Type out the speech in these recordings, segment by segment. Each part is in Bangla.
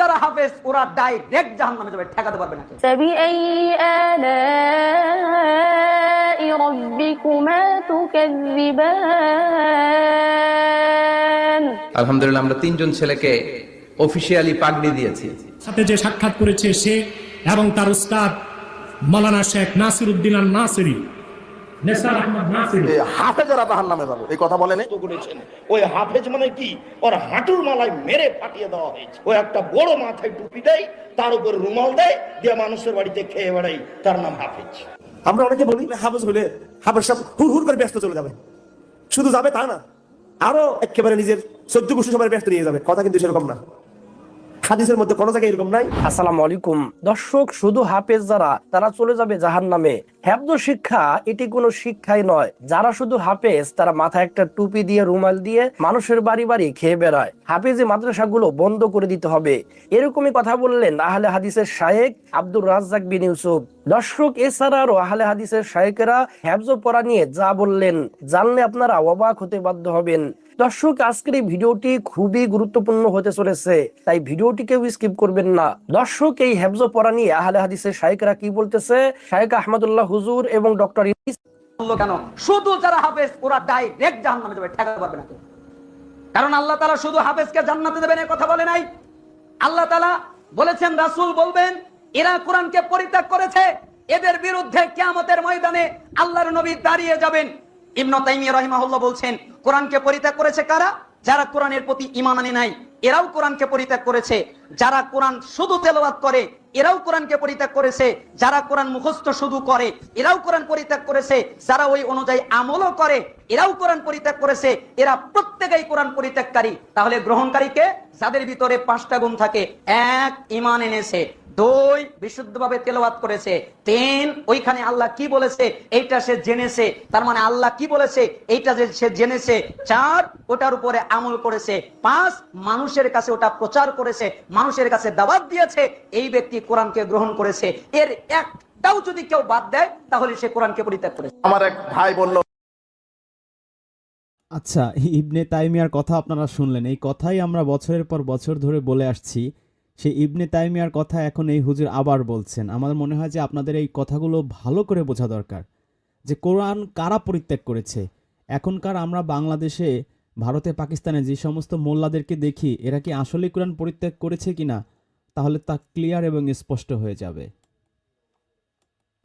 যারা হাফেজ ওরা ডাইরেক্ট জাহান্নামে যাবে, ঠেকাতে পারবে না কেউ। فبأي آلاء ربكما تكذبان। আলহামদুলিল্লাহ আমরা তিনজন ছেলেকে অফিশিয়ালি পাগড়ি দিয়েছি। সাথে যে সাক্ষাৎ করেছে সে এবং তার উস্তাদ মাওলানা শেখ নাসির উদ্দিন আল নাসিরি, নেসার আহমদ নাসিরি। হাফেজরা জাহান্নামে যাবে এই কথা বলেন। ওই হাফেজ মানে কি, ওর হাঁটুর মালায় মেরে ফাটিয়ে দেওয়া হয়েছে। ও একটা বড় মাথায় টুপি দেয়, তার উপর রুমাল দেয়, দিয়ে মানুষের বাড়িতে খেয়ে বেড়াই, তার নাম হাফেজ। আমরা অনেকে বলি হাফেজ হলে হাফেজ সব হুড় হুড় করে ব্যস্ত চলে যাবে, শুধু যাবে তা না, আরো একেবারে নিজের 14 গোষ্ঠী সবাই ব্যস্ত নিয়ে যাবে। কথা কিন্তু সেরকম না, হাদিসের মধ্যে কোনো জায়গায় এরকম নাই। আসসালামু আলাইকুম দর্শক, শুধু হাফেজ যারা তারা চলে যাবে জাহান্নামে। হেফজ শিক্ষা এটি কোনো শিক্ষাই নয়। যারা শুধু হাফেজ তারা মাথায় একটা টুপি দিয়ে রুমাল দিয়ে মানুষের বাড়ি বাড়ি খেয়ে বেড়ায়। হাফেজি মাদ্রাসাগুলো বন্ধ করে দিতে হবে, এরকমই কথা বললেন আহলে হাদিসের শায়েখ আব্দুর রাজ্জাক বিন ইউসুফ। দর্শক এছাড়া আরো আহলে হাদিসের শায়েখেরা হেফজ পড়া নিয়ে যা বললেন জানলে আপনারা অবাক হতে বাধ্য হবেন। দর্শক আজকের এই ভিডিওটি খুবই গুরুত্বপূর্ণ হতে চলেছে, তাই ভিডিওটিকেও স্কিপ করবেন না। দর্শক এই হেফজ পড়া নিয়ে আহলে হাদিসের শায়েখরা কি বলতেছে, শায়েখ আহমদুল্লাহ হুজুর এবং ডক্টর কেন শুধু যারা হাফেজ ওরা ডাইরেক্ট জাহান্নামে যাবে, ঠেকাতে পারবে না কেউ। কারণ আল্লাহ তাআলা শুধু হাফেজকে জান্নাতে দেবেন এই কথা বলে নাই। আল্লাহ তাআলা বলেছেন, রাসূল বলবেন এরা কোরআনকে পরিত্যাগ করেছে, এদের বিরুদ্ধে কিয়ামতের ময়দানে আল্লাহর নবী দাঁড়িয়ে যাবেন। ইবনে তাইমিয়া রাহিমাহুল্লাহ বলছেন, কোরআনকে পরিত্যাগ করেছে কারা? যারা কোরআনের প্রতি ঈমান আনে নাই, এরাও কোরআনকে পরিত্যাগ করেছে। যারা কোরআন শুধু তেলাওয়াত করে, এরাও কোরআনকে পরিত্যাগ করেছে। যারা কোরআন মুখস্থ শুধু করে, এরাও কোরআন পরিত্যাগ করেছে। যারা ওই অনুযায়ী আমলও করে, এরাও কোরআন পরিত্যাগ করেছে। এরা প্রত্যেকেই কোরআন পরিত্যাগকারী। তাহলে গ্রহণকারীকে? যাদের ভিতরে 5টা গুণ থাকে। 1 ঈমান এনেছে, 2 বিশুদ্ধভাবে তেলাওয়াত করেছে, 3 ওইখানে আল্লাহ কি বলেছে এইটা সে জেনেছে, তার মানে আল্লাহ কি বলেছে এইটা যে সে জেনেছে, 4 ওটার উপরে আমল করেছে, 5 মানুষের কাছে ওটা প্রচার করেছে, মানুষের কাছে দাওয়াত দিয়েছে। এই ব্যক্তি কোরআনকে গ্রহণ করেছে। এর একটাও যদি কেউ বাদ দেয় তাহলে সে কোরআনকে পরিত্যাগ করেছে। আমার এক ভাই বলল, আচ্ছা ইবনে তাইমিয়ার কথা আপনারা শুনলেন, এই কথাই আমরা বছরের পর বছর ধরে বলে আসছি। সেই ইবনে তাইমিয়ার কথা এখন এই হুজুর আবার বলছেন। আমার মনে হয় যে আপনাদের এই কথাগুলো ভালো করে বোঝা দরকার যে কোরআন কারা পরিত্যাগ করেছে। এখনকার আমরা বাংলাদেশে, ভারতে, পাকিস্তানে যে সমস্ত মোল্লাদেরকে দেখি, এরা কি আসলেই কোরআন পরিত্যাগ করেছে কিনা তাহলে তা ক্লিয়ার এবং স্পষ্ট হয়ে যাবে।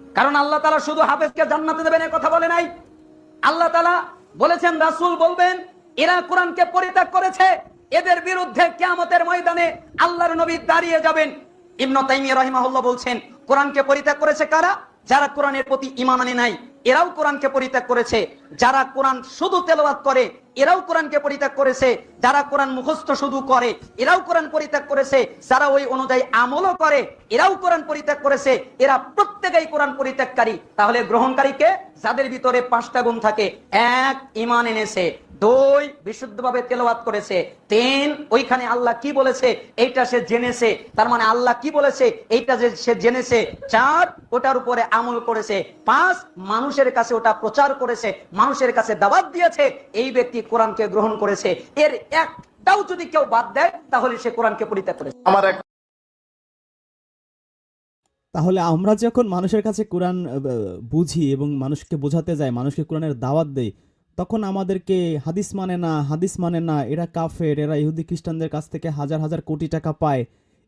কারণ আল্লাহ তাআলা শুধু হাফেজকে জান্নাতে দেবেন এই কথা বলে নাই। আল্লাহ তাআলা বলেছেন, রাসূল বলবেন এরা কোরআনকে পরিত্যাগ করেছে, এদের বিরুদ্ধে কিয়ামতের ময়দানে আল্লাহর নবী দাঁড়িয়ে যাবেন। ইবনে তাইমিয়া রাহিমাহুল্লাহ বলছেন, কোরআনকে পরিত্যাগ করেছে কারা? যারা কোরআনের প্রতি ঈমান আনে নাই, এরাও কোরআনকে পরিত্যাগ করেছে। যারা কোরআন শুধু তেলাওয়াত করে, এরাও কোরআনকে পরিত্যাগ করেছে। যারা কোরআন মুখস্থ শুধু করে, এরাও কোরআন পরিত্যাগ করেছে। যারা ওই অনুযায়ী আমলও করে, এরাও কোরআন পরিত্যাগ করেছে। এরা প্রত্যেকেই কোরআন পরিত্যাগকারী। তাহলে গ্রহণকারীকে? যাদের ভিতরে 5টা গুণ থাকে। 1 ঈমান এনেছে, 2 বিশুদ্ধভাবে তেলাওয়াত করেছে, 3 ওইখানে আল্লাহ কি বলেছে এইটা সে জেনেছে, তার মানে আল্লাহ কি বলেছে এইটা যে সে জেনেছে, 4 ওটার উপরে আমল করেছে, 5 মানুষের কাছে ওটা প্রচার করেছে, মানুষের কাছে দাওয়াত দিয়েছে। এই ব্যক্তি কোরআনকে গ্রহণ করেছে। এর একটাও যদি কেউ বাদ দেয় তাহলে সে কোরআনকে পরিত্যাগ করেছে। আমার এক তাহলে আমরা যখন মানুষের কাছে কোরআন বুঝি এবং মানুষকে বোঝাতে যাই, মানুষকে কোরআনের দাওয়াত দেই, তখন আমাদেরকে হাদিস মানে না, হাদিস মানে না, এরা কাফের, এরা ইহুদি খ্রিস্টানদের কাছ থেকে হাজার হাজার কোটি টাকা পায়,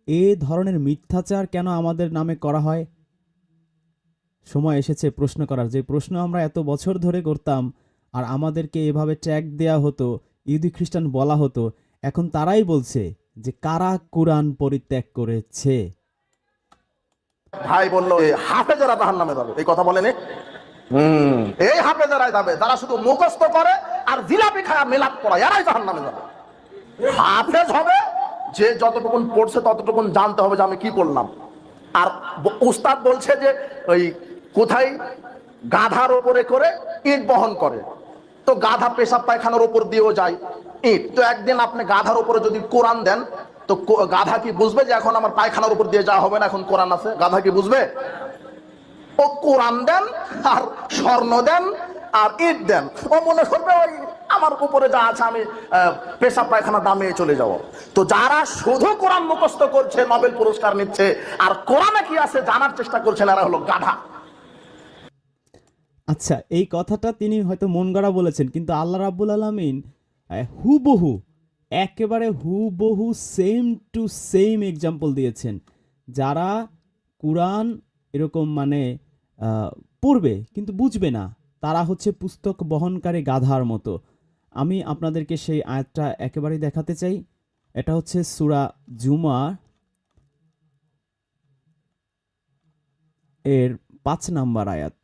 এই ধরনের মিথ্যাচার কেন আমাদের নামে করা হয়? সময় এসেছে প্রশ্ন করার, যে প্রশ্ন আমরা এত বছর ধরে করতাম আর আমাদেরকে এভাবে ট্যাগ দেয়া হতো, ইহুদি খ্রিস্টান বলা হতো। এখন তারাই বলছে যে কারা কোরআন পরিত্যাগ করেছে। ভাই বলল হাফেজরা জাহান্নামে যাবে এই কথা বলেন। এই হাফেজরাই যাবে যারা শুধু মুখস্থ করে আর জিলাপি খায় মেলাপ পড়ায়, এরাই জাহান্নামে যাবে। হাফেজ হবে যে যতটুকুন পড়ছে ততটুকুন জানতে হবে যে আমি কি পড়লাম। আর উস্তাদ বলছে যে ওই কোথায় গাধার উপরে করে ইট বহন করে, তো গাধা পেশাব পায়খানার উপর দিয়েও যায় ইট। তো একদিন আপনি গাধার উপরে যদি কোরআন দেন, তো গাধা কি বুঝবে যে এখন আমার পায়খানার উপর দিয়ে যাওয়া হবে না, এখন কোরআন আছে? গাধা কি বুঝবে? ও কোরআন দেন আর স্বর্ণ দেন আর ইট দেন, ও মনে করবে ওই আমার উপরে যা আছে আমি পেশাব পায়খানা দামে চলে যাব। তো যারা শুধু কোরআন মুখস্থ করছে নোবেল পুরস্কার নিচ্ছে, আর কোরআনে কি আছে জানার চেষ্টা করছেন, এরা হলো গাধা। আচ্ছা, এই কথাটা তিনি হয়তো মন গড়া বলেছেন, কিন্তু আল্লাহ রাব্বুল আলামিন হুবহু, একেবারে হুবহু সেম টু সেম এক্সাম্পল দিয়েছেন। যারা কুরআন এরকম মানে পড়বে কিন্তু বুঝবে না, তারা হচ্ছে পুস্তক বহনকারী গাধার মতো। আমি আপনাদেরকে সেই আয়াতটা একেবারেই দেখাতে চাই। এটা হচ্ছে সূরা জুমা এর 5 নাম্বার আয়াত।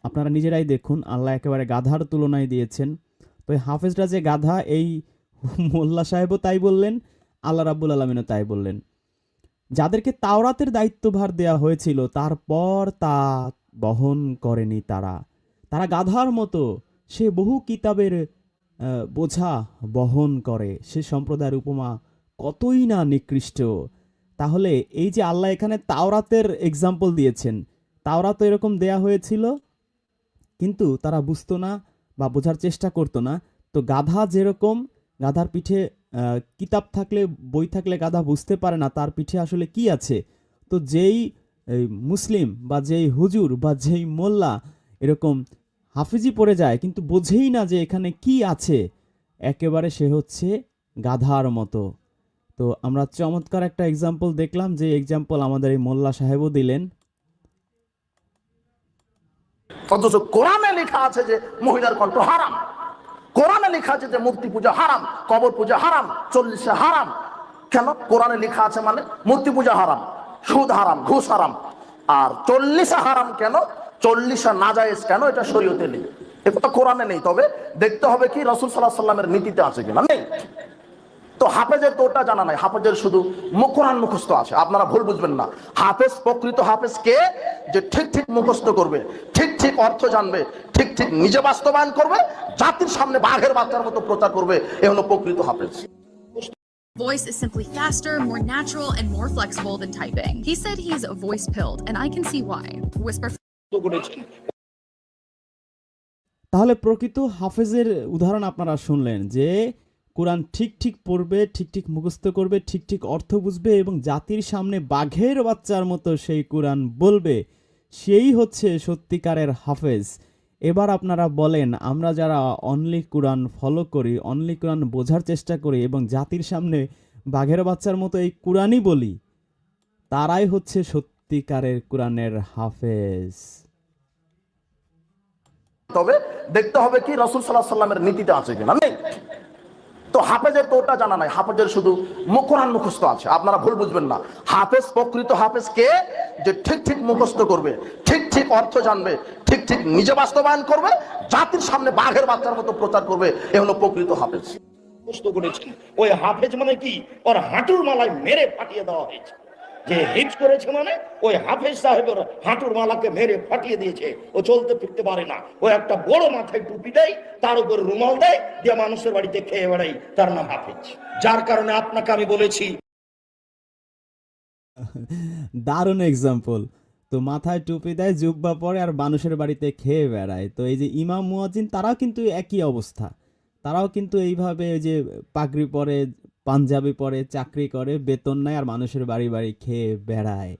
আপনারা নিজেরাই দেখুন, আল্লাহ একেবারে গাধার তুলনায় দিয়েছেন। তো এই হাফেজরা যে গাধা, এই মোল্লা সাহেবও তাই বললেন, আল্লাহ রাব্বুল আলামিনও তাই বললেন। যাদেরকে তাওরাতের দায়িত্বভার দেয়া হয়েছিল তারপর তা বহন করেনি তারা গাধার মতো সে বহু কিতাবের বোঝা বহন করে, সে সম্প্রদায়ের উপমা কতই না নিকৃষ্ট। তাহলে এই যে আল্লাহ এখানে তাওরাতের এক্সাম্পল দিয়েছেন, তাওরাত এরকম দেয়া হয়েছিল কিন্তু তারা বুঝতো না বা বোঝার চেষ্টা করতো না। তো গাধা যেরকম, গাধার পিঠে কিতাব থাকলে, বই থাকলে গাধা বুঝতে পারে না তার পিঠে আসলে কি আছে। তো যেই মুসলিম বা যেই হুজুর বা যেই মোল্লা এরকম হাফিজি পড়ে যায় কিন্তু বোঝেই না যে এখানে কি আছে, একেবারে সে হচ্ছে গাধার মতো। তো আমরা চমৎকার একটা এক্সাম্পল দেখলাম, যে এক্সাম্পল আমাদের এই মোল্লা সাহেবও দিলেন। অথচ কোরআনে লেখা আছে যে মহিলার কণ্ঠ হারাম, কোরআনে লেখা আছে যে মূর্তি পূজা হারাম, কবর পূজা হারাম, 40 হারাম। কেন? কোরআনে লেখা আছে মানে মূর্তি পূজা হারাম, সুদ হারাম, ঘুষ হারাম। আর 40 হারাম কেন, 40 নাজায়েজ কেন, এটা শরীয়তে নেই, এটা কোরআনে নেই। তবে দেখতে হবে কি রাসূল সাল্লাল্লাহু আলাইহি ওয়াসাল্লামের নীতিতে আছে কিনা, নেই। তো হাফেজের তো ওটা জানা নাই, হাফেজের শুধু কোরআন মুখস্থ আছে। আপনারা ভুল বুঝবেন না, হাফেজ, প্রকৃত হাফেজ কে? যে ঠিক ঠিক মুখস্থ করবে, ঠিক ঠিক অর্থ জানবে, ঠিক ঠিক নিজে বাস্তবায়ন করবে, জাতির সামনে বাঘের বাচ্চার মতো প্রচার করবে, এ হলো প্রকৃত হাফেজ। Voice is simply faster, more natural, and more flexible than typing. He said he's voice pilled, and I can see why. Whisper. তাহলে প্রকৃত হাফেজের উদাহরণ আপনারা শুনলেন, যে কোরআন ঠিক ঠিক পড়বে, ঠিক ঠিক মুখস্থ করবে, ঠিক ঠিক অর্থ বুঝবে এবং জাতির সামনে বাঘের বাচ্চার মতো সেই কোরআন বলবে, সেই হচ্ছে সত্যিকারের হাফেজ। এবার আপনারা বলেন, আমরা যারা অনলি কোরআন ফলো করি, অনলি কোরআন বোঝার চেষ্টা করি এবং জাতির সামনে বাঘের বাচ্চার মতো এই কোরআনই বলি, তারাই হচ্ছে সত্যিকারের কোরআনের হাফেজ। তবে দেখতে হবে কি রাসূল সাল্লাল্লাহু আলাইহি ওয়াসাল্লামের নীতিতে আছে কিনা, নেই। তো হাফেজের তো ওটা জানা নাই, হাফেজের শুধু কোরআন মুখস্থ আছে। আপনারা ভুল বুঝবেন না, হাফেজ, প্রকৃত হাফেজ কে? যে ঠিক ঠিক মুখস্থ করবে, ঠিক ঠিক অর্থ জানবে, ঠিক ঠিক নিজে বাস্তবায়ন করবে, জাতির সামনে বাঘের বাচ্চার মতো প্রচার করবে, এ হলো প্রকৃত হাফেজ। ওই হাফেজ মানে কি? ওর হাঁটুর মালায় মেরে ফাটিয়ে দেওয়া হয়েছে। যে হিফজ করেছে মানে ওই হাফেজ সাহেবের হাঁটুর মালাকে মেরে ফাটিয়ে দিয়েছে, ও চলতে ফিরতে পারে না। ও একটা বড় মাথায় টুপি দেয়, তার উপর রুমাল দেয়, দিয়ে মানুষের বাড়িতে খেয়ে বেড়াই, তার নাম হাফেজ। যার কারণে আপনাকে আমি বলেছি, দারুণ এক্সাম্পল। তো মাথায় টুপি দেয়, জুব্বা পরে, আর মানুষের বাড়িতে খেয়ে বেড়ায়। তো এই যে ইমাম মুয়াজ্জিন, তারাও কিন্তু একই অবস্থা, তারাও কিন্তু এইভাবে যে পাগড়ি পরে, পাঞ্জাবি পরে, চাকরি করে, বেতন নেয়, আর মানুষের বাড়ি বাড়ি খেয়ে বেড়ায়।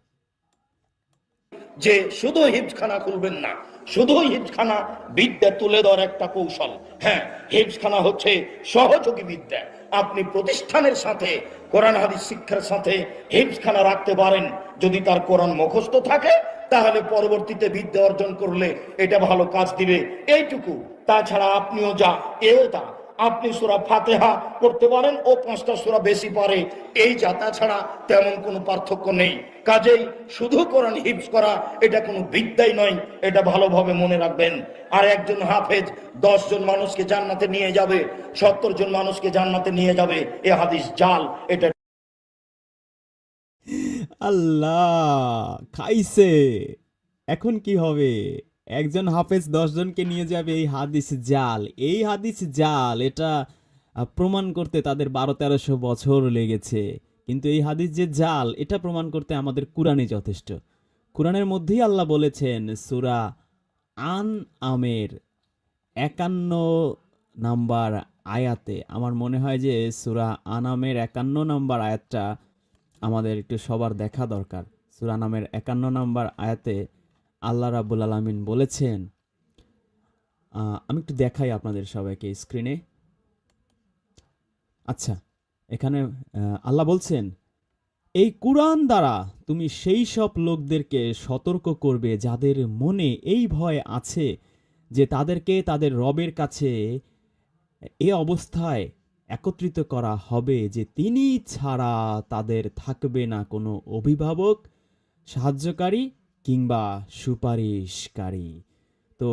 যে শুধু হিফজখানা খুলবেন না, শুধু হিফজখানা বিদ্যা তুলে দেওয়ার একটা কৌশল। হ্যাঁ, হিফজখানা হচ্ছে সহযোগী বিদ্যা। আপনি প্রতিষ্ঠানের সাথে, কোরআন হাদিস শিক্ষার সাথে হিফজখানা রাখতে পারেন। যদি তার কোরআন মুখস্থ থাকে, তাহলে পরবর্তীতে বিদ্যা অর্জন করলে এটা ভালো কাজ দিবে, এইটুকু। তাছাড়া আপনিও যা, এও তা। আপনি সূরা ফাতিহা পড়তে পারেন, ও 5টা সূরা বেশি পারে, এই যা। তাছাড়া তেমন কোনো পার্থক্য নেই। কাজেই শুধু কোরআন হিফজ করা এটা কোনো বিদ্যাই নয়, এটা ভালোভাবে মনে রাখবেন। আর একজন হাফেজ 10 জন মানুষকে জান্নাতে নিয়ে যাবে, 70 জন মানুষকে জান্নাতে নিয়ে যাবে, এ হাদিস জাল। এটা আল্লাহ খাইছে। এখন কি হবে? একজন হাফেজ 10 জনকে নিয়ে যাবে, এই হাদিস জাল। এই হাদিস জাল, এটা প্রমাণ করতে তাদের 1200-1300 বছর লেগেছে। কিন্তু এই হাদিস যে জাল, এটা প্রমাণ করতে আমাদের কুরআনই যথেষ্ট। কুরআনের মধ্যেই আল্লাহ বলেছেন, সূরা আনআমের 51 নাম্বার আয়াতে, আমার মনে হয় যে সূরা আনামের 51 নাম্বার আয়াতটা আমাদের একটু সবার দেখা দরকার। সূরা আনামের 51 নাম্বার আয়াতে আল্লাহ রাব্বুল আলামিন বলেছেন, আমি একটু দেখাই আপনাদের সবাইকে স্ক্রিনে। আচ্ছা, এখানে আল্লাহ বলছেন, এই কুরআন দ্বারা তুমি সেই সব লোকদেরকে সতর্ক করবে যাদের মনে এই ভয় আছে যে তাদেরকে তাদের রবের কাছে এ অবস্থায় একত্রিত করা হবে যে তিনি ছাড়া তাদের থাকবে না কোনো অভিভাবক, সাহায্যকারী কিংবা সুপারিশকারী। তো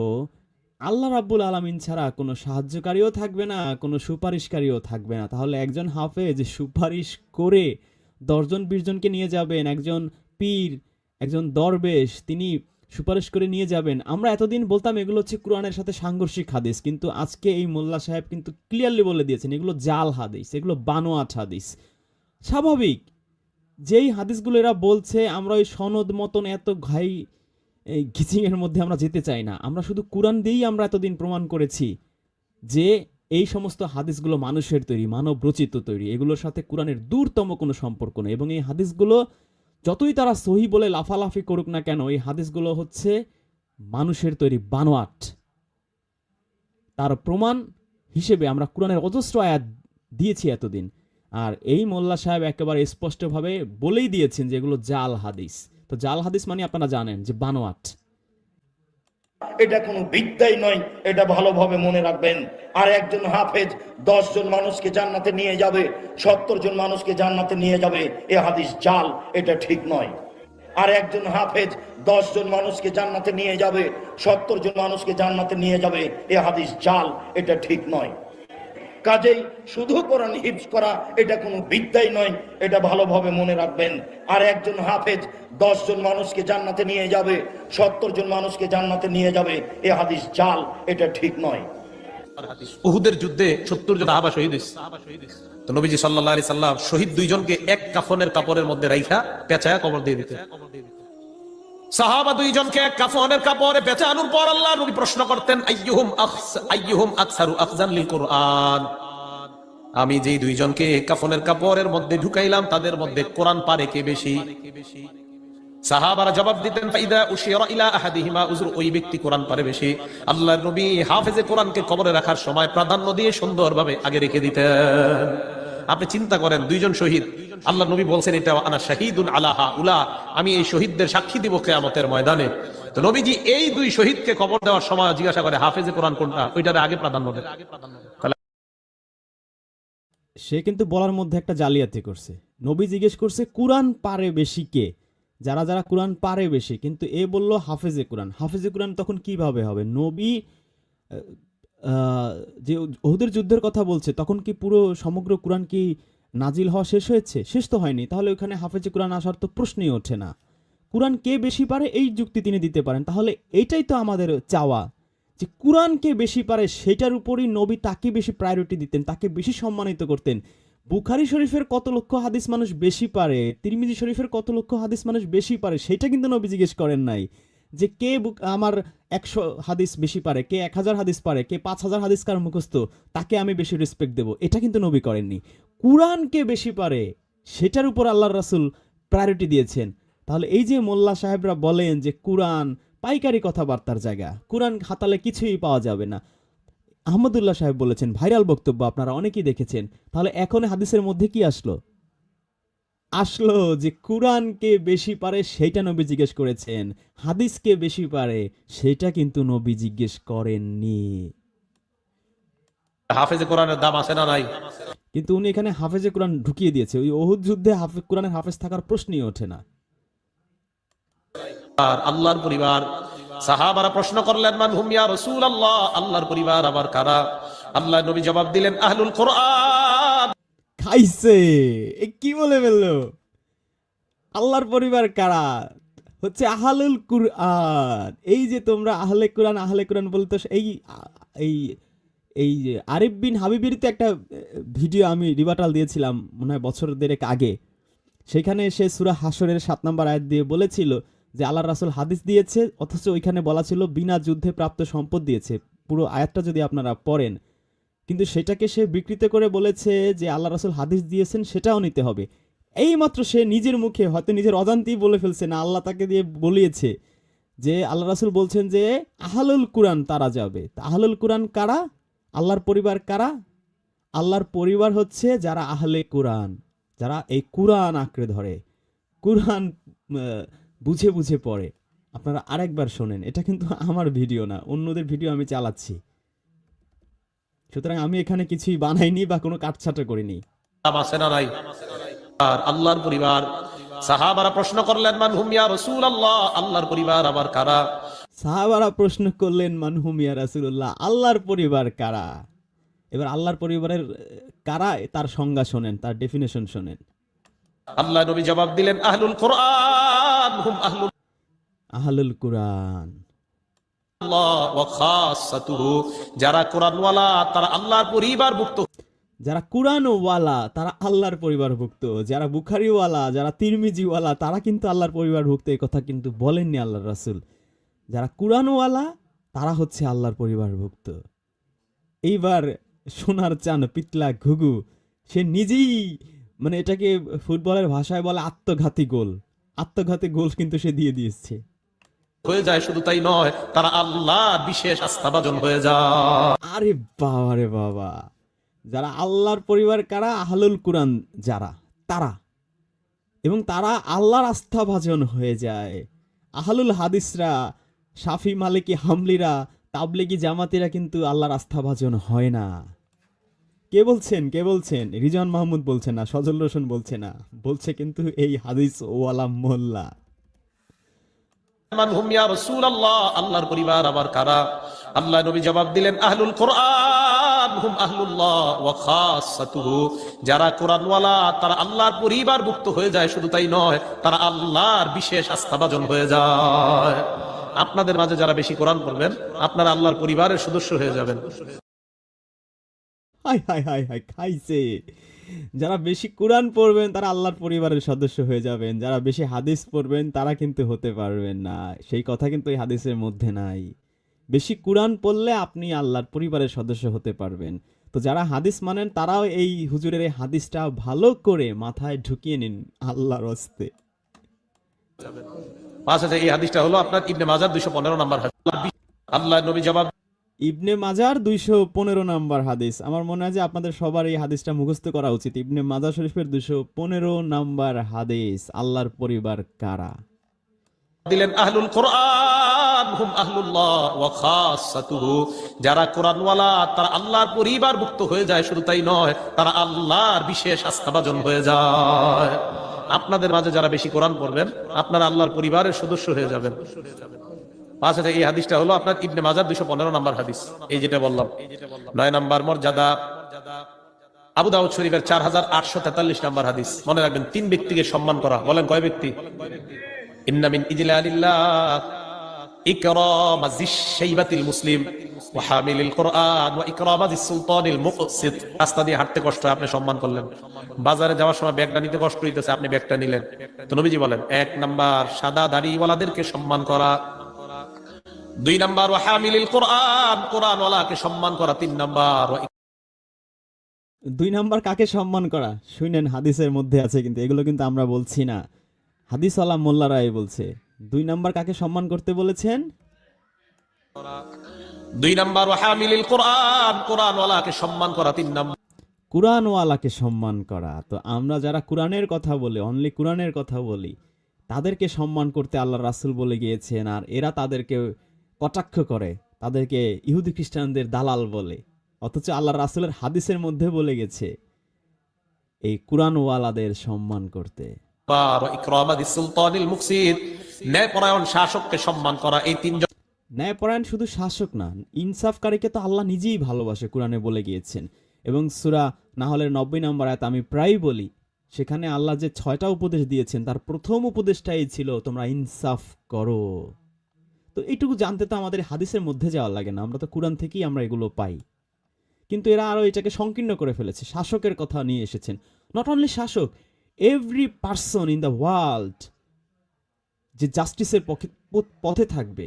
আল্লাহ রাব্বুল আলামিন ছাড়া কোনো সাহায্যকারীও থাকবে না, কোনো সুপারিশকারীও থাকবে না। তাহলে একজন হাফেজ সুপারিশ করে 10 জন 20 জনকে নিয়ে যাবেন, একজন পীর, একজন দরবেশ তিনি সুপারিশ করে নিয়ে যাবেন। আমরা এতদিন বলতাম এগুলো হচ্ছে কোরআনের সাথে সাংঘর্ষিক হাদিস, কিন্তু আজকে এই মোল্লা সাহেব কিন্তু ক্লিয়ারলি বলে দিয়েছেন এগুলো জাল হাদিস, এগুলো বানোয়াট হাদিস। স্বাভাবিক, যেই হাদিসগুলো এরা বলছে আমরা ওই সনদ মতন এত এই ঘিচিংয়ের মধ্যে আমরা যেতে চাই না। আমরা শুধু কোরআন দিয়েই আমরা এতদিন প্রমাণ করেছি যে এই সমস্ত হাদিসগুলো মানুষের তৈরি, মানব রচিত তৈরি, এগুলোর সাথে কোরআনের দূরতম কোনো সম্পর্ক নেই। এবং এই হাদিসগুলো যতই তারা সহি বলে লাফালাফি করুক না কেন, এই হাদিসগুলো হচ্ছে মানুষের তৈরি বানোয়াট। তার প্রমাণ হিসেবে আমরা কোরআনের অজস্র আয়াত দিয়েছি এতদিন, আর এই মোল্লা সাহেব একেবারে স্পষ্টভাবে বলেই দিয়েছেন যে এগুলো জাল হাদিস। তো জাল হাদিস মানে আপনারা জানেন যে বানোয়াট। এটা কোনো বিদ্যাই নয়, এটা ভালোভাবে মনে রাখবেন। আর একজন হাফেজ 10 জন মানুষকে জান্নাতে নিয়ে যাবে, 70 জন মানুষকে জান্নাতে নিয়ে যাবে, এ হাদিস জাল, এটা ঠিক নয়। আর একজন হাফেজ 10 জন মানুষকে জান্নাতে নিয়ে যাবে, 70 জন মানুষকে জান্নাতে নিয়ে যাবে, এ হাদিস জাল, এটা ঠিক নয়। কাজেই শুধু কোরআন হিফজ করা এটা কোনো বিদ্যাই নয়, এটা ভালোভাবে মনে রাখবেন। আর একজন হাফেজ 10 জন মানুষকে জান্নাতে নিয়ে যাবে, 70 জন মানুষকে জান্নাতে নিয়ে যাবে, এ হাদিস জাল, এটা ঠিক নয়। উহুদের যুদ্ধে 70 জন সাহাবা শহীদ হয়েছে। তো নবীজি সাল্লাল্লাহু আলাইহি সাল্লাম শহীদ 2 জনকে এক কাফনের কাপড়ের মধ্যে রাইখা পেঁচায়া কবর দিয়ে দিতেন। সাহাবা 2 জনকে এক কাফনের কাপড়ে পেঁচানোর পর আল্লাহ নবী প্রশ্ন করতেন, আইয়ুহুম আকসারু আখজান লিল কুরআন। আমি যেই 2 জনকে কাফনের কাপড়ের মধ্যে ঢুকাইলাম তাদের মধ্যে কোরআন পারে কে বেশি? সাহাবারা জবাব দিতেন, ফাইদা উশিরা ইলা আহাদিহিমা উযর, ওই ব্যক্তি কোরআন পারে বেশি। আল্লাহর নবী হাফেজে কোরআনকে কবরে রাখার সময় প্রাধান্য দিয়ে সুন্দরভাবে আগে রেখে দিতেন। আপনি চিন্তা করেন, 2 জন শহীদ, আল্লাহ নবী বলছেন এটা আনা শাহীদুন আলা হাউলা, আমি এই শহীদদের সাক্ষী দিব কিয়ামতের ময়দানে। তো নবীজি এই 2 শহীদকে কবর দেওয়ার সময় জিজ্ঞাসা করে হাফেজে কোরআন কোনটা, ওইটারে আগে প্রাধান্য দেন। সে কিন্তু বলার মধ্যে একটা জালিয়াতি করছে। নবী জিজ্ঞেস করছে কোরআন পারে বেশি কে, যারা যারা কোরআন পারে বেশি, কিন্তু এ বলল হাফেজে কোরআন। হাফেজে কোরআন তখন কিভাবে হবে? নবী যে উহুদের যুদ্ধের কথা বলছে তখন কি পুরো সমগ্র কোরআন কি নাজিল হওয়া শেষ হয়েছে? শেষ তো হয়নি। তাহলে ওখানে হাফেজে কোরআন আসার তো প্রশ্নই ওঠে না। কোরআন কে বেশি পারে এই যুক্তি তিনি দিতে পারেন। তাহলে এইটাই তো আমাদের চাওয়া, যে কোরআন কে বেশি পারে সেটার উপরই নবী তাকে বেশি প্রায়োরিটি দিতেন, তাকে বেশি সম্মানিত করতেন। বুখারী শরীফের কত লক্ষ হাদিস মানুষ বেশি পারে, তিরমিজি শরীফের কত লক্ষ হাদিস মানুষ বেশি পারে, সেটা কিন্তু নবী জিজ্ঞেস করেন নাই যে কে আমার 100 হাদিস বেশি পারে, কে 1000 হাদিস পারে, কে 5000 হাদিস কার মুখস্থ, তাকে আমি বেশি রেসপেক্ট দেব, এটা কিন্তু নবী করেননি। কোরআন কে বেশি পারে সেটার উপর আল্লাহর রাসূল প্রায়োরিটি দিয়েছেন। তাহলে এই যে মোল্লা সাহেবরা বলেন যে কোরআন পাইকারি কথাবার্তার জায়গা, কোরআন হাতালে কিছুই পাওয়া যাবে না, আহমদুল্লাহ সাহেব বলেছেন, ভাইরাল বক্তব্য আপনারা অনেকেই দেখেছেন। তাহলে এখন হাদিসের মধ্যে কি আসলো যে কোরআনকে বেশি পারে সেইটা নবী জিজ্ঞেস করেছেন, হাদিসকে বেশি পারে সেটা কিন্তু নবী জিজ্ঞেস করেননি। হাফেজে কোরআনের দাম আছে না নাই? কিন্তু উনি এখানে হাফেজে কোরআন ঢুকিয়ে দিয়েছে। ওই উহুদ যুদ্ধে কোরআনের হাফেজ থাকার প্রশ্নই ওঠে না। আর আল্লাহর পরিবার, সাহাবারা প্রশ্ন করলেন, মান হুম ইয়া রাসূলুল্লাহ, আল্লাহর পরিবার আবার কারা? আল্লাহ নবী জবাব দিলেন, আহলুল কোরআন। খাইছে, এ কি বলে ফেললো? আল্লাহর পরিবার কারা? হচ্ছে আহলুল কুরআন। এই যে তোমরা আহলে কোরআন বলতো, এই যে আরিফ বিন হাবিবের তো একটা ভিডিও আমি রিবাটাল দিয়েছিলাম মনে হয় বছর দেড়েক আগে। সেখানে সে সূরা হাসরের 7 নম্বর আয়াত দিয়ে বলেছিল যে আল্লাহর রাসূল হাদিস দিয়েছে, অথচ ওইখানে বলা ছিল বিনা যুদ্ধে প্রাপ্ত সম্পদ দিয়েছে। পুরো আয়াতটা যদি আপনারা পড়েন, কিন্তু সেটাকে সে বিকৃত করে বলেছে যে আল্লাহ রাসূল হাদিস দিয়েছেন সেটাও নিতে হবে। এইমাত্র সে নিজের মুখে হয়তো নিজের অজান্তেই বলে ফেলছে, না আল্লাহ তাকে দিয়ে বলিয়েছে যে আল্লাহ রাসূল বলছেন যে আহলুল কুরআন তারা যাবে। আহলুল কুরআন কারা? আল্লাহর পরিবার কারা? আল্লাহর পরিবার হচ্ছে যারা আহলে কুরআন, যারা এই কুরআন আঁকড়ে ধরে, কুরআন বুঝে বুঝে পড়ে। আপনারা আরেকবার শোনেন, এটা কিন্তু আমার ভিডিও না, অন্যদের ভিডিও আমি চালাচ্ছি, সুতরাং আমি এখানে কিছুই বানাইনি বা কোনো কাটছাটা করিনি। আছে না নাই? আর আল্লাহর পরিবার, সাহাবারা প্রশ্ন করলেন মান হুম ইয়া রাসূলুল্লাহ, আল্লাহর পরিবার আবার কারা? সাহাবারা প্রশ্ন করলেন মানহুম ইয়া রাসূলুল্লাহ, আল্লাহর পরিবার কারা? এবার আল্লাহর পরিবারের কারা তার সংজ্ঞা শোনেন, তার ডেফিনেশন শোনেন। আল্লাহ নবী জবাব দিলেন আহলুল কুরআন হুম আহলুল কুরআন আল্লাহ ওয়া খাসাতুহু, যারা কুরআনওয়ালা তারা আল্লাহর পরিবারভুক্ত। যারা কুরআনওয়ালা তারা আল্লাহর পরিবারভুক্ত, যারা বুখারীওয়ালা, যারা তিরমিজিওয়ালা তারা কিন্তু আল্লাহর পরিবারভুক্ত, এই কথা কিন্তু বলেননি আল্লাহর রাসূল। যারা কুরআনওয়ালা তারা হচ্ছে আল্লাহর পরিবারভুক্ত। এইবার সোনার চান পিতলা ঘুঘু সে নিজেই মানে এটাকে ফুটবলের ভাষায় বলে আত্মঘাতী গোল, আত্মঘাতী গোল কিন্তু সে দিয়ে দিয়েছে। হয়ে যায়, শুধু তাই নয়, তারা আল্লাহর বিশেষ আস্থাভাজন হয়ে যায়। আরে বাবা রে বাবা, যারা আল্লাহর পরিবার কারা? আহলুল কুরআন যারা, তারা, এবং তারা আল্লাহর আস্থাভাজন হয়ে যায়। আহলুল হাদিসরা, শাফি মালিকি হামলিরা, তাবলিগি জামাতিরা কিন্তু আল্লাহর আস্থাভাজন হয় না। কে বলছেন? কে বলছেন? রিজওয়ান মাহমুদ বলছে না, সজল রোশন বলছে না, বলছে কিন্তু এই হাদিস ওয়ালা মোল্লা। মান হুম ইয়া রাসূলুল্লাহ, আল্লাহর পরিবার আবার কারা? আল্লাহ নবী জবাব দিলেন আহলুল কুরআন হুম আহলুল্লাহ ওয়া খাসাতুহু, যারা কুরআনওয়ালা তারা আল্লাহর পরিবারভুক্ত হয়ে যায়, শুধু তাই নয়, তারা আল্লাহর বিশেষ আস্থাভাজন হয়ে যায়। আপনাদের মাঝে যারা বেশি কোরআন পড়বেন আপনারা আল্লাহর পরিবারের সদস্য হয়ে যাবেন। হাই হাই হাই হাই, খাইছে। যারা বেশি কোরআন পড়বেন তারা আল্লাহর পরিবারের সদস্য হয়ে যাবেন, যারা বেশি হাদিস পড়বেন তারা কিন্তু হতে পারবেন না। সেই কথা কিন্তু এই হাদিসের মধ্যে নাই। বেশি কোরআন পড়লে আপনি আল্লাহর পরিবারের সদস্য হতে পারবেন। তো যারা হাদিস মানেন তারাও এই হুজুরের এই হাদিসটা ভালো করে মাথায় ঢুকিয়ে নিন আল্লাহর হস্তে। আচ্ছা, এই হাদিসটা হলো আপনার ইবনে মাজাহ 215 নম্বর হাদিস। আল্লাহ নবী জবাব ইবনে মাজার 215 নম্বর হাদিস। আমার মনে হয় যে আপনাদের সবার এই হাদিসটা মুখস্থ করা উচিত। ইবনে মাজাহ শরীফের 215 নম্বর হাদিস। আল্লাহর পরিবার কারা? দিলেন আহলুল কুরআন হুম আহলুল্লাহ ওয়া খাসাতুহু, যারা কুরআনওয়ালা তারা আল্লাহর পরিবারভুক্ত হয়ে যায়, শুধু তাই নয়, তারা আল্লাহর বিশেষ আস্থাভাজন হয়ে যায়। আপনাদের মাঝে যারা বেশি কোরআন পড়বেন আপনারা আল্লাহর পরিবারের সদস্য হয়ে যাবেন। আচ্ছা, এই হাদিসটা হলো আপনার ইবনে মাজাহ 215 নম্বর হাদিস। এই যেটা বললাম 9 নম্বর মর্যাদা আবু দাউদ শরীফের 4843 নম্বর হাদিস। মনে রাখবেন, 3 ব্যক্তিকে সম্মান করা। বলেন কয় ব্যক্তি? ইন্না মিন ইজলালিল্লাহ ইকরামাজিশ শাইবাতিল মুসলিম ওয়া হামিলিল কুরআন ওয়া ইকরামাজিস সুলতানিল মুকসিত। রাস্তা দিয়ে হাঁটতে কষ্ট হয়, আপনি সম্মান করলেন। বাজারে যাওয়ার সময় ব্যাগটা নিতে কষ্ট হইতেছে, আপনি ব্যাগটা নিলেন। তো নবীজি বলেন 1 নাম্বার সাদা দাড়িওয়ালাদেরকে সম্মান করা, 2 নাম্বার ওয়া হামিলিল কুরআন, কুরআনওয়ালাকে সম্মান করা, 3 নাম্বার 2 নাম্বার কাকে সম্মান করা? শুনেন, হাদিসের মধ্যে আছে, কিন্তু এগুলো কিন্তু আমরা বলছি না, হাদিসওয়ালা মোল্লারাই বলছে। 2 নাম্বার কাকে সম্মান করতে বলেছেন? 2 নাম্বার ওয়া হামিলিল কুরআন, কুরআনওয়ালাকে সম্মান করা, 3 নাম্বার কুরআনওয়ালাকে সম্মান করা। তো আমরা যারা কুরআনের কথা বলি, অনলি কুরআনের কথা বলি, তাদেরকে সম্মান করতে আল্লাহ রাসূল বলে গিয়েছেন, আর এরা তাদেরকে কটাক্ষ করে, তাদেরকে ইহুদি খ্রিস্টানদের দালাল বলে। অথচ আল্লাহ রাসূলের হাদিসের মধ্যে বলে গেছে এই কুরআনওয়ালাদের সম্মান করতে। ইকরামাজিস সুলতানিল মুকসিত, ন্যায়পরায়ণ শাসককে সম্মান করা। এই 3 জন ন্যায়পরায়ণ শুধু শাসক না, ইনসাফকারীকে তো আল্লাহ নিজেই ভালোবাসে, কুরআনে বলে গিয়েছেন। এবং সূরা নাহলের 90 নম্বর আয়াত আমি প্রায় বলি, সেখানে আল্লাহ যে 6টা উপদেশ দিয়েছেন তার প্রথম উপদেশটাই ছিল তোমরা ইনসাফ করো। তো এইটুকু জানতে তো আমাদের হাদিসের মধ্যে যাওয়া লাগে না, আমরা তো কুরআন থেকেই আমরা এগুলো পাই। কিন্তু এরা আরো এটাকে সংকীর্ণ করে ফেলেছে, শাসকের কথা নিয়ে এসেছেন। নট অনলি শাসক, every person in the world যে জাস্টিসের পথে থাকবে,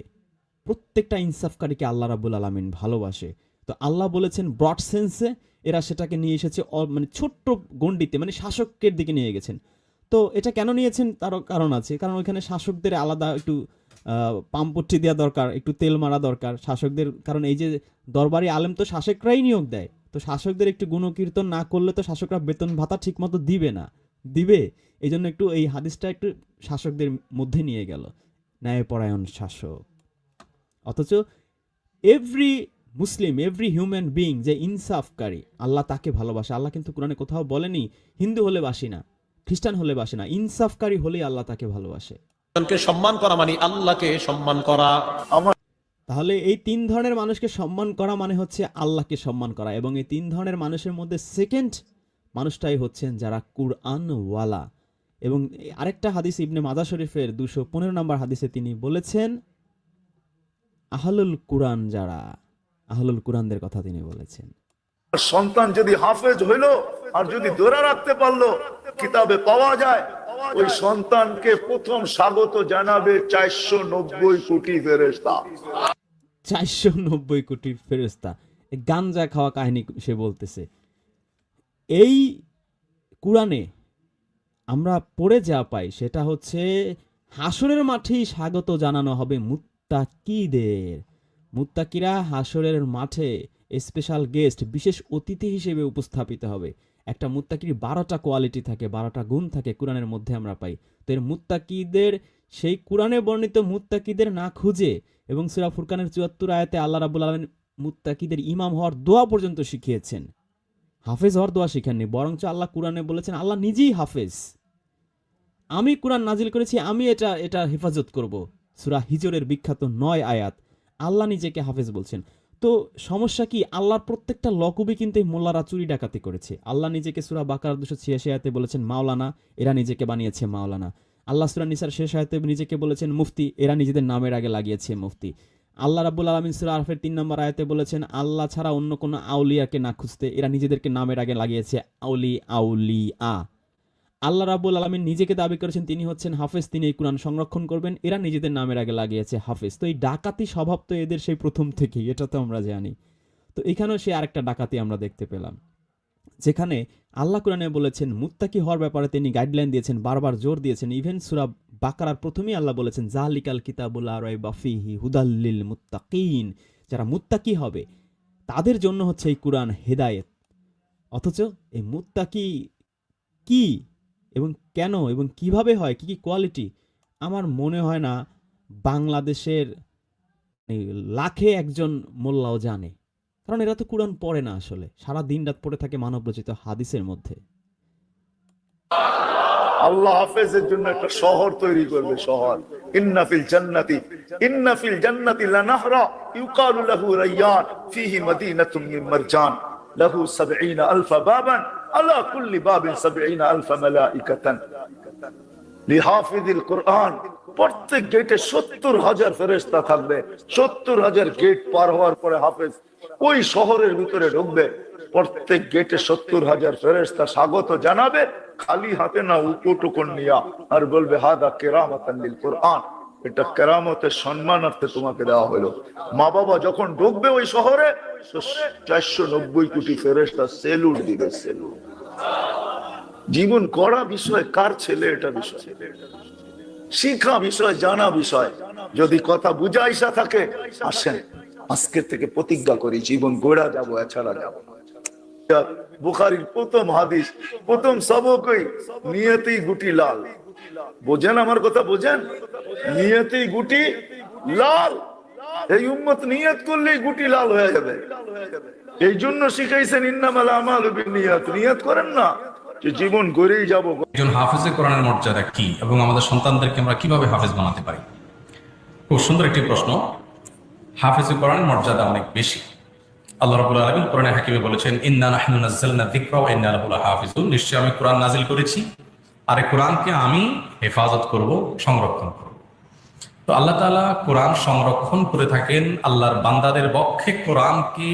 প্রত্যেকটা ইনসাফকারীকে আল্লাহ রাব্বুল আলামিন ভালোবাসে। তো আল্লাহ বলেছেন ব্রড সেন্সে, এরা সেটাকে নিয়ে এসেছে মানে ছোট্ট গণ্ডিতে, মানে শাসকের দিকে নিয়ে গেছেন। তো এটা কেন নিয়েছেন তারও কারণ আছে, কারণ ওইখানে শাসকদের আলাদা একটু পাম্পট্টি দেওয়া দরকার, একটু তেল মারা দরকার শাসকদের, কারণ এই যে দরবারি আলেম তো শাসকরাই নিয়োগ দেয়, তো শাসকদের একটু গুণকীর্তন না করলে তো শাসকরা বেতন ভাতা ঠিক মতো দিবে, এই জন্য একটু এই হাদিসটা একটু শাসকদের মধ্যে নিয়ে গেল, ন্যায়পরায়ণ শাসক। অথচ এভরি মুসলিম, এভরি হিউম্যান বিইং যে ইনসাফকারী, আল্লাহ তাকে ভালোবাসে। আল্লাহ কিন্তু কোরআনে কোথাও বলেনি হিন্দু হলে বাসি না, খ্রিস্টান হলে বাসে না, ইনসাফকারী হলেই আল্লাহ তাকে ভালোবাসে। সম্মান করা মানে আল্লাহকে সম্মান করা। তাহলে এই 3 ধরনের মানুষকে সম্মান করা মানে হচ্ছে আল্লাহকে সম্মান করা, এবং এই 3 ধরনের মানুষের মধ্যে সেকেন্ড মানুষটাই হচ্ছেন যারা কুরআনওয়ালা। এবং আরেকটা হাদিস ইবনে মাজাহ শরীফের 215 নম্বর হাদিসে তিনি বলেছেন আহলুল কুরআন, যারা আহলুল কুরআনদের কথা তিনি বলেছেন। সন্তান যদি হাফেজ হইলো আর যদি ধরে রাখতে পারলো, কিতাবে পাওয়া যায় ওই সন্তানকে প্রথম স্বাগত জানাবে 490 কোটি ফেরেশতা। 490 কোটি ফেরেশতা। গাঞ্জা খাওয়া কাহিনী সে বলতেছে। এই কুরআনে আমরা পড়ে যা পাই সেটা হচ্ছে হাসরের মাঠেই স্বাগত জানানো হবে মুত্তাকিদের। মুত্তাকিরা হাসরের মাঠে স্পেশাল গেস্ট, বিশেষ অতিথি হিসেবে উপস্থাপিত হবে। একটা মুত্তাকির 12টা কোয়ালিটি থাকে, 12টা গুণ থাকে, কোরআনের মধ্যে আমরা পাই। তো এর মুত্তাকিদের, সেই কোরআনে বর্ণিত মুত্তাকিদের না খুঁজে, এবং সূরা ফুরকানের 74 আয়াতে আল্লাহ রাব্বুল আলামিন মুত্তাকিদের ইমাম হওয়ার দোয়া পর্যন্ত শিখিয়েছেন, হাফেজ হওয়ার দোয়া শিখাননি। বরঞ্চ আল্লাহ কোরআনে বলেছেন আল্লাহ নিজেই হাফেজ, আমি কোরআন নাজিল করেছি, আমি এটা হেফাজত করব। সূরা হিজরের বিখ্যাত 9 আয়াত আল্লাহ নিজেকে হাফেজ বলছেন। তো সমস্যা কি? আল্লাহর প্রত্যেকটা লকবই কিন্তু এই মোল্লারা চুরি ডাকাতি করেছে। আল্লাহ নিজেকে সূরা বাকারা 286 আয়াতে বলেছেন মাওলানা, এরা নিজেকে বানিয়েছে মাওলানা। আল্লাহ সূরা নিসার শেষ আয়াতে নিজেকে বলেছেন মুফতি, এরা নিজেদের নামের আগে লাগিয়েছে মুফতি। আল্লাহ রাব্বুল আলামিন সূরা আরফের 3 নম্বর আয়াতে বলেছেন আল্লাহ ছাড়া অন্য কোনো আউলিয়াকে না খুঁজতে, এরা নিজেদেরকে নামের আগে লাগিয়েছে আউলিয়া। আল্লাহ রাব্বুল আলামিন নিজেকে দাবি করেছেন তিনি হচ্ছেন হাফেজ, তিনি এই কোরআন সংরক্ষণ করবেন, এরা নিজেদের নামের আগে লাগিয়েছে হাফেজ। তো এই ডাকাতি স্বভাব তো এদের সেই প্রথম থেকেই, এটা তো আমরা জানি। তো এখানেও সে আরেকটা ডাকাতি আমরা দেখতে পেলাম, যেখানে আল্লাহ কোরআনে বলেছেন মুত্তাকি হওয়ার ব্যাপারে তিনি গাইডলাইন দিয়েছেন, বারবার জোর দিয়েছেন। ইভেন সূরা বাকারার প্রথমেই আল্লাহ বলেছেন জালিকাল কিতাবুল লা রাইবা ফিহি হুদাল লিল মুত্তাকিন, যারা মুত্তাকি হবে তাদের জন্য হচ্ছে এই কোরআন হেদায়েত। অথচ এই মুত্তাকি কি এবং কেন এবং কিভাবে হয়, কি কি কোয়ালিটি, আমার মনে হয় না বাংলাদেশের লাখে একজন মোল্লাও জানে, কারণ এরা তো কোরআন পড়ে না, আসলে সারা দিন রাত পড়ে থাকে মানব রচিত হাদিসের মধ্যে। আল্লাহ হাফেজের জন্য একটা শহর তৈরি করবে, শহর। ইন্না ফিল জান্নাতি লানাহরা ইউকালু লাহু রায়্যান ফিহি মাদিনাতুম মিন মারজান লাহু 70,000 বাবান আলা কুল্লি বাবিন 70,000 মালাইকাতান লিহাফিজিল কুরআন। প্রত্যেক গেটে 70,000 ফেরেশতা থাকবে। 70,000 গেট পার হওয়ার পরে হাফেজ ওই শহরের ভিতরে ঢুকবে। প্রত্যেক গেটে 70,000 ফেরেশতা স্বাগত জানাবে, খালি হাতে না, উপটুকুন নিয়া, আর বলবে হাদা কেরামাতান লিল কুরআন, এটা কেরামতের সম্মানার্থে তোমাকে দেওয়া হলো। মা বাবা যখন ঢুকবে ওই শহরে, 490 কোটি ফেরেশতা সেলুট দিবে, সেলুট। জীবন গড়া বিষয় কার ছেলে, এটা বিষয় শিখা বিষয়, জানা বিষয়। যদি কথা বুঝাইসা থাকে, আসেন আজকে থেকে প্রতিজ্ঞা করি জীবন গড়া যাবো, এছাড়া যাবো। বুখারীর প্রথম হাদিস, প্রথম সবকই নিয়তেই গুটি লাল। বোঝেন আমার কথা, বোঝেন? নিয়তেই গুটি লাল। এই উম্মত নিয়ত করলেই গুটি লাল হয়ে যাবে। এই জন্য শিখাইছেন ইন্নামাল আমালু বিন্নিয়াত, নিয়ত করেন না যে জীবন গড়েই যাবো। একজন হাফেজে কোরআনের মর্যাদা কি এবং আমাদের সন্তানদেরকে আমরা কিভাবে হাফেজ বানাতে পারি? খুব সুন্দর একটি প্রশ্ন। হাফেজে কোরআনের মর্যাদা অনেক বেশি। আল্লাহ রাব্বুল আলামিন কোরআনে হাকিমে বলেছেন ইন্না নাহনু নাযালনা যিকরা ওয়া ইন্না লাহু লাহাফিজুন, নিশ্চয়ই আমি কোরআন নাজিল করেছি আর এই কোরআনকে আমি হেফাজত করব, সংরক্ষণ করব। তো আল্লাহ তাআলা কোরআন সংরক্ষণ করে থাকেন আল্লাহর বান্দাদের পক্ষে কোরআনকে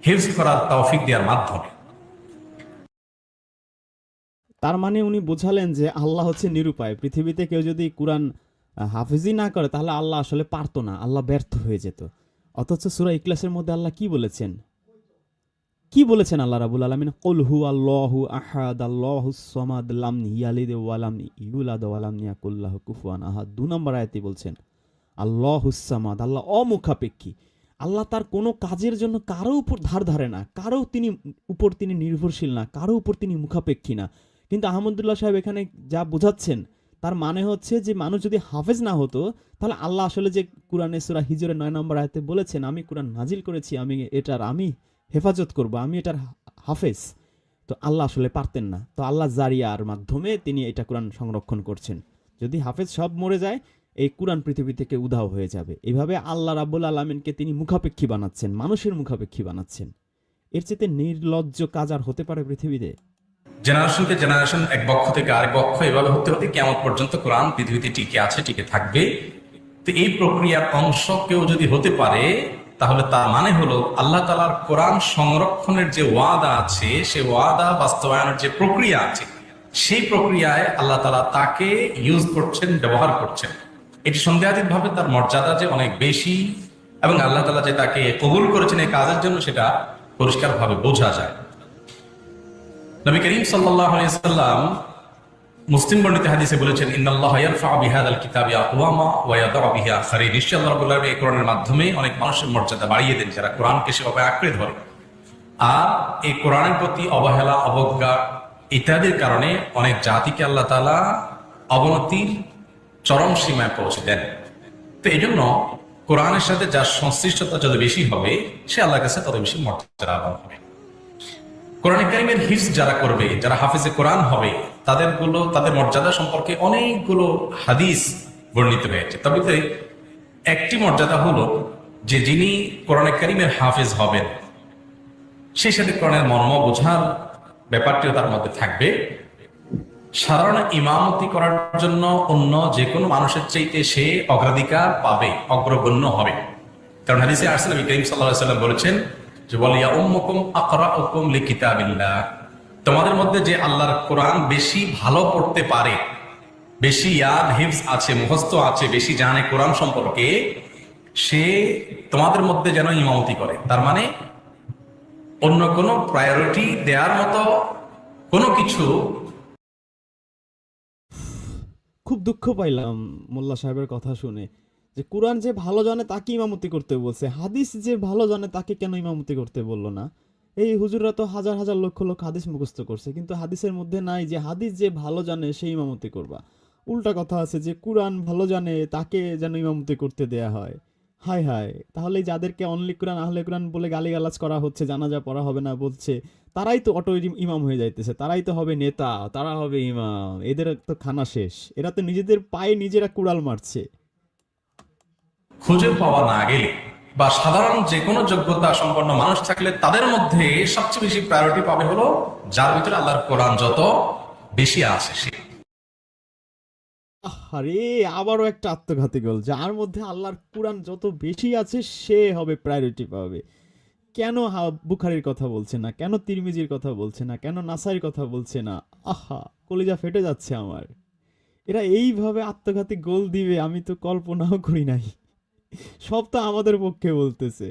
হিফজ করার তৌফিক দেওয়ার মাধ্যমে। তার মানে উনি বোঝালেন যে আল্লাহ হচ্ছে নিরুপায়। পৃথিবীতে কেউ যদি কোরআন হাফেজি না করে তাহলে আল্লাহ আসলে পারতো না, আল্লাহ ব্যর্থ হয়ে যেত। অথচ সূরা ইখলাসের মধ্যে আল্লাহ কি বলেছেন? কি বলেছেন আল্লাহ রাব্বুল আলামিন? কুল হু আল্লাহু আহাদ আল্লাহুস সামাদ লাম ইয়ালিদ ওয়া লাম ইউলাদ ওয়া লাম ইয়াকুল লাহু কুফুয়ান আহাদ। 2 নম্বর আয়াতে বলছেন আল্লাহুস সামাদ, আল্লাহ অমুখাপেক্ষী। আল্লাহ তার কোনো কাজের জন্য কারো উপর ধার ধারে না, কারো উপর তিনি নির্ভরশীল না, কারো উপর তিনি মুখাপেক্ষী না। কিন্তু আহমদুল্লাহ সাহেব এখানে যা বোঝাচ্ছেন তার মানে হচ্ছে যে মানুষ যদি হাফেজ না হতো তাহলে আল্লাহ আসলে যে কুরআনে সূরা হিজরের 9 নম্বর আয়াতে বলেছেন আমি কুরআন নাজিল করেছি, আমি হেফাজত করব, আমি এটার হাফেজ, তো আল্লাহ আসলে পারতেন না। তো আল্লাহ জারিয়ার মাধ্যমে তিনি এটা কুরআন সংরক্ষণ করছেন। যদি হাফেজ সব মরে যায় এই কুরআন পৃথিবী থেকে উধাও হয়ে যাবে। এভাবে আল্লাহ রাব্বুল আলামিনকে তিনি মুখাপেক্ষী বানাচ্ছেন, মানুষের মুখাপেক্ষী বানাচ্ছেন। এর চেয়ে নির্লজ্জ কাজ আর হতে পারে পৃথিবীতে? জেনারেশনকে জেনারেশন এক পক্ষ থেকে আরেক পক্ষ এভাবে হতে হতে কিয়ামত পর্যন্ত কোরআন পৃথিবীতে টিকে আছে, টিকে থাকবে। তো এই প্রক্রিয়ার অংশ কেউ যদি হতে পারে তাহলে তার মানে হলো আল্লাহ তাআলার কোরআন সংরক্ষণের যে ওয়াদা আছে, সে ওয়াদা বাস্তবায়নের যে প্রক্রিয়া আছে, সেই প্রক্রিয়ায় আল্লাহ তাআলা তাকে ইউজ করছেন, ব্যবহার করছেন। এটি সন্দেহাতীত ভাবে তার মর্যাদা যে অনেক বেশি এবং আল্লাহ তাআলা যে তাকে কবুল করেছেন এই কাজের জন্য সেটা পরিষ্কারভাবে বোঝা যায়। নবী করিম সাল্লাল্লাহু আলাইহি সাল্লাম মুসলিম বর্ণিত হাদিসে বলেছেন ইন্নাল্লাহা ইয়ারফা'ু বিহাদাল কিতাবি আকওয়ামা ওয়া ইয়াদা'উ বিহি আখারিন। নিশ্চয়ই আল্লাহ রাব্বুল আলামিন এই কোরআনের মাধ্যমে অনেক মানুষের মর্যাদা বাড়িয়ে দেন যারা কোরআনকে সেভাবে আঁকড়ে ধরে। আর এই কোরআনের প্রতি অবহেলা, অবজ্ঞা ইত্যাদির কারণে অনেক জাতিকে আল্লাহ তাআলা অবনতির চরম সীমায় পৌঁছে দেন। তো এই জন্য কোরআনের সাথে যার সংশ্লিষ্টতা যত বেশি হবে সে আল্লাহর কাছে তত বেশি মর্যাদাবান হবে। কোরআন কারীমের হিফজ যারা করবে, যারা হাফেজে কোরআন হবে, তাদের মর্যাদা সম্পর্কে অনেকগুলো হাদিস বর্ণিত হয়েছে। তবে একটি মর্যাদা হলো যে যিনি কোরআন কারীমের হাফেজ হবেন সেই সাথে কোরআনের মর্ম বোঝার ব্যাপারটিও তার মধ্যে থাকবে। সাধারণ ইমামতি করার জন্য অন্য যে কোনো মানুষের চাইতে সে অগ্রাধিকার পাবে, অগ্রগণ্য হবে। কারণ হাদিসে আসছে নবী করিম সাল্লাল্লাহু আলাইহি ওয়াসাল্লাম বলেছেন যে ওয়ালিয়া উম্মুকুম আকরাউকুম লিকিতাবিল্লাহ, তোমাদের মধ্যে যে আল্লাহর কোরআন বেশি ভালো পড়তে পারে, বেশি ইয়াদ হিফজ আছে, মুখস্থ আছে, বেশি জানে কোরআন সম্পর্কে, সে তোমাদের মধ্যে যেন ইমামতি করে। তার মানে অন্য কোনো প্রায়োরিটি দেওয়ার মতো কোনো কিছু। খুব দুঃখ পাইলাম মোল্লা সাহেবের কথা শুনে যে কোরআন যে ভালো জানে তাকে ইমামতি করতে বলছে, হাদিস যে ভালো জানে তাকে কেন ইমামতি করতে বললো না? এই হুজুররা তো হাজার হাজার লক্ষ লক্ষ হাদিস মুখস্থ করছে, কিন্তু হাদিসের মধ্যে নাই যে হাদিস যে ভালো জানে সেই ইমামতি করবা। উল্টা কথা আছে যে কোরআন ভালো জানে তাকে যেন ইমামতি করতে দেয়া হয়। হায় হায়, তাহলে যাদেরকে অনলি কোরআন আহলে কোরআন বলে গালিগালাজ করা হচ্ছে, জানাজা পড়া হবে না বলছে, তারাই তো অটো ইমাম হয়ে যাইতেছে, তারাই তো হবে নেতা, তারা হবে ইমাম। এদের তো খানা শেষ, এরা তো নিজেদের পায়ে নিজেরা কুড়াল মারছে। খুঁজে পাওয়া না গেলে বা সাধারণ যে কোনো যোগ্যতা সম্পন্ন মানুষ থাকলে তাদের মধ্যে সবচেয়ে বেশি প্রায়োরিটি পাবে হলো যার ভিতরে আল্লাহর কোরআন যত বেশি আছে সে। আরে আবারও একটা আত্মঘাতী গোল, যার মধ্যে আল্লাহর কোরআন যত বেশি আছে সে হবে প্রায়োরিটি পাবে। কেন বুখারীর কথা বলছে না, কেন তিরমিজির কথা বলছে না, কেন নাসাইর কথা বলছে না? আহা, কলিজা ফেটে যাচ্ছে আমার। এরা এইভাবে আত্মঘাতী গোল দিবে আমি তো কল্পনাও করি নাই। সব তো আমাদের পক্ষে বলতেছে।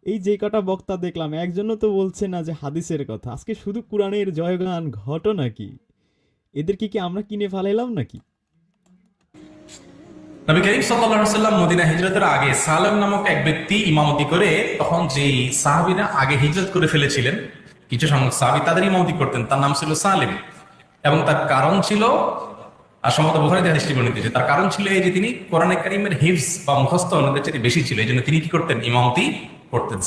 এই যে কটা বক্তা দেখলাম একজনও তো বলছে না যে হাদিসের কথা, আজকে শুধু কোরআনের জয়গান ঘটনা কি? এদেরকে কি আমরা কিনে ফেলাইলাম নাকি? নবী করিম সাল্লাল্লাহু আলাইহি ওয়াসাল্লাম মদিনা হিজরতের আগে সালেম নামক এক ব্যক্তি ইমামতি করে, তখন যে সাহাবীরা আগে হিজরত করে ফেলেছিলেন কিছু সংখ্যক সাহাবী, তাদের ইমামতি করতেন। তার নাম ছিল সালেম এবং তার কারণ ছিল, আর সম্ভবত বুখারীতে হাদিসটি বর্ণিত আছে, তার কারণ ছিল এই যে তিনি কোরআনে কারীমের হিফজ বা মুখস্থ অন্যদের চেয়ে বেশি ছিল, এই জন্য তিনি কি করতেন? ইমামতি করতেন।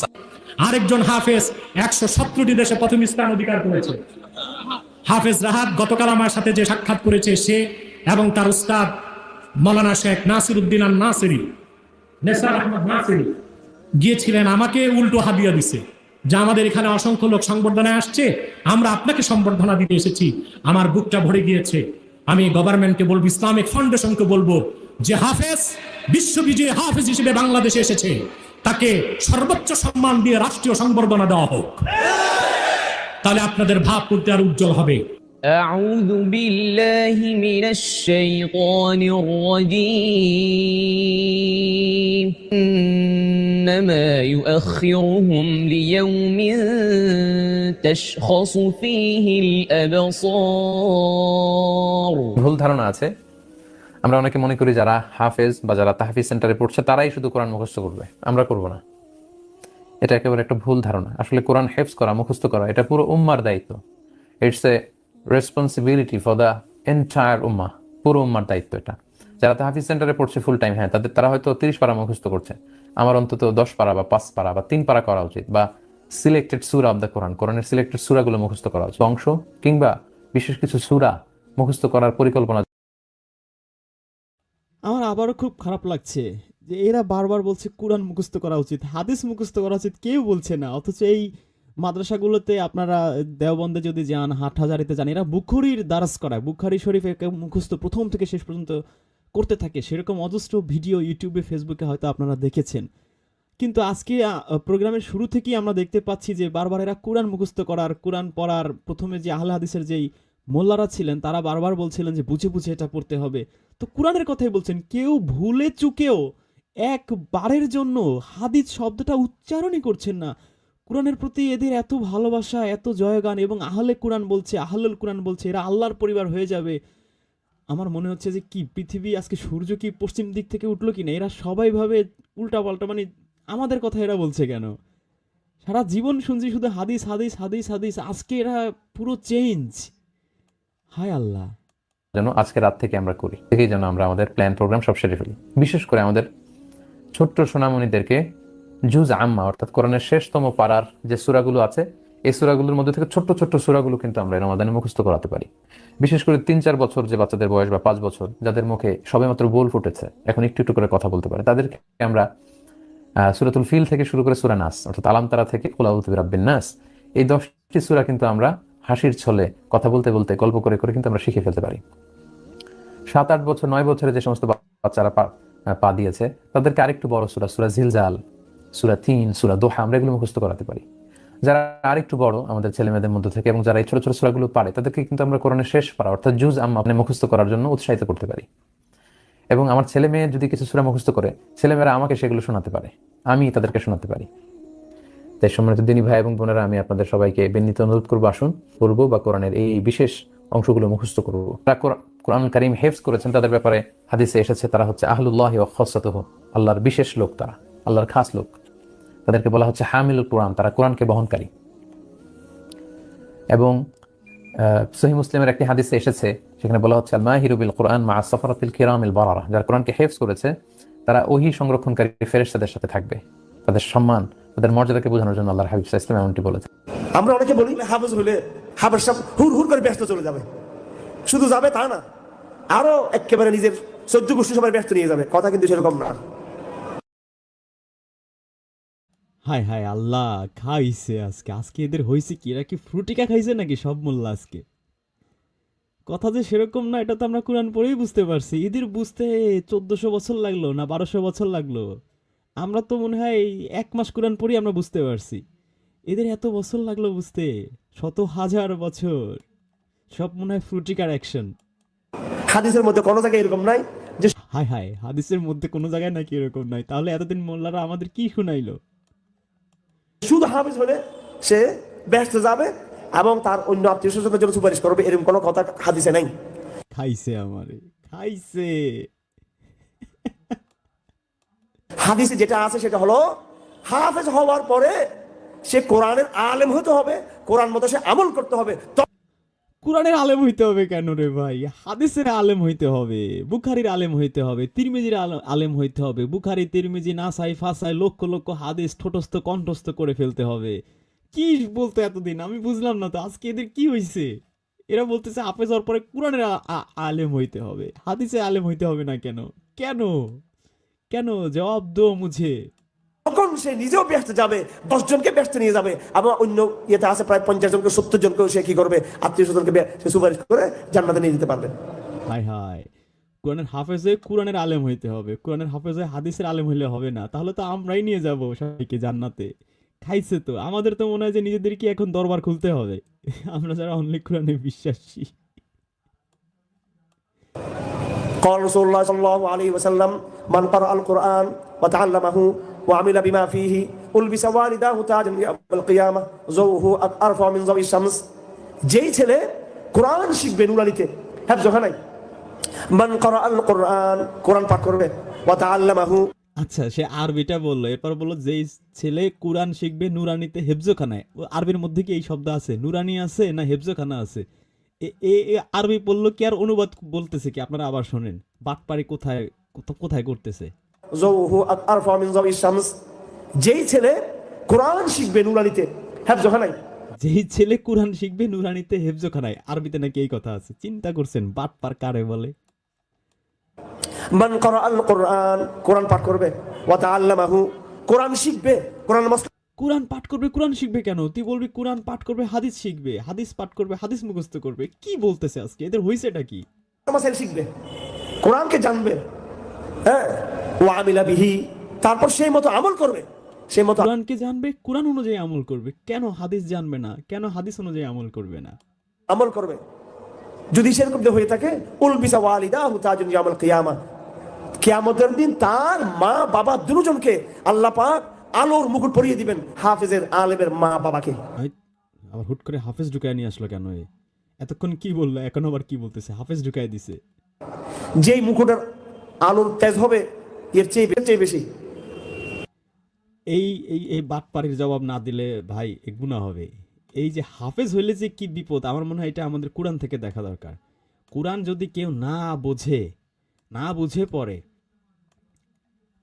আরেকজন হাফেজ 117টি দেশে প্রথম স্থান অধিকার করেছে। হাফেজ রাহাত গতকাল আমার সাথে যে সাক্ষাৎ করেছে সে এবং তার উস্তাদ মৌলানা শেখ নাসির উদ্দিন আল নাসিরি, নেসার আহমদ নাসিরি গিয়েছিলেন, আমাকে উল্টো হাদিয়া দিছে যে আমাদের এখানে অসংখ্য লোক সংবর্ধনায় আসছে, আমরা আপনাকে সম্বর্ধনা দিতে এসেছি। আমার বুকটা ভরে গিয়েছে। আমি গভর্নমেন্টকে বলবো, ইসলামিক ফাউন্ডেশনকে বলবো যে হাফেজ বিশ্ববিজয়ী হাফেজ হিসেবে বাংলাদেশে এসেছে, তাকে সর্বোচ্চ সম্মান দিয়ে রাষ্ট্রীয় সংবর্ধনা দেওয়া হোক। তাহলে আপনাদের ভাবমূর্তি আর উজ্জ্বল হবে। أعوذ بالله من الشيطان الرجيم إنما يؤخرهم ليوم تشخص فيه الأبصار ভুল ধারণা আছে, আমরা অনেকে মনে করি যারা হাফেজ বা যারা তাহফিজ সেন্টারে পড়ছে তারাই শুধু কোরআন মুখস্থ করবে, আমরা করব না। এটা একেবারে একটা ভুল ধারণা। আসলে কোরআন হেফজ করা, মুখস্থ করা এটা পুরো উম্মার দায়িত্ব। It's a responsibility for the entire উম্মা, পুরো উম্মার দায়িত্ব এটা। যারা তাহফিজ সেন্টারে পড়ছে ফুল টাইম, হ্যাঁ তারা হয়তো 30 পারা মুখস্থ করছে, আমার অন্তত 10 পারা বা 5 পারা বা 3 পারা করা উচিত, বা সিলেক্টেড সূরা অফ দ্য কোরআন, কোরআনের সিলেক্টেড সূরাগুলো মুখস্থ করা উচিত, অংশ কিংবা বিশেষ কিছু সূরা মুখস্থ করার পরিকল্পনা। আমার আবারও খুব খারাপ লাগছে যে এরা বারবার বলছে কোরআন মুখস্থ করা উচিত, হাদিস মুখস্থ করা উচিত, কেউ বলছে না। অথচ এই মাদ্রাসাগুলোতে আপনারা দেওবন্দে যদি যান, হাটহাজারিতে যান, এরা বুখারীর দারাস করায়, বুখারী শরীফ মুখস্থ প্রথম থেকে শেষ পর্যন্ত করতে থাকে। সেরকম অজস্র ভিডিও ইউটিউবে, ফেসবুকে হয়তো আপনারা দেখেছেন। কিন্তু আজকে প্রোগ্রামের শুরু থেকেই আমরা দেখতে পাচ্ছি যে বারবার এরা কোরআন মুখস্থ করার, কোরআন পড়ার, প্রথমে যে আহলে হাদিসের যেই মোল্লারা ছিলেন তারা বারবার বলছিলেন যে বুঝে বুঝে এটা পড়তে হবে। তো কোরআনের কথাই বলছেন, কেউ ভুলে চুকেও একবারের জন্য হাদিস শব্দটা উচ্চারণই করছেন না। কোরআনের প্রতি এদের এত ভালোবাসা, এত জয়গান, এবং আহলে কোরআন বলছে, আহলুল কোরআন বলছে, এরা আল্লাহর পরিবার হয়ে যাবে। আমার মনে হচ্ছে যে কি পৃথিবী আজকে সূর্য কি পশ্চিম দিক থেকে উঠলো কিনা, এরা সবাই ভাবে উল্টা পাল্টা, মানে আমাদের কথা এরা বলছে কেন? সারা জীবন শুনছি শুধু হাদিস হাদিস হাদিস হাদিস, আজকে এরা পুরো চেঞ্জ। হায় আল্লাহ, যেন আজকে রাত থেকে আমরা করি, থেকেই যেন আমরা আমাদের প্ল্যান প্রোগ্রাম সব সেরে ফেলি। বিশেষ করে আমাদের ছোট্ট সোনামণিদেরকে জুজ আম্মা অর্থাৎ কোরআনের শেষতম পারার যে সূরাগুলো আছে, এই সূরাগুলোর মধ্যে থেকে ছোট্ট ছোট্ট সূরাগুলো কিন্তু আমরা রমাদানে মুখস্থ করাতে পারি। বিশেষ করে 3-4 বছর যে বাচ্চাদের বয়স, বা 5 বছর, যাদের মুখে সবেমাত্র বোল ফুটেছে, এখন একটু একটু করে কথা বলতে পারে, তাদেরকে আমরা সূরাতুল ফিল থেকে শুরু করে সূরা নাস অর্থাৎ আলাম তারা থেকে কুল আউযু বিরাব্বিন নাস, এই 10টি সূরা কিন্তু আমরা হাসির ছলে কথা বলতে বলতে, গল্প করে করে কিন্তু আমরা শিখে ফেলতে পারি। 7-8 বছর 9 বছরে যে সমস্ত বাচ্চারা পা দিয়েছে তাদেরকে আরেকটু বড় সূরা, সূরা জিলজাল, সূরা তিন, সূরা দোহা, আমরা এগুলো মুখস্থ করাতে পারি। যারা আরেকটু বড় আমাদের ছেলে মেয়েদের মধ্যে থেকে, এবং যারা এই ছোট ছোট সূরাগুলো পারে, তাদেরকে কিন্তু আমরা কোরআনের শেষ পারা অর্থাৎ জুজ আম্মা মুখস্থ করার জন্য উৎসাহিত করতে পারি। এবং আমার ছেলে মেয়ে যদি কিছু সূরা মুখস্থ করে, ছেলেমেয়েরা আমাকে সেগুলো শোনাতে পারে, আমি তাদেরকে শোনাতে পারি। তাই সম্মানিত দিনী ভাই এবং বোনেরা, আমি আপনাদের সবাইকে বিনীত অনুরোধ করবো, আসুন পড়বো বা কোরআনের এই বিশেষ অংশগুলো মুখস্থ করবো। যারা কোরআন কারীম হেফজ করেছেন তাদের ব্যাপারে হাদিসে এসেছে তারা হচ্ছে আহলুল্লাহি ওয়া খাসাতুহু, আল্লাহর বিশেষ লোক, তারা আল্লাহর খাস লোক। তাদেরকে বলা হচ্ছে হামিলুল কোরআন, তারা কোরআনকে বহনকারী। এবং সহিহ মুসলিমের একটি হাদিসে এসেছে, সেখানে বলা হচ্ছে আল মাহিরু বিল কোরআন মা সাফারাতিল কিরামিল বারারা, যারা কোরআনকে হেফজ করেছে তারা ওহী সংরক্ষণকারী ফেরেশতাদের সাথে থাকবে। তাদের সম্মান, তাদের মর্যাদাকে বোঝানোর জন্য আল্লাহর হাবিব সাল্লাল্লাহু আলাইহি ওয়াসাল্লাম এমনটি বলেছেন। আমরা অনেকে বলি হাফেজ হলে হাফেজ সাহেব হুর হুর করে ব্যস্ত চলে যাবে, শুধু যাবে তা না, আরো একেবারে নিজের 14 গোষ্ঠী সবাই ব্যস্ত নিয়ে যাবে, কথা কিন্তু সেরকম না। হায় হায় আল্লাহ, খাইছে আজকে। আজকে এদের হয়েছে কি, এরা কি ফ্রুটিকা খাইছে নাকি সব মোল্লা আজকে? কথা যে সেরকম না এটা তো আমরা কোরআন পড়েই বুঝতে পারছি। এদের বুঝতে 1400 বছর লাগলো না 1200 বছর লাগলো? আমরা তো মনে হয় 1 মাস কোরআন পড়ি আমরা বুঝতে পারছি, এদের এত বছর লাগলো বুঝতে, শত হাজার বছর। সব মনে হয় ফ্রুটিকার অ্যাকশন। হাদিসের মধ্যে কোনো জায়গায় এরকম নাই যে, হায় হায়, হাদিসের মধ্যে কোনো জায়গায় নাকি এরকম নাই? তাহলে এতদিন মোল্লারা আমাদের কি শুনাইলো? শুধু হাফেজ হলে সে ব্যস্ত যাবে এবং তার অন্য আত্মীয় স্বজনের জন্য সুপারিশ করবে, এরকম কোনো কথা হাদিসে নাই। খাইছে আমারে, খাইছে। হাদিসে যেটা আছে সেটা হলো হাফেজ হওয়ার পরে সে কোরআনের আলেম হতে হবে, কোরআন মতো সে আমল করতে হবে। কোরআনের আলেম হইতে হবে কেন রে ভাই? হাদিসের আলেম হইতে হবে, বুখারীর আলেম হইতে হবে, তিরমিজির আলেম হইতে হবে। বুখারী, তিরমিজি, নাসাই, ফাসাই লক্ষ লক্ষ হাদিস ঠোঁটস্থ কণ্ঠস্থ করে ফেলতে হবে। কি বলতো এতদিন আমি বুঝলাম না তো, আজকে এদের কি হইছে? এরা বলতেছে হাফেজ হওয়ার পরে কোরআনের আলেম হইতে হবে, হাদিসের আলেম হইতে হবে না কেন? কেন কেন? জবাব দো মুঝে। তখন সে নিজেও ব্যস্ত যাবে, 10 জনকে ব্যস্ত নিয়ে যাবে, আবার অন্য ইয়েতে আছে প্রায় 50 জনকে 70 জনকে সে কি করবে, আত্মীয় স্বজনকে সে সুপারিশ করে জান্নাতে নিয়ে যেতে পারবে। হায় হায়, কোরআনের হাফেজ হয়ে কোরআনের আলেম হইতে হবে, কোরআনের হাফেজ হয়ে হাদিসের আলেম হইলে হবে না। তাহলে তো আমরাই নিয়ে যাব সবাইকে জান্নাতে। খাইছে তো। আমাদের তো মনে হয় যে নিজেদেরকে এখন দরবার খুলতে হবে আমরা যারা অনলি কোরআনে বিশ্বাসী। قال رسول الله صلى الله عليه وسلم من قرأ القرآن وتعلمه وعمل بما فيه ألبس والداه تاجا يوم القيامة ضوءه أرفع من ضوء الشمس। যেই ছেলে কোরআন শিখবে নুরানিতে, হ্যাঁ জোহা নাই, মান করা আল কোরআন, কোরআন পাঠ করবে, ওয়া তাআল্লামাহু। আচ্ছা, সে আরবিটা বললো, এরপর বললো যেই ছেলে কোরআন শিখবে নুরানিতে হেফজোখানায়। ও আরবির মধ্যে কি এই শব্দ আছে? নুরানি আছে না হেফজোখানা আছে? এ আরবি বললো কি আর অনুবাদ বলতেছে কি? আপনারা আবার শোনেন বাটপারি কোথায় কোথায় করতেছে। ضوءه أرفع من ضوء الشمس। যেই ছেলে কোরআন শিখবে নুরানিতে, হ্যাঁ জোহা নাই, যেই ছেলে কোরআন শিখবে নুরানিতে হেফজোখানায়। আরবিতে নাকি এই কথা আছে? চিন্তা করছেন বাটপার কারে বলে? মান করা আল কোরআন, কোরআন পাঠ করবে, ওয়া তাআল্লামাহু, কোরআন শিখবে, কোরআন কোরআন পাঠ করবে, কোরআন শিখবে কেন? তুই বলবি কোরআন পাঠ করবে, হাদিস শিখবে, হাদিস পাঠ করবে, হাদিস মুখস্থ করবে। কি বলতেছে আজকে? এদের হইছেটা কি? মাসাইল শিখবে, কোরআনকে জানবে, হ্যাঁ, ওয়া আমিলা বিহি, তারপর সেই মতো আমল করবে, সেই মতো কোরআনকে জানবে, কোরআন অনুযায়ী আমল করবে। কেন হাদিস জানবে না? কেন হাদিস অনুযায়ী আমল করবে না? আমল করবে। যদি সেরকম হয়ে থাকে, উলবিসা ওয়ালিদাহু তাজুন ইয়াউমাল কিয়ামা, কিয়ামতের দিন তার মা বাবা দুজনকে আল্লাহ পাক আলোর মুকুট পরিয়ে দিবেন, হাফেজের আলেমের মা বাবাকে। আবার হুট করে হাফেজ ঢুকায় নিয়ে আসলো কেন? এতক্ষণ কি বললো, এখন আবার কি বলতেছে? হাফেজ ঢুকায় দিছে। যেই মুকুটের আলোর তেজ হবে এর চেয়ে বেশি। এই এই এই বাটপাড়ির জবাব না দিলে ভাই এ গুনাহ হবে। এই যে হাফেজ হইলে যে কি বিপদ, আমার মনে হয় এটা আমাদের কোরআন থেকে দেখা দরকার। কোরআন যদি কেউ না বুঝে পড়ে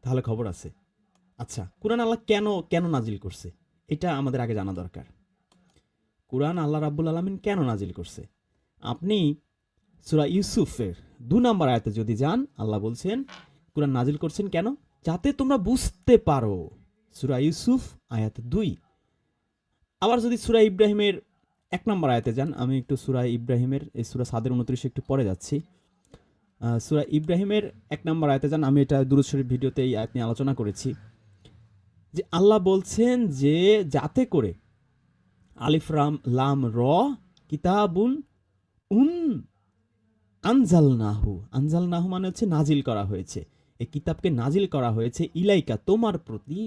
তাহলে খবর আছে। আচ্ছা, কোরআন আল্লাহ কেন নাজিল করছে এটা আমাদের আগে জানা দরকার। কোরআন আল্লাহ রাব্বুল আলামিন কেন নাজিল করছে? আপনি সূরা ইউসুফের 2 নম্বর আয়াতে যদি যান, আল্লাহ বলছেন কোরআন নাজিল করছেন কেন? যাতে তোমরা বুঝতে পারো। সূরা ইউসুফ আয়াত 2। আবার যদি সূরা ইব্রাহিমের 1 নম্বর আয়াতে যান, আমি একটু সূরা ইব্রাহিমের এই সূরা সাদের 29 একটু পরে যাচ্ছি। সূরা ইব্রাহিমের 1 নম্বর আয়াতে যান, আমি এটা দুরূদ শরীফ ভিডিওতে এই আয়াত নিয়ে আলোচনা করেছি যে আল্লাহ বলছেন যে যাতে করে আলিফ লাম র কিতাবুন আনজালনাহু মানে হচ্ছে নাজিল করা হয়েছে। এই কিতাবকে নাজিল করা হয়েছে ইলাইকা, তোমার প্রতি,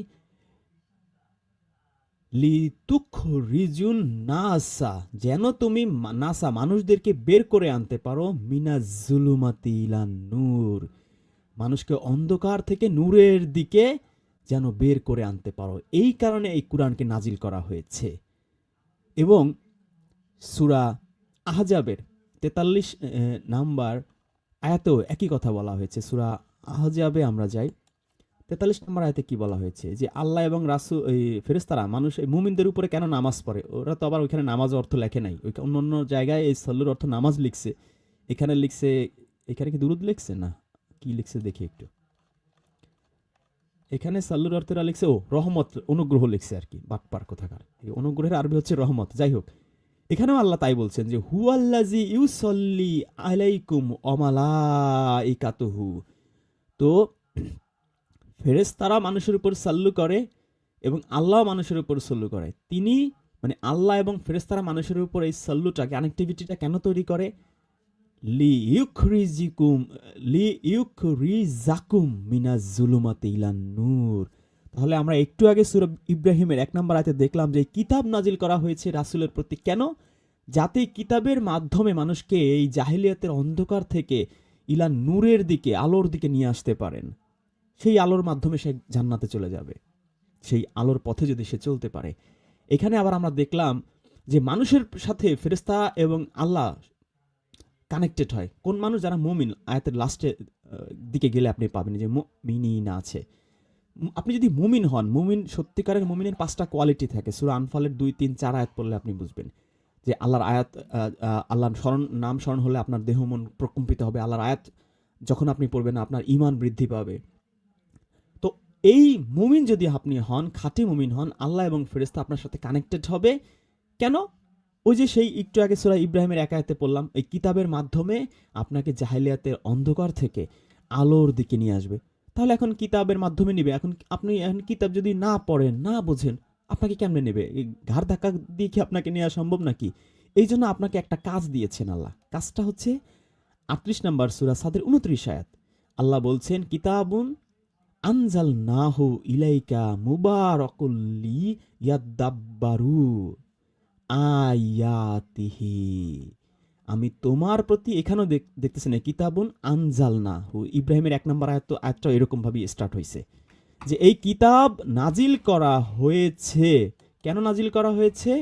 লিতুখরিজুন নাসা, যেন তুমি মানুষদেরকে বের করে আনতে পারো, মিনাজ জুলুমাতি ইলান নূর, মানুষকে অন্ধকার থেকে নূরের দিকে যেন বের করে আনতে পারো। এই কারণে এই কোরআনকে নাজিল করা হয়েছে। এবং সূরা আহজাবের 43 নাম্বার আয়াতেও একই কথা বলা হয়েছে। সূরা আহজাবে আমরা যাই, 43 নম্বর আয়াতে কি বলা হয়েছে? যে আল্লাহ এবং রাসূল ফেরেশতারা মানুষ মুমিনদের উপরে কেন নামাজ পড়ে। ওরা তো আবার ওইখানে নামাজ অর্থ লেখে নাই, অন্য জায়গায় এই সাল্লুর অর্থ নামাজ লিখছে, এখানে লিখছে, এখানে কি দুরূদ লিখছে না কি লিখছে দেখি একটু। এখানে সাল্লুর অর্থেরা লিখছে রহমত, অনুগ্রহ লিখছে আর কি। বাটপার কোথাকার, এই অনুগ্রহের আরবি হচ্ছে রহমত। যাই হোক, এখানেও আল্লাহ তাই বলছেন যে হুয়াল্লাযী ইউসাল্লি আলাইকুম ওয়া মালাইকাতুহু। তো ফেরেশতারা মানুষের উপর সাল্লু করে এবং আল্লাহ মানুষের উপর সাল্লু করে। তিনি মানে আল্লাহ এবং ফেরেশতারা মানুষের উপর এই সাল্লুটা, কানেক্টিভিটিটা কেন তৈরি করে? লিইউখরিজাকুম মিনাজ জুলুমাতি ইলান নূর। তাহলে আমরা একটু আগে সূরা ইব্রাহিমের 1 নম্বর আয়াতে দেখলাম যে কিতাব নাজিল করা হয়েছে রাসূলের প্রতি কেন? যাতে কিতাবের মাধ্যমে মানুষকে এই জাহিলিয়াতের অন্ধকার থেকে ইলান নূরের দিকে, আলোর দিকে নিয়ে আসতে পারেন। সেই আলোর মাধ্যমে সে জান্নাতে চলে যাবে, সেই আলোর পথে যদি সে চলতে পারে। এখানে আবার আমরা দেখলাম যে মানুষের সাথে ফেরেশতা এবং আল্লাহ কানেক্টেড হয়। কোন মানুষ? যারা মুমিন। আয়াতের লাস্টের দিকে গেলে আপনি পাবেন যে মুমিনিনা আছে। আপনি যদি মুমিন হন, সত্যিকারের মুমিনের 5টা কোয়ালিটি থাকে। সূরা আনফালের 2, 3, 4 আয়াত পড়লে আপনি বুঝবেন যে আল্লাহর আয়াত, আল্লাহর নাম স্মরণ হলে আপনার দেহ মন প্রকম্পিত হবে। আল্লাহর আয়াত যখন আপনি পড়বেন আপনার ঈমান বৃদ্ধি পাবে। তো এই মুমিন যদি আপনি হন, খাঁটি মুমিন হন, আল্লাহ এবং ফেরেশতা আপনার সাথে কানেক্টেড হবে। কেন? ওই যে সেই একটু আগে সূরা ইব্রাহিমের 1 আয়াতে পড়লাম, এই কিতাবের মাধ্যমে আপনাকে জাহিলিয়াতের অন্ধকার থেকে আলোর দিকে নিয়ে আসবে। তাহলে এখন কিতাবের মাধ্যমে নিবে। এখন আপনি কিতাব যদি না পড়েন, না বোঝেন, আপনাকে কেমনে নেবে? এই ঘাড় ধাক্কা দিয়ে কি আপনাকে নেওয়া সম্ভব নাকি? এই জন্য আপনাকে একটা কাজ দিয়েছেন আল্লাহ। কাজটা হচ্ছে 38 নম্বর সূরা সাদের 29 আয়াত। আল্লাহ বলছেন, কিতাবুন আনজালনাহু ইলাইকা মুবারাকুল লিয়াদাব্বারু আয়াতিহি। আমি তোমার প্রতি এখানেও দেখতেছেন কিতাবুন আনজালনাহু, ইব্রাহিমের 1 নম্বর আয়াতটা এরকম ভাবে স্টার্ট হয়েছে যে এই কিতাব নাজিল করা হয়েছে। কেন নাজিল করা হয়েছে?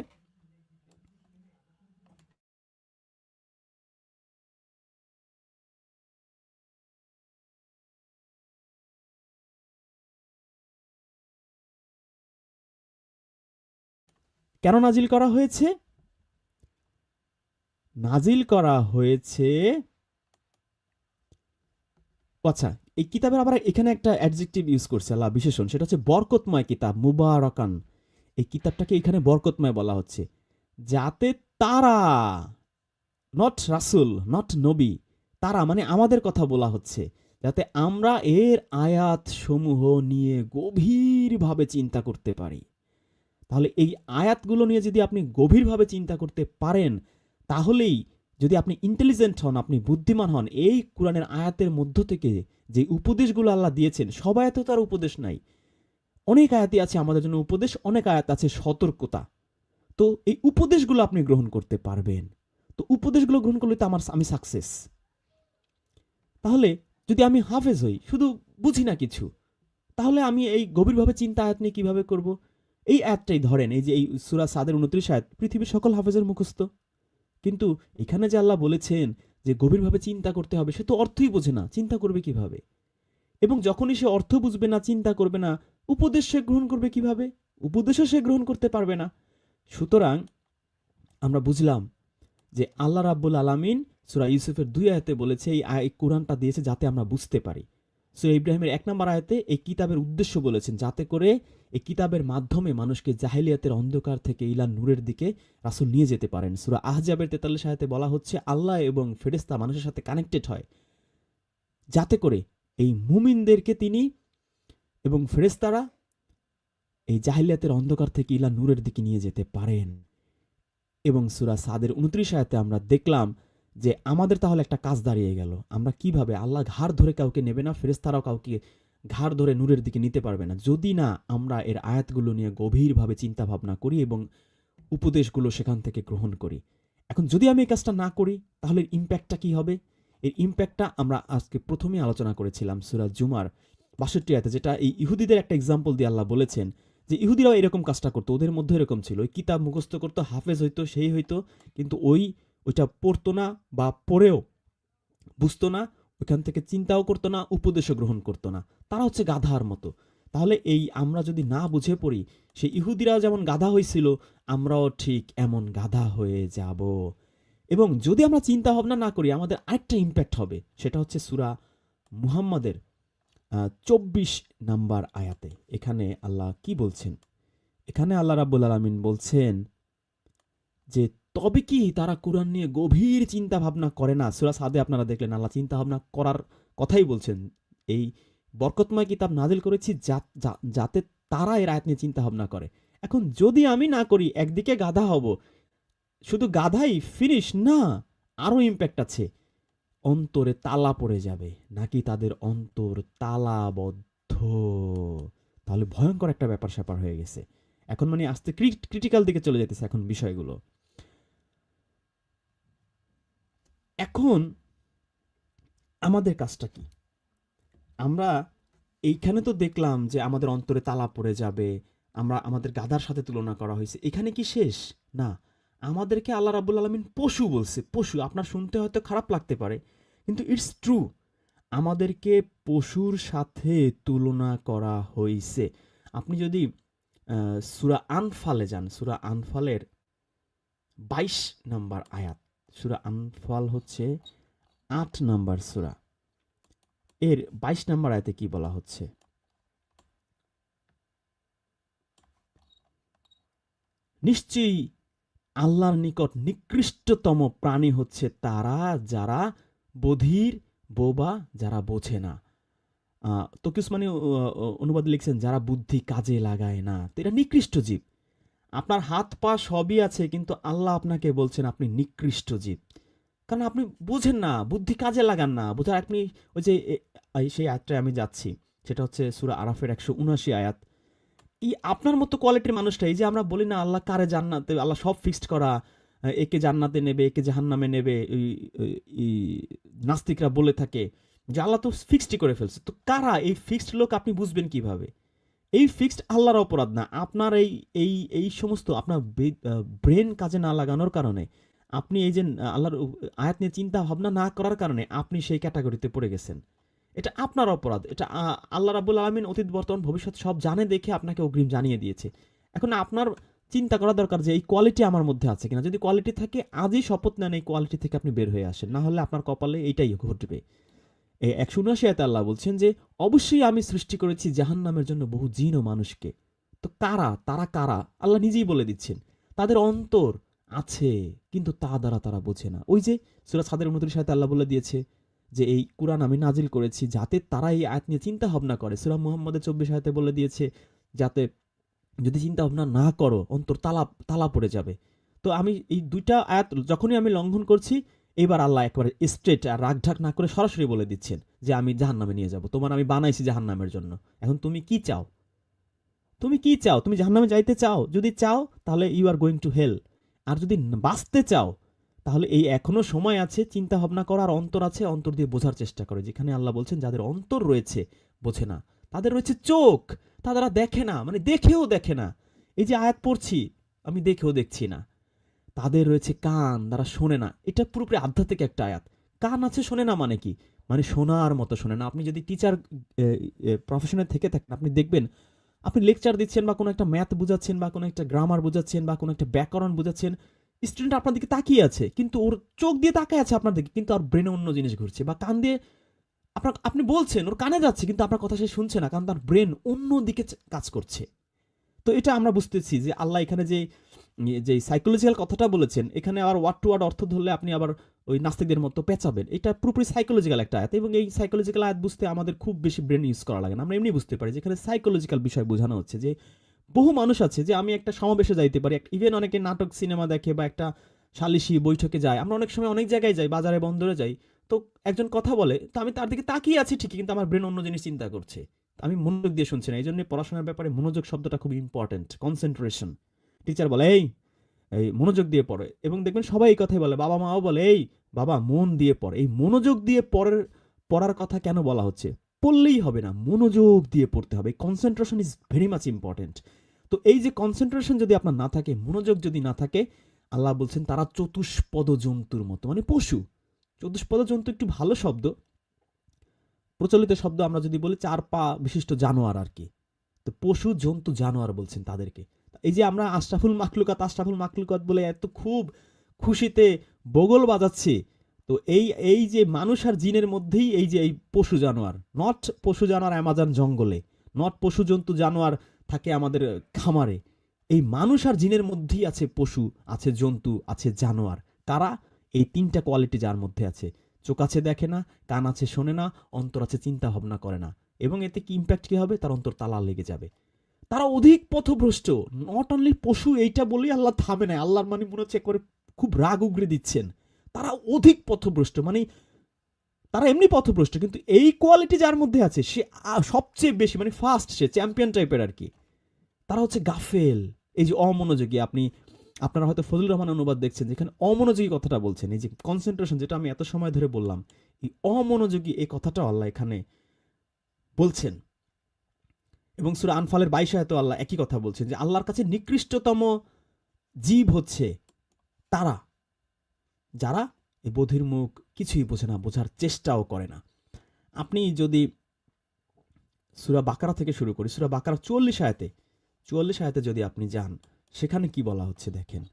কেন নাজিল করা হয়েছে? নাজিল করা হয়েছে, আচ্ছা, এই কিতাবের আবার এখানে একটা অ্যাডজেক্টিভ ইউজ করছে আল্লাহ, বিশেষণ, সেটা হচ্ছে বরকতময় কিতাব, মুবারাকান। এই কিতাবটাকে এখানে বরকতময় বলা হচ্ছে, যাতে তারা, নট রাসূল, নট নবী, তারা মানে আমাদের কথা বলা হচ্ছে, যাতে আমরা এর আয়াত সমূহ নিয়ে গভীরভাবে চিন্তা করতে পারি। তাহলে এই আয়াতগুলো নিয়ে যদি আপনি গভীরভাবে চিন্তা করতে পারেন, তাহলেই যদি আপনি ইন্টেলিজেন্ট হন, আপনি বুদ্ধিমান হন, এই কোরআনের আয়াতের মধ্য থেকে যে উপদেশগুলো আল্লাহ দিয়েছেন, সব আয়াতে তার উপদেশ নাই, অনেক আয়াতই আছে আমাদের জন্য উপদেশ, অনেক আয়াত আছে সতর্কতা। তো এই উপদেশগুলো আপনি গ্রহণ করতে পারবেন। তো উপদেশগুলো গ্রহণ করলে তো আমি সাকসেস। তাহলে যদি আমি হাফেজ হই, শুধু বুঝি না কিছু, তাহলে আমি এই গভীরভাবে চিন্তা আয়াত নিয়ে কিভাবে করব? এই আয়াতটাই ধরেন, এই যে এই সূরা সাদের 29 আয়াত পৃথিবীর সকল হাফেজের মুখস্থ, কিন্তু এখানে যে আল্লাহ বলেছেন যে গভীরভাবে চিন্তা করতে হবে, সে তো অর্থই বোঝে না, চিন্তা করবে কিভাবে? এবং যখনই সে অর্থ বুঝবে না, চিন্তা করবে না, উপদেশ সে গ্রহণ করবে কিভাবে? উপদেশও সে গ্রহণ করতে পারবে না। সুতরাং আমরা বুঝলাম যে আল্লাহ রাব্বুল আলামিন সূরা ইউসুফের 2 আয়াতে বলেছে এই কোরআনটা দিয়েছে যাতে আমরা বুঝতে পারি। সূরা ইব্রাহিমের 1 নম্বর আয়াতে এই কিতাবের উদ্দেশ্য বলেছেন, যাতে করে এই কিতাবের মাধ্যমে মানুষকে জাহেলিয়াতের অন্ধকার থেকে ইলা নূরের দিকে রাসূল নিয়ে যেতে পারেন। সূরা আহজাবের 43 আয়াতে বলা হচ্ছে আল্লাহ এবং ফেরেশতা মানুষের সাথে কানেক্টেড হয়, যাতে করে এই মুমিনদেরকে তিনি এবং ফেরেশতারা এই জাহেলিয়াতের অন্ধকার থেকে ইলা নূরের দিকে নিয়ে যেতে পারেন। এবং সূরা সাদের 29 আয়াতে আমরা দেখলাম যে আমাদের তাহলে একটা কাজ দাঁড়িয়ে গেল, আমরা কিভাবে, আল্লাহ ঘাড় ধরে কাউকে নেবে না, ফেরেশতারাও কাউকে ঘাড় ধরে নূরের দিকে নিতে পারবে না, যদি না আমরা এর আয়াতগুলো নিয়ে গভীরভাবে চিন্তা ভাবনা করি এবং উপদেশগুলো সেখান থেকে গ্রহণ করি। এখন যদি আমি এই কাজটা না করি, তাহলে ইম্প্যাক্টটা কি হবে? এর ইম্প্যাক্টটা আমরা আজকে প্রথমে আলোচনা করেছিলাম সূরা জুমার 62 আয়াতে, যেটা এই ইহুদিদের একটা এক্সাম্পল দিয়ে আল্লাহ বলেছেন যে ইহুদিরাও এরকম কাজটা করতো, ওদের মধ্যে এরকম ছিল, ওই কিতাব মুখস্থ করতো, হাফেজ হইতো, সেই হইতো, কিন্তু ওইটা পড়তো না বা পড়েও বুঝতো না, ওইখান থেকে চিন্তাও করতো না, উপদেশও গ্রহণ করতো না, তারা হচ্ছে গাধার মতো। তাহলে এই আমরা যদি না বুঝে পড়ি, সেই ইহুদিরাও যেমন গাধা হয়েছিল, আমরাও ঠিক এমন গাধা হয়ে যাব। এবং যদি আমরা চিন্তা ভাবনা না করি, আমাদের আরেকটা ইম্প্যাক্ট হবে, সেটা হচ্ছে সূরা মুহাম্মাদের 24 নাম্বার আয়াতে। এখানে আল্লাহ কি বলছেন? এখানে আল্লাহ রাব্বুল আলামিন বলছেন যে তবে কি তারা কোরআন নিয়ে গভীর চিন্তা ভাবনা করে না? সূরা সাদে আপনারা দেখলেন আল্লাহ চিন্তা ভাবনা করার কথাই বলছেন। এই বরকতময় কিতাব নাজিল করেছি যাতে তারা এর আয়াত নিয়ে চিন্তা ভাবনা করে। এখন যদি আমি না করি, একদিকে গাধা হব, শুধু গাধাই ফিনিশ না, আরো ইম্প্যাক্ট আছে, অন্তরে তালা পড়ে যাবে, নাকি তাদের অন্তর তালাবদ্ধ। তাহলে ভয়ঙ্কর একটা ব্যাপার স্যাপার হয়ে গেছে। এখন মানে আস্তে ক্রিটিক্যাল দিকে চলে যেতেছে এখন বিষয়গুলো। এখন আমাদের কাজটা কি? আমরা এইখানে তো দেখলাম যে আমাদের অন্তরে তালা পড়ে যাবে, আমাদের গাধার সাথে তুলনা করা হয়েছে, এখানে কি শেষ? না, আমাদেরকে আল্লাহ রাব্বুল আলামিন পশু বলছে। পশু, আপনার শুনতে হয়তো খারাপ লাগতে পারে, কিন্তু ইটস ট্রু, আমাদেরকে পশুর সাথে তুলনা করা হয়েছে। আপনি যদি সূরা আনফালে যান, সূরা আনফালের 22 নম্বর আয়াত, সূরা আনফাল হচ্ছে 8 নম্বর সূরা, এর 22 নম্বর আয়াতে কি বলা হচ্ছে? নিশ্চয়ই আল্লাহর নিকট নিকৃষ্টতম প্রাণী হচ্ছে তারা যারা বধির, বোবা, যারা বোঝে না। তকিউসমানি অনুবাদ লিখছেন যারা বুদ্ধি কাজে লাগায় না, তো এটা নিকৃষ্ট জীব। আপনার হাত পা সবই আছে, কিন্তু আল্লাহ আপনাকে বলছেন আপনি নিকৃষ্ট জীব। কারণ আপনি বুঝেন না, বুদ্ধি কাজে লাগান না। বোঝার আপনি ওই যে সেই আয়াতটায় আমি যাচ্ছি, সেটা হচ্ছে সূরা আরাফের 179 আয়াত। এই আপনার মতো কোয়ালিটির মানুষটা, এই যে আমরা বলি না আল্লাহ কারে জান্নাতে, আল্লাহ সব ফিক্সড করা, একে জান্নাতে নেবে, একে জাহান্নামে নেবে, এই নাস্তিকরা বলে থাকে যে আল্লাহ তো ফিক্সডই করে ফেলছে। তো কারা এই ফিক্সড লোক আপনি বুঝবেন কিভাবে? এই ফিক্সড আল্লাহর অপরাধ না, আপনার এই সমস্ত আপনার ব্রেন কাজে না লাগানোর কারণে, আপনি এই যে আল্লাহর আয়াত নিয়ে চিন্তা ভাবনা না করার কারণে আপনি সেই ক্যাটাগরিতে পড়ে গেছেন। এটা আপনার অপরাধ। এটা আল্লাহ রাব্বুল আলামিন অতীত বর্তমান ভবিষ্যৎ সব জানে দেখে আপনাকে অগ্রিম জানিয়ে দিয়েছে। এখন আপনার চিন্তা করা দরকার যে এই কোয়ালিটি আমার মধ্যে আছে কিনা। যদি কোয়ালিটি থাকে, আজই শপথ নেন এই কোয়ালিটি থেকে আপনি বের হয়ে আসেন, না হলে আপনার কপালে এইটাই ঘটবে। 179 আয়াতে আল্লাহ বলছেন যে অবশ্যই আমি সৃষ্টি করেছি জাহান্নামের জন্য বহু জিন ও মানুষকে। তো তারা কারা? আল্লাহ নিজেই বলে দিচ্ছেন, তাদের অন্তর আছে কিন্তু তা দ্বারা তারা বোঝে না। ওই যে সূরা সাদের 29 আয়াতে আল্লাহ বলে দিয়েছে যে এই কুরআন আমি নাজিল করেছি যাতে তারা এই আয়াত নিয়ে চিন্তা ভাবনা করে। সূরা মুহাম্মদের 24 আয়াতে বলে দিয়েছে যাতে যদি চিন্তা ভাবনা না করো অন্তর তালা পড়ে যাবে। তো আমি এই দুইটা আয়াত যখনই আমি লঙ্ঘন করছি, এবার আল্লাহ একবারে স্ট্রেট আর রাগঢাক না করে সরাসরি বলে দিচ্ছেন যে আমি জাহান্নামে নিয়ে যাব, তোমার আমি বানাইছি জাহান্নামের জন্য। এখন তুমি কি চাও? তুমি জাহান্নামে যাইতে চাও? যদি চাও তাহলে you are going to hell. আর যদি বাঁচতে চাও তাহলে এই এখনো সময় আছে, চিন্তা ভাবনা করার অন্তর আছে, অন্তর দিয়ে বোঝার চেষ্টা করে। যেখানে আল্লাহ বলছেন যাদের অন্তর রয়েছে বোঝে না, তাদের রয়েছে চোখ, তারা দেখে না, মানে দেখেও দেখে না। এই যে আয়াত পড়ছি আমি দেখেও দেখছি না। তাদের রয়েছে কান, তারা শোনে না। এটা পুরোপুরি আধ্যাত্মিক একটা আয়াত। কান আছে শোনে না মানে কি? মানে শোনার মতো শোনে না। আপনি যদি টিচার প্রফেশনে থেকে থাকেন, আপনি দেখবেন আপনি লেকচার দিচ্ছেন বা কোনো একটা ম্যাথ বুঝাচ্ছেন বা কোনো একটা গ্রামার বুঝাচ্ছেন বা কোনো একটা ব্যাকরণ বুঝাচ্ছেন, স্টুডেন্ট আপনার দিকে তাকিয়ে আছে, কিন্তু ওর চোখ দিয়ে তাকায় আছে আপনার দিকে, কিন্তু আর ব্রেনে অন্য জিনিস ঘুরছে। বা কান দিয়ে আপনি বলছেন, ওর কানে যাচ্ছে, কিন্তু আপনার কথা সে শুনছে না, কারণ তার ব্রেন অন্য দিকে কাজ করছে। তো এটা আমরা বুঝতেছি যে আল্লাহ এখানে যে সাইকোলজিক্যাল কথাটা বলেছেন, এখানে আবার ওয়ার্ড টু ওয়ার্ড অর্থ ধরলে আপনি আবার ওই নাস্তিকদের মতো পেঁচাবেন। এটা পুরোপুরি সাইকোলজিক্যাল একটা আয়াত, এবং এই সাইকোলজিক্যাল আয়াত বুঝতে আমাদের খুব বেশি ব্রেন ইউজ করা লাগে না। আমরা এমনি বুঝতে পারি যেখানে সাইকোলজিক্যাল বিষয় বোঝানো হচ্ছে যে বহু মানুষ আছে যে আমি একটা সমাবেশে যাইতে পারি, ইভেন অনেকে নাটক সিনেমা দেখে বা একটা সালিশি বৈঠকে যায়, আমরা অনেক সময় অনেক জায়গায় যাই, বাজারে বন্দরে যাই, তো একজন কথা বলে, তো আমি তার দিকে তাকিয়ে আছি ঠিকই, কিন্তু আমার ব্রেন অন্য জিনিস চিন্তা করছে, আমি মনোযোগ দিয়ে শুনছি না। এই জন্য পড়াশোনার ব্যাপারে মনোযোগ শব্দটা খুব ইম্পর্টেন্ট, কনসেন্ট্রেশন। টিচার বলে এই মনোযোগ দিয়ে পড়ে, এবং দেখবেন সবাই এই কথাই বলে, বাবা মাও বলে এই বাবা মন দিয়ে পড়ে। এই মনোযোগ দিয়ে পড়ার কথা কেন বলা হচ্ছে? পড়লেই হবে না, মনোযোগ দিয়ে পড়তে হবে। Concentration is very much important. তো এই যে কনসেন্ট্রেশন যদি আপনার না থাকে, মনোযোগ যদি না থাকে, আল্লাহ বলছেন তারা চতুষ্পদ জন্তুর মতো, মানে পশু। চতুষ্পদ জন্তু একটু ভালো শব্দ, প্রচলিত শব্দ আমরা যদি বলি 4 পা বিশিষ্ট জানোয়ার আর কি। তো পশু জন্তু জানোয়ার বলছেন তাদেরকে। এই যে আমরা আশরাফুল মাখলুকাত বলে এত খুব খুশিতে বগল বাজাচ্ছি, তো এই যে মানুষ আর জিনের মধ্যেই এই যে এই পশু জানোয়ার, নট পশু জানোয়ার অ্যামাজন জঙ্গলে, নট পশু জন্তু জানোয়ার থাকে আমাদের খামারে, এই মানুষ আর জিনের মধ্যেই আছে পশু, আছে জন্তু, আছে জানোয়ার। কারা? এই 3টা কোয়ালিটি যার মধ্যে আছে। চোখ আছে দেখে না, কান আছে শোনে না, অন্তর আছে চিন্তা ভাবনা করে না। এবং এতে কি ইম্প্যাক্ট কি হবে? তার অন্তর তালা লেগে যাবে। তারা অধিক পথভ্রষ্ট। নট অনলি পশু এইটা বলেই আল্লাহ থামে না, আল্লাহর মানে মনে হচ্ছে করে খুব রাগ উগরে দিচ্ছেন। তারা অধিক পথভ্রষ্ট, মানে তারা এমনি পথভ্রষ্ট, কিন্তু এই কোয়ালিটি যার মধ্যে আছে সে সবচেয়ে বেশি, মানে ফার্স্ট, সে চ্যাম্পিয়ন টাইপের আর কি। তারা হচ্ছে গাফেল, এই যে অমনোযোগী। আপনারা হয়তো ফজলুর রহমান অনুবাদ দেখছেন, যেখানে অমনোযোগী কথাটা বলছেন, এই যে কনসেন্ট্রেশন, যেটা আমি এত সময় ধরে বললাম, এই অমনোযোগী এই কথাটা আল্লাহ এখানে বলছেন। এবং সূরা আনফালের 22 আয়াতে আল্লাহ একই কথা বলছেন যে আল্লাহর কাছে নিকৃষ্টতম জীব হচ্ছে তারা যারা এই বধির মুখ কিছুই বোঝে না, বোঝার চেষ্টাও করে না। আপনি যদি সূরা বাকারা থেকে শুরু করি, সূরা বাকারা 44 আয়াতে যদি আপনি যান, সেখানে কি বলা হচ্ছে দেখেন।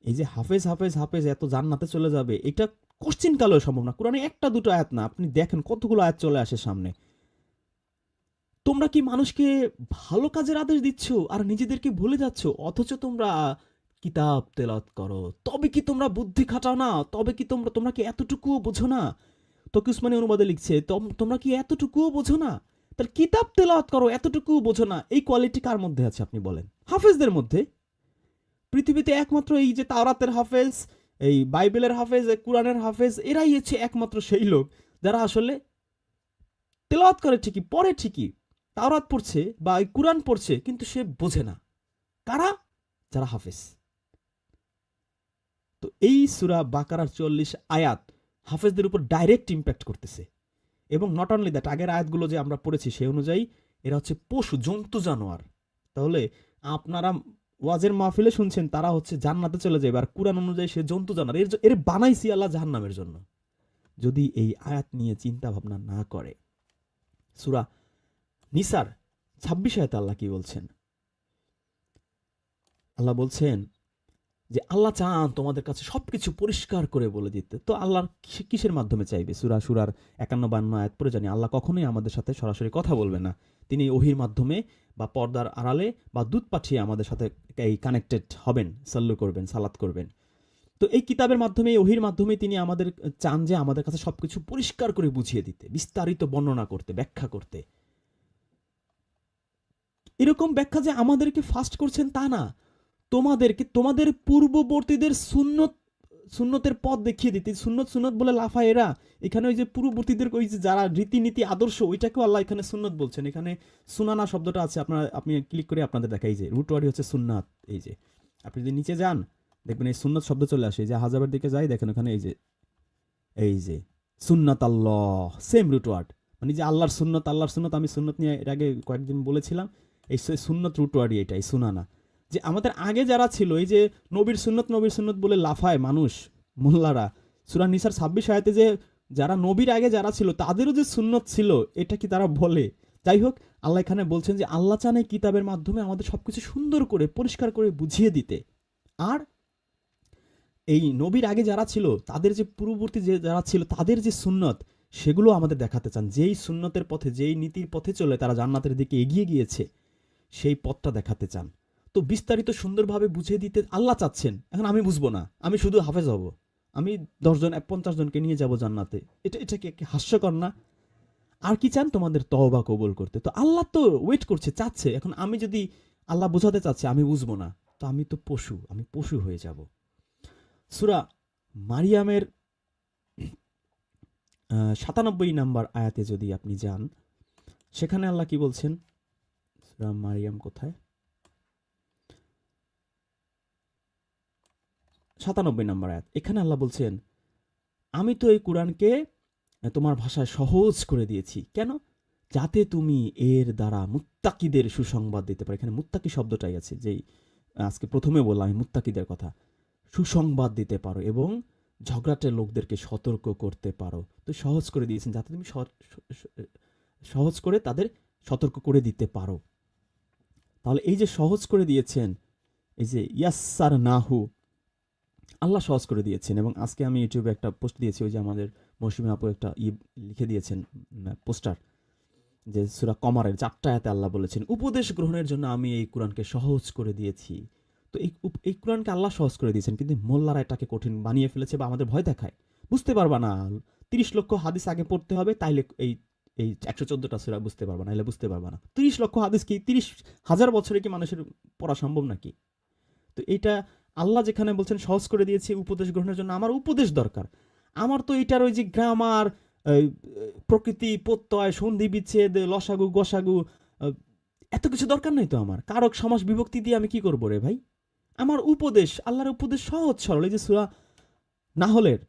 এই যে হাফেজ এত জান্নাতে চলে যাবে, এটা কোশ্চিন কালেও সম্ভব না। কোরআনে 1-2 আয়াত না, আপনি দেখেন কতগুলো আয়াত চলে আসে সামনে। তোমরা কি মানুষকে ভালো কাজের আদেশ দিচ্ছ আর নিজেদেরকে ভুলে যাচ্ছ, অথচ তোমরা কিতাব তেলাওয়াত করো, তবে কি তোমরা বুদ্ধি খাটাও না? তবে কি তোমরা কি এতটুকুও বোঝো না? তকি উসমানী অনুবাদে লিখছে তোমরা কি এতটুকুও বোঝো না? তার কিতাব তেলাওয়াত করো, এতটুকুও বোঝো না। এই কোয়ালিটি কার মধ্যে আছে আপনি বলেন? হাফেজদের মধ্যে। পৃথিবীতে একমাত্র এই যে তাওরাতের হাফেজ, এই বাইবেলের হাফেজ, এই কোরআনের হাফেজ, এরাই হচ্ছে একমাত্র সেই লোক যারা আসলে তেলাওয়াত করে ঠিকই, পড়ে ঠিকই, তাওরাত পড়ছে বা এই কোরআন পড়ছে, কিন্তু সে বোঝে না। কারা? যারা হাফেজ। তো এই সূরা বাকারার 40 আয়াত হাফেজদের উপর ডাইরেক্ট ইম্প্যাক্ট করতেছে। এবং নট অনলি দ্যাট, আগের আয়াতগুলো যে আমরা পড়েছি সেই অনুযায়ী এরা হচ্ছে পশু, জন্তু, জানোয়ার। তাহলে আপনারা ওয়াজের মাহফিলে শুনছেন তারা হচ্ছে জান্নাতে চলে যাবে, আর কোরআন অনুযায়ী সে জন্তু জানোয়ার। এর বানাইছি আল্লাহ জাহান্নামের জন্য। যদি এই আয়াত নিয়ে চিন্তা ভাবনা না করে, সূরা নিসার 26 আয়াতে আল্লাহ কি বলছেন? আল্লাহ বলছেন যে আল্লাহ চান তোমাদের কাছে সবকিছু পরিষ্কার করে বলে দিতে। তো আল্লাহর কিসের মাধ্যমে চাইবে? সুরার 51-52 আয়াত পরে জানি আল্লাহ কখনোই আমাদের সাথে সরাসরি কথা বলবে না। তিনি ওহির মাধ্যমে বা পর্দার আড়ালে বা দূত পাঠিয়ে আমাদের সাথে এই কানেক্টেড হবেন, সাল্লু করবেন, সালাত করবেন। তো এই কিতাবের মাধ্যমে, ওহির মাধ্যমে তিনি আমাদের চান যে আমাদের কাছে সবকিছু পরিষ্কার করে বুঝিয়ে দিতে, বিস্তারিত বর্ণনা করতে, ব্যাখ্যা করতে। এরকম ব্যাখ্যা যে আমাদেরকে ফাস্ট করছেন তা না, তোমাদের পূর্ববর্তীদের সুন্নতের পথ দেখিয়ে দিতে। সুন্নত বলে লাফায় এরা। এখানে ওই যে পূর্ববর্তীদের ওই যে যারা রীতিনীতি আদর্শ, ওইটাকেও আল্লাহ এখানে সুন্নত বলছেন। এখানে সুনানা শব্দটা আছে, আপনি ক্লিক করে আপনাদের দেখা, এই যে রুট ওয়ার্ড হচ্ছে সুন্নাত। এই যে আপনি যদি নিচে যান দেখবেন এই সুন্নত শব্দ চলে আসে। এই যে হাজাবের দিকে যাই, দেখেন ওখানে এই যে সুন্নাত আল্লাহ, সেম রুট ওয়ার্ড, মানে যে আল্লাহর সুন্নত। আমি সুন্নত নিয়ে এর আগে কয়েকদিন বলেছিলাম, এই সুন্নত রুট ওয়ার্ডই এটা, এই সুনানা। যে আমাদের আগে যারা ছিল, এই যে নবীর সুন্নত বলে লাফায় মানুষ, মোল্লারা, সূরা নিসার 26 আয়াতে যে যারা নবীর আগে যারা ছিল তাদেরও যে সুন্নত ছিল, এটা কি তারা বলে? যাই হোক, আল্লাহ এখানে বলছেন যে আল্লাহ চান এই কিতাবের মাধ্যমে আমাদের সবকিছু সুন্দর করে পরিষ্কার করে বুঝিয়ে দিতে। আর এই নবীর আগে যারা ছিল, তাদের যে পূর্ববর্তী যে যারা ছিল, তাদের যে সুন্নত, সেগুলো আমাদের দেখাতে চান। যেই সুন্নতের পথে, যেই নীতির পথে চলে তারা জান্নাতের দিকে এগিয়ে গিয়েছে, সেই পথটা দেখাতে চান। তো বিস্তারিত সুন্দরভাবে বুঝিয়ে দিতে আল্লাহ চাচ্ছেন। এখন আমি বুঝবো না, আমি শুধু হাফেজ হব, আমি 10 জন 50 জনকে নিয়ে যাব জান্নাতে, এটা কি হাস্যকর না? আর কি চান? তোমাদের তওবা কবুল করতে। তো আল্লাহ তো ওয়েট করছে, চাচ্ছে। এখন আমি যদি আল্লাহ বোঝাতে চাচ্ছে আমি বুঝবো না, তো আমি তো পশু, আমি পশু হয়ে যাব। সূরা মারিয়ামের 97 নম্বর আয়াতে যদি আপনি যান, সেখানে আল্লাহ কি বলছেন? সূরা মারিয়াম কোথায়? 97 নম্বর আয়াত। এখানে আল্লাহ বলছেন, আমি তো এই কোরআনকে তোমার ভাষায় সহজ করে দিয়েছি। কেন? যাতে তুমি এর দ্বারা মুত্তাকিদের সুসংবাদ দিতে পারো। এখানে মুত্তাকি শব্দটাই আছে, যেই আজকে প্রথমে বললাম, আমি মুত্তাকিদের কথা। সুসংবাদ দিতে পারো এবং ঝগড়াটে লোকদেরকে সতর্ক করতে পারো। তো সহজ করে দিয়েছেন যাতে তুমি সহজ করে তাদের সতর্ক করে দিতে পারো। তাহলে এই যে সহজ করে দিয়েছেন, এই যে ইয়াসসার নাহু, আল্লাহ সহজ করে দিয়েছেন। এবং আজকে আমি ইউটিউবে একটা পোস্ট দিয়েছি, ওই যে আমাদের মৌসুমী আপু একটা লিখে দিয়েছেন পোস্টার, যে সূরা কমারের 4 আয়াতে আল্লাহ বলেছেন উপদেশ গ্রহণের জন্য আমি এই কোরআনকে সহজ করে দিয়েছি। তো এই কোরআনকে আল্লাহ সহজ করে দিয়েছেন, কিন্তু মোল্লারা এটাকে কঠিন বানিয়ে ফেলেছে বা আমাদের ভয় দেখায়। বুঝতে পারবা না, 30 লক্ষ হাদিস আগে পড়তে হবে, তাইলে এই 114টা সূরা বুঝতে পারবা না, এলে বুঝতে পারবা না। 30 লক্ষ হাদিস কি 30,000 বছরে কি মানুষের পড়া সম্ভব নাকি? তো এইটা আল্লাহ যেখানে বলছেন সহজ করে দিয়েছে উপদেশ গ্রহণের জন্য, আমার উপদেশ দরকার। আমার তো এটার ওই যে গ্রামার, প্রকৃতি, প্রত্যয়, সন্ধি বিচ্ছেদ, লসাগু গসাগু, এত কিছু দরকার নাই তো আমার। কারক সমাস বিভক্তি দিয়ে আমি কি করবো রে ভাই? আমার উপদেশ, আল্লাহর উপদেশ সহজ সরল। এই যে সূরা নাহলের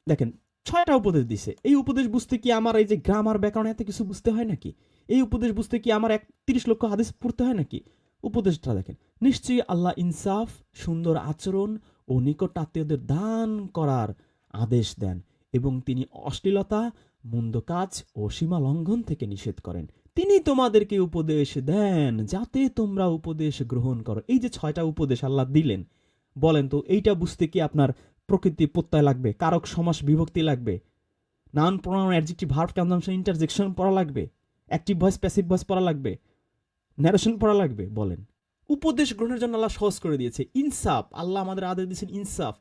দেখেন 6টা উপদেশ দিছে। এই উপদেশ বুঝতে কি আমার এই যে গ্রামার, ব্যাকরণ এত কিছু বুঝতে হয় নাকি? এই উপদেশ বুঝতে কি আমার 30 লক্ষ হাদিস পড়তে হয় নাকি? উপদেশটা দেখেন, নিশ্চয়ই আল্লাহ ইনসাফ, সুন্দর আচরণ ও নিকট আত্মীয়দের দান করার আদেশ দেন এবং তিনি অশ্লীলতা, মন্দ কাজ ও সীমা লঙ্ঘন থেকে নিষেধ করেন। তিনি তোমাদেরকে উপদেশ দেন যাতে তোমরা উপদেশ গ্রহণ করো। এই যে 6টা উপদেশ আল্লাহ দিলেন, বলেন তো এইটা বুঝতে কি আপনার প্রকৃতি প্রত্যয় লাগবে, কারক সমাস বিভক্তি লাগবে, noun pronoun adjective verb consumption interjection পড়া লাগবে, অ্যাক্টিভ ভয়েস প্যাসিভ ভয়েস পড়া লাগবে, ন্যারেশন পড়া লাগবে? বলেন। উপদেশ গ্রহণের জন্য আল্লাহ সহজ করে দিয়েছে। ইনসাফ, আল্লাহ আমাদের আদেশ দিয়েছেন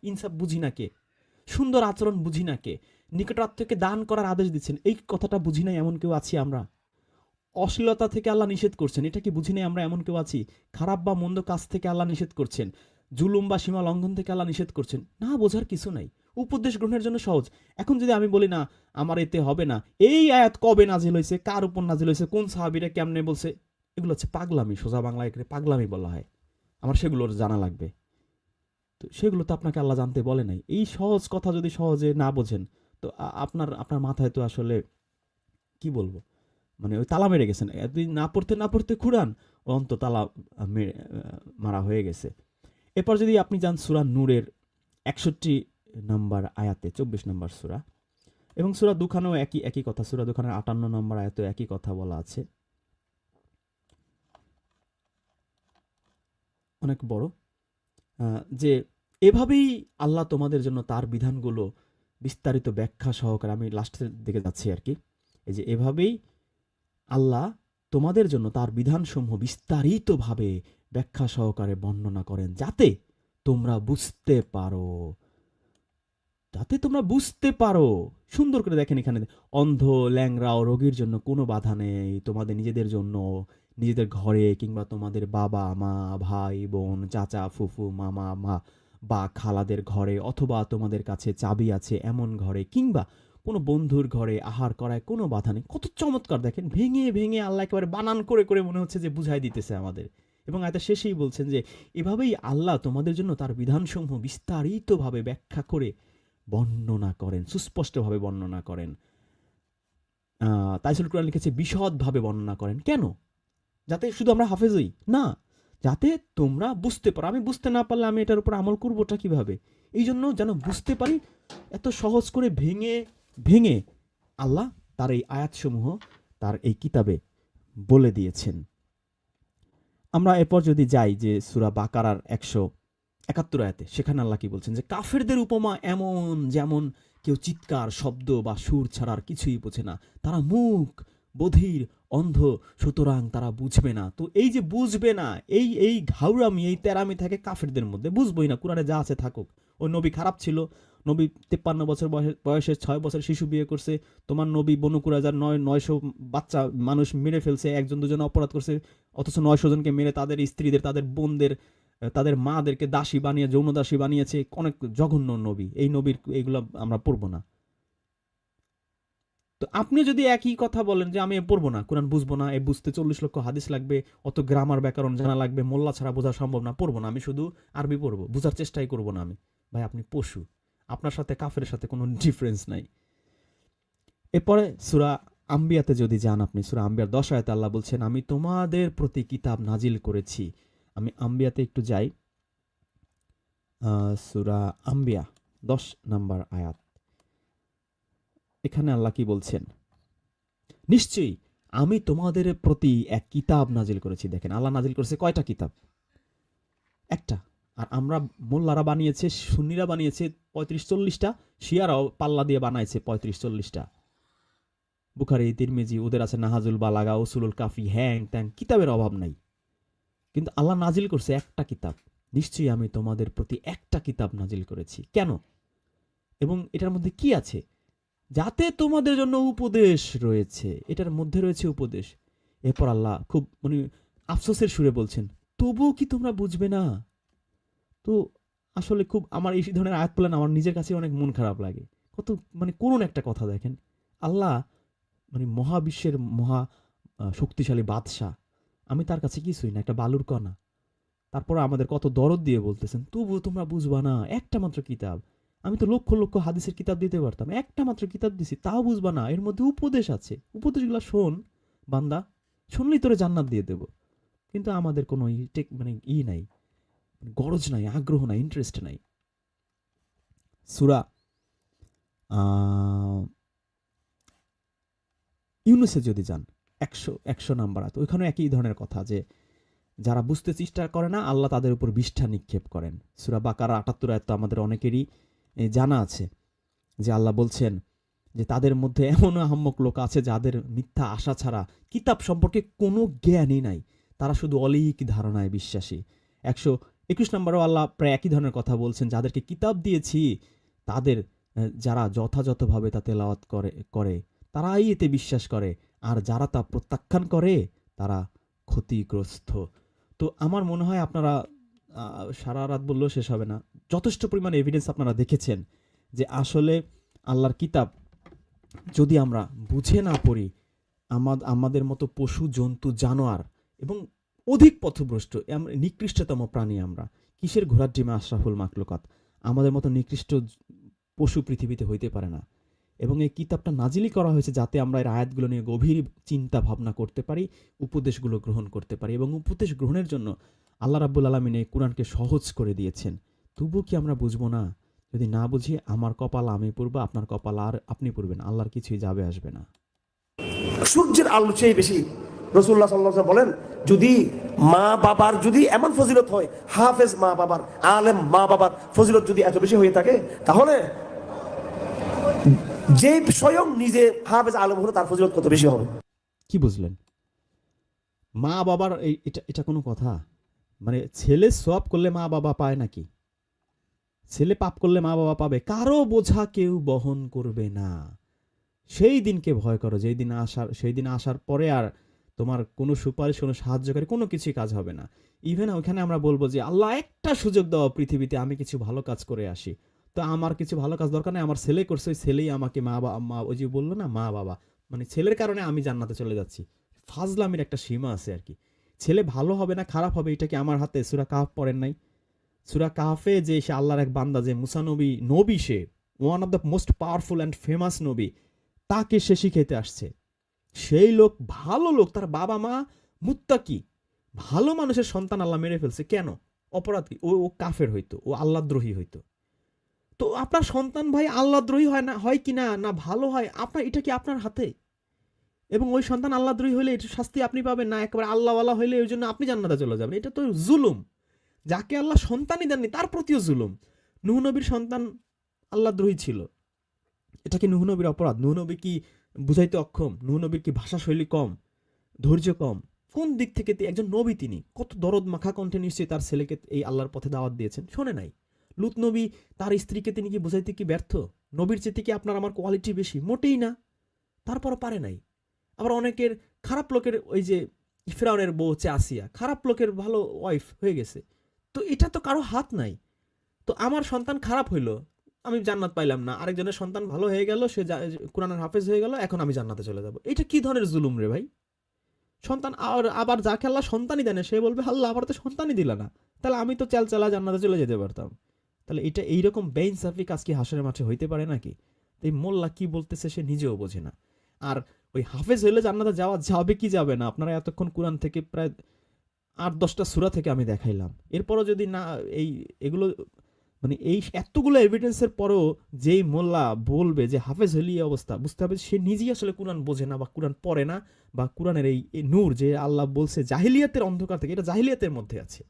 ইনসাফ বুঝি না কে? সুন্দর আচরণ বুঝি না কে? নিকটাত্মীয়কে দান করার আদেশ দিচ্ছেন, এই কথাটা বুঝি নাই এমন কেউ আছি আমরা? অশ্লীলতা থেকে আল্লাহ নিষেধ করছেন, এটা কি বুঝি নাই আমরা এমন কেউ আছি? খারাপ বা মন্দ কাজ থেকে আল্লাহ নিষেধ করছেন। জুলুম বা সীমা লঙ্ঘন থেকে আল্লাহ নিষেধ করছেন? না বোঝার কিছু নাই, উপদেশ গ্রহণের জন্য সহজ। এখন যদি আমি বলি না আমার এতে হবে না, এই আয়াত কবে নাজিল হয়েছে, কার উপর নাজিল হয়েছে, কোন সাহাবীরা কেমনে বলছে, এগুলো হচ্ছে পাগলামি, সোজা বাংলায় একে পাগলামি বলা হয়। আমার সেগুলোর জানা লাগবে, তো সেগুলো তো আপনাকে আল্লাহ জানতে বলে নাই। এই সহজ কথা যদি সহজে না বোঝেন, তো আপনার আপনার মাথায় তো আসলে কি বলবো, মানে ওই তালা মেরে গেছেন। এতদিন না পড়তে কুরআন অন্ত তালা মারা হয়ে গেছে। এরপর যদি আপনি যান সূরা নূরের 61 নম্বর আয়াতে, 24 নম্বর সূরা, এবং সূরা দুখানেও একই কথা, সূরা দুখানের 58 নম্বর আয়াতেও একই কথা বলা আছে, অনেক বড়, যে এভাবেই আল্লাহ তোমাদের জন্য তার বিধানগুলো বিস্তারিত ব্যাখ্যা সহকারে, আমি লাস্টের দিকে যাচ্ছি আর কি, এই যে এভাবেই আল্লাহ তোমাদের জন্য তার বিধানসমূহ বিস্তারিতভাবে ব্যাখ্যা সহকারে বর্ণনা করেন, যাতে তোমরা বুঝতে পারো, সুন্দর করে দেখেন এখানে অন্ধ, ল্যাংড়া ও রোগীর জন্য কোনো বাধা নেই, তোমাদের নিজেদের জন্য, নিজেদের ঘরে কিংবা তোমাদের বাবা মা, ভাই বোন, চাচা ফুফু, মামা মা বা খালাদের ঘরে, অথবা তোমাদের কাছে চাবি আছে এমন ঘরে, কিংবা কোনো বন্ধুর ঘরে আহার করায় কোনো বাধা নেই। কত চমৎকার দেখেন, ভেঙে আল্লাহ একেবারে বানান করে মনে হচ্ছে যে বুঝাই দিতেছে আমাদের। এবং আয়াতের শেষেই বলছেন যে এভাবেই আল্লাহ তোমাদের জন্য তার বিধানসমূহ বিস্তারিতভাবে ব্যাখ্যা করে বর্ণনা করেন, সুস্পষ্টভাবে বর্ণনা করেন। তাইসুল কুরআন লিখেছে বিশদভাবে বর্ণনা করেন। কেন? যাতে শুধু আমরা হাফেজ হই না, যাতে তোমরা বুঝতে পারো। আমি বুঝতে না পারলে আমি এটার উপর আমল করবোটা কিভাবে? এই জন্য যেন বুঝতে পারি, এত সহজ করে ভেঙে আল্লাহ তার এই আয়াতসমূহ তার এই কিতাবে বলে দিয়েছেন। আমরা এরপর যদি যাই যে সূরা বাকারার 171 আয়াতে, সেখানে আল্লাহ কি বলছেন যে কাফেরদের উপমা এমন, যেমন কেউ চিৎকার, শব্দ বা সুর ছাড়ার কিছুই বোঝে না, তারা মুখ বধির, অন্ধ, সুতরাং তারা বুঝবে না। তো এই যে বুঝবে না, এই ঘাউরামি, এই তেরামি থাকে কাফেরদের মধ্যে, বুঝবই না। কুরআনে যা আছে থাকুক। ওই নবী খারাপ ছিল, নবী 53 বছর বয়সে 6 বছর শিশু বিয়ে করছে, তোমার নবী বনু কুরাইজার 900 বাচ্চা মানুষ মেরে ফেলছে, একজন দুজন অপরাধ করছে, অথচ 900 জনকে মেরে তাদের স্ত্রীদের, তাদের বোনদের, তাদের মাদেরকে দাসী বানিয়ে, যৌন দাসী বানিয়েছে। অনেক জঘন্য নবী। এই নবীর এইগুলো আমরা পড়বো না। তো আপনি যদি একই কথা বলেন যে আমি পড়বো না, কোরআন বুঝবো না, বুঝতে 40 লক্ষ হাদিস লাগবে, অত গ্রামার ব্যাকরণ জানা লাগবে, মোল্লা ছাড়া বোঝা সম্ভব না, পড়বো না, আমি শুধু আরবি পড়বো, বুঝার চেষ্টাই করবো না আমি। ভাই আপনি পশু, আপনার সাথে কাফেরের সাথে কোনো ডিফারেন্স নাই। এরপরে সূরা আম্বিয়াতে যদি যান আপনি, সূরা আম্বিয়ার 10 আয়াতে আল্লাহ বলছেন আমি তোমাদের প্রতি কিতাব নাজিল করেছি। আমি আম্বিয়াতে একটু যাই, সূরা আম্বিয়া 10 নম্বর আয়াত। এখানে আল্লাহ কি বলছেন? নিশ্চয়ই আমি তোমাদের প্রতি এক কিতাব নাজিল করেছি। দেখেন আল্লাহ নাজিল করেছে কয়টা কিতাব? একটা। আর আমরা মোল্লারা বানিয়েছে, সুন্নিরা বানিয়েছে 35-40টা, শিয়ারাও পাল্লা দিয়ে বানাইছে 35-40টা। বুখারী, তিরমিজি, ওদের আছে নাহাজুল বালাগা, উসুলুল কাফি, হ্যাং ত্যাং, কিতাবের অভাব নাই। কিন্তু আল্লাহ নাজিল করছে একটা কিতাব। নিশ্চয়ই আমি তোমাদের প্রতি একটা কিতাব নাজিল করেছি। কেন? এবং এটার মধ্যে কি আছে? যাতে তোমাদের জন্য উপদেশ রয়েছে। এটার মধ্যে রয়েছে উপদেশ। এরপর আল্লাহ খুব আফসোসের সুরে বলছেন তবুও কি তোমরা বুঝবে না? তো আসলে খুব আমার এই ধরনের আয়াত পড়লে আমার নিজের কাছে অনেক মন খারাপ লাগে। কত করুণ একটা কথা। দেখেন আল্লাহ মহাবিশ্বের মহা শক্তিশালী বাদশাহ, আমি তার কাছে কিছুই না, একটা বালুর কণা। তারপর আমাদের কত দরদ দিয়ে বলতেছেন তবুও তোমরা বুঝবা না। একটা মাত্র কিতাব, আমি তো লক্ষ লক্ষ হাদিসের কিতাব দিতে পারতাম, একটা মাত্র কিতাব দিছি, তাও বুঝবা না। এর মধ্যে উপদেশ আছে, উপদেশগুলো শোন বান্দা, শুনলেই তোরে জান্নাত দিয়ে দেব। কিন্তু আমাদের কোনো নাই, গরজ নাই, আগ্রহ নাই, ইন্টারেস্ট নাই। সূরা ইউনূসে যদি যান 100 নাম্বার আয়াত, ওইখানে একই ধরনের কথা, যে যারা বুঝতে চেষ্টা করে না আল্লাহ তাদের উপর বিষ্ঠা নিক্ষেপ করেন। সূরা বাকারা 78 আয়াত তো আমাদের অনেকেরই জানা আছে, যে আল্লাহ বলছেন যে তাদের মধ্যে এমন আহম্মক লোক আছে যাদের মিথ্যা আশা ছাড়া কিতাব সম্পর্কে কোনো জ্ঞানই নাই, তারা শুধু অলীক ধারণায় বিশ্বাসী। 121 নম্বরেও আল্লাহ প্রায় একই ধরনের কথা বলছেন, যাদেরকে কিতাব দিয়েছি তাদের যারা যথাযথভাবে তা তেলাওয়াত করে তারাই এতে বিশ্বাস করে, আর যারা তা প্রত্যাখ্যান করে তারা ক্ষতিগ্রস্ত। তো আমার মনে হয় আপনারা সারা রাত বললেও শেষ হবে না। যথেষ্ট পরিমাণ এভিডেন্স আপনারা দেখেছেন যে আসলে আল্লাহর কিতাব যদি আমরা বুঝে না পড়ি, আমাদের মতো পশু, জন্তু, জানোয়ার এবং অধিক পথভ্রষ্ট নিকৃষ্টতম প্রাণী আমরা, কিসের ঘোড়ার ডিমে আশরাফুল মাখলুকাত, আমাদের মতো নিকৃষ্ট পশু পৃথিবীতে হইতে পারে না। এবং এই কিতাবটা নাজিলি করা হয়েছে যাতে আমরা এর আয়াতগুলো নিয়ে গভীর চিন্তা ভাবনা করতে পারি, উপদেশগুলো গ্রহণ করতে পারি। এবং উপদেশ গ্রহণের জন্য আল্লাহ রাব্বুল আলামিন এই কোরআনকে সহজ করে দিয়েছেন। তবু কি আমরা বুঝবো না? যদি না বুঝি, আমার কপাল আমি পড়বো, আপনার কপাল আর আপনি পড়বেন, আল্লাহর কিছুই যাবে আসবে না। সূর্যের আলো চেয়ে বেশি রাসূলুল্লাহ সাল্লাল্লাহু আলাইহি ওয়াসাল্লাম বলেন, যদি মা বাবার যদি এমন ফজিলত হয়, হাফেজ মা বাবার, আলেম মা বাবার ফজিলত যদি এত বেশি হয়ে থাকে, তাহলে যে স্বয়ং নিজে হাফেজ আলেম হলো তার ফজিলত কত বেশি হবে। কি বুঝলেন? মা বাবার এটা কোনো কথা? মানে ছেলে সওয়াব করলে মা বাবা পায় নাকি? ছেলে পাপ করলে মা বাবা পাবে? কারো বোঝা কেউ বহন করবে না। সেই দিনকে ভয় করো, সেই দিন আসার পরে আর তোমার কোনো সুপারিশ, কোনো সাহায্যকারী, কোনো কিছুই কাজ হবে না। ইভেন ওইখানে আমরা বলবো যে আল্লাহ একটা সুযোগ দাও পৃথিবীতে, আমি কিছু ভালো কাজ করে আসি। তো আমার কিছু ভালো কাজ দরকার নেই, আমার ছেলে করছে, ওই ছেলেই আমাকে মা ওই যে বললো না, মা বাবা, মানে ছেলের কারণে আমি জান্নাতে চলে যাচ্ছি। ফাজলামির একটা সীমা আছে আর কি। ছেলে ভালো হবে না খারাপ হবে এটা কি আমার হাতে? সূরা কাহফ পড়েন নাই? সূরা কাহফে যে সে আল্লাহর এক বান্দা, যে মুসা নবী, সে one of the most powerful and famous নবী, তাকে সে শিখাইতে আসছে। সেই লোক ভালো লোক, তার বাবা মা মুত্তাকি, ভালো মানুষের সন্তান আল্লাহ মেরে ফেলছে। কেন? অপরাধ কি? ও কাফের হইতো, ও আল্লাহদ্রোহী হইতো। তো আপনার সন্তান ভাই আল্লাহদ্রোহী হয় কি না ভালো হয়, আপনার এটা কি আপনার হাতে? এবং ওই সন্তান আল্লাহদ্রোহী হইলে এটার শাস্তি আপনি পাবেন না, একেবারে আল্লাহওয়ালা হইলে ওই জন্য আপনি জান্নাতে চলে যাবেন। এটা তো জুলুম। যাকে আল্লাহ সন্তানই দেননি তার প্রতিও জুলুম। নূহ নবীর সন্তান আল্লাহদ্রোহী ছিল, এটা কি নূহ নবীর অপরাধ? নূহ নবী কি বুঝাইতে অক্ষম? নূহ নবীর কি ভাষা শৈলী কম, ধৈর্য কম? কোন দিক থেকে? একজন নবী, তিনি কত দরদ মাখা কণ্ঠে নিশ্চয়ই তার ছেলেকে এই আল্লাহর পথে দাওয়াত দিয়েছেন, শোনে নাই। লূত নবী তার স্ত্রীকে তিনি কি বুঝাইতে কি ব্যর্থ? নবীর চেয়ে কি আপনার আমার কোয়ালিটি বেশি? মোটেই না। তারপরও পারে নাই। আবার অনেকের খারাপ লোকের, ওই যে ফিরআউনের বউ হচ্ছে আসিয়া, খারাপ লোকের ভালো ওয়াইফ হয়ে গেছে। তো এটা তো কারো হাত নাই। তো আমার সন্তান খারাপ হইলো, আমি জান্নাত পাইলাম না, আরেকজনের সন্তান ভালো হয়ে গেল, সে কোরআনের হাফেজ হয়ে গেল, এখন আমি জান্নাতে চলে যাব। এটা কি ধরনের জুলুম রে ভাই? সন্তান আবার যাকে আল্লাহ সন্তানই দেন সে বলবে আল্লাহ আবার তো সন্তানই দিলা না, তাহলে আমি তো চালা জান্নাতে চলে যেতে পারতাম। তাহলে এটা এইরকম বেইনসাফি কাজ কি হাসরের মাঠে হইতে পারে নাকি? এই মোল্লা কি বলতেছে সে নিজেও বোঝে না। আর ওই হাফেজ হইলে জান্নাতে যাওয়া যাবে কি যাবে না, আপনারা এতক্ষণ কোরআন থেকে প্রায় 8-10টা সূরা থেকে আমি দেখাইলাম। এরপরও যদি না এগুলো মানে এই এতগুলো এভিডেন্সের পরেও যেই মোল্লা বলবে যে হাফেজ হলি অবস্থা, বুঝতে হবে সে নিজেই আসলে কোরআন বোঝে না বা কোরআন পড়ে না, বা কোরআনের এই নূর যে আল্লাহ বলছে জাহিলিয়াতের অন্ধকার থেকে, এটা জাহিলিয়াতের মধ্যে আছে।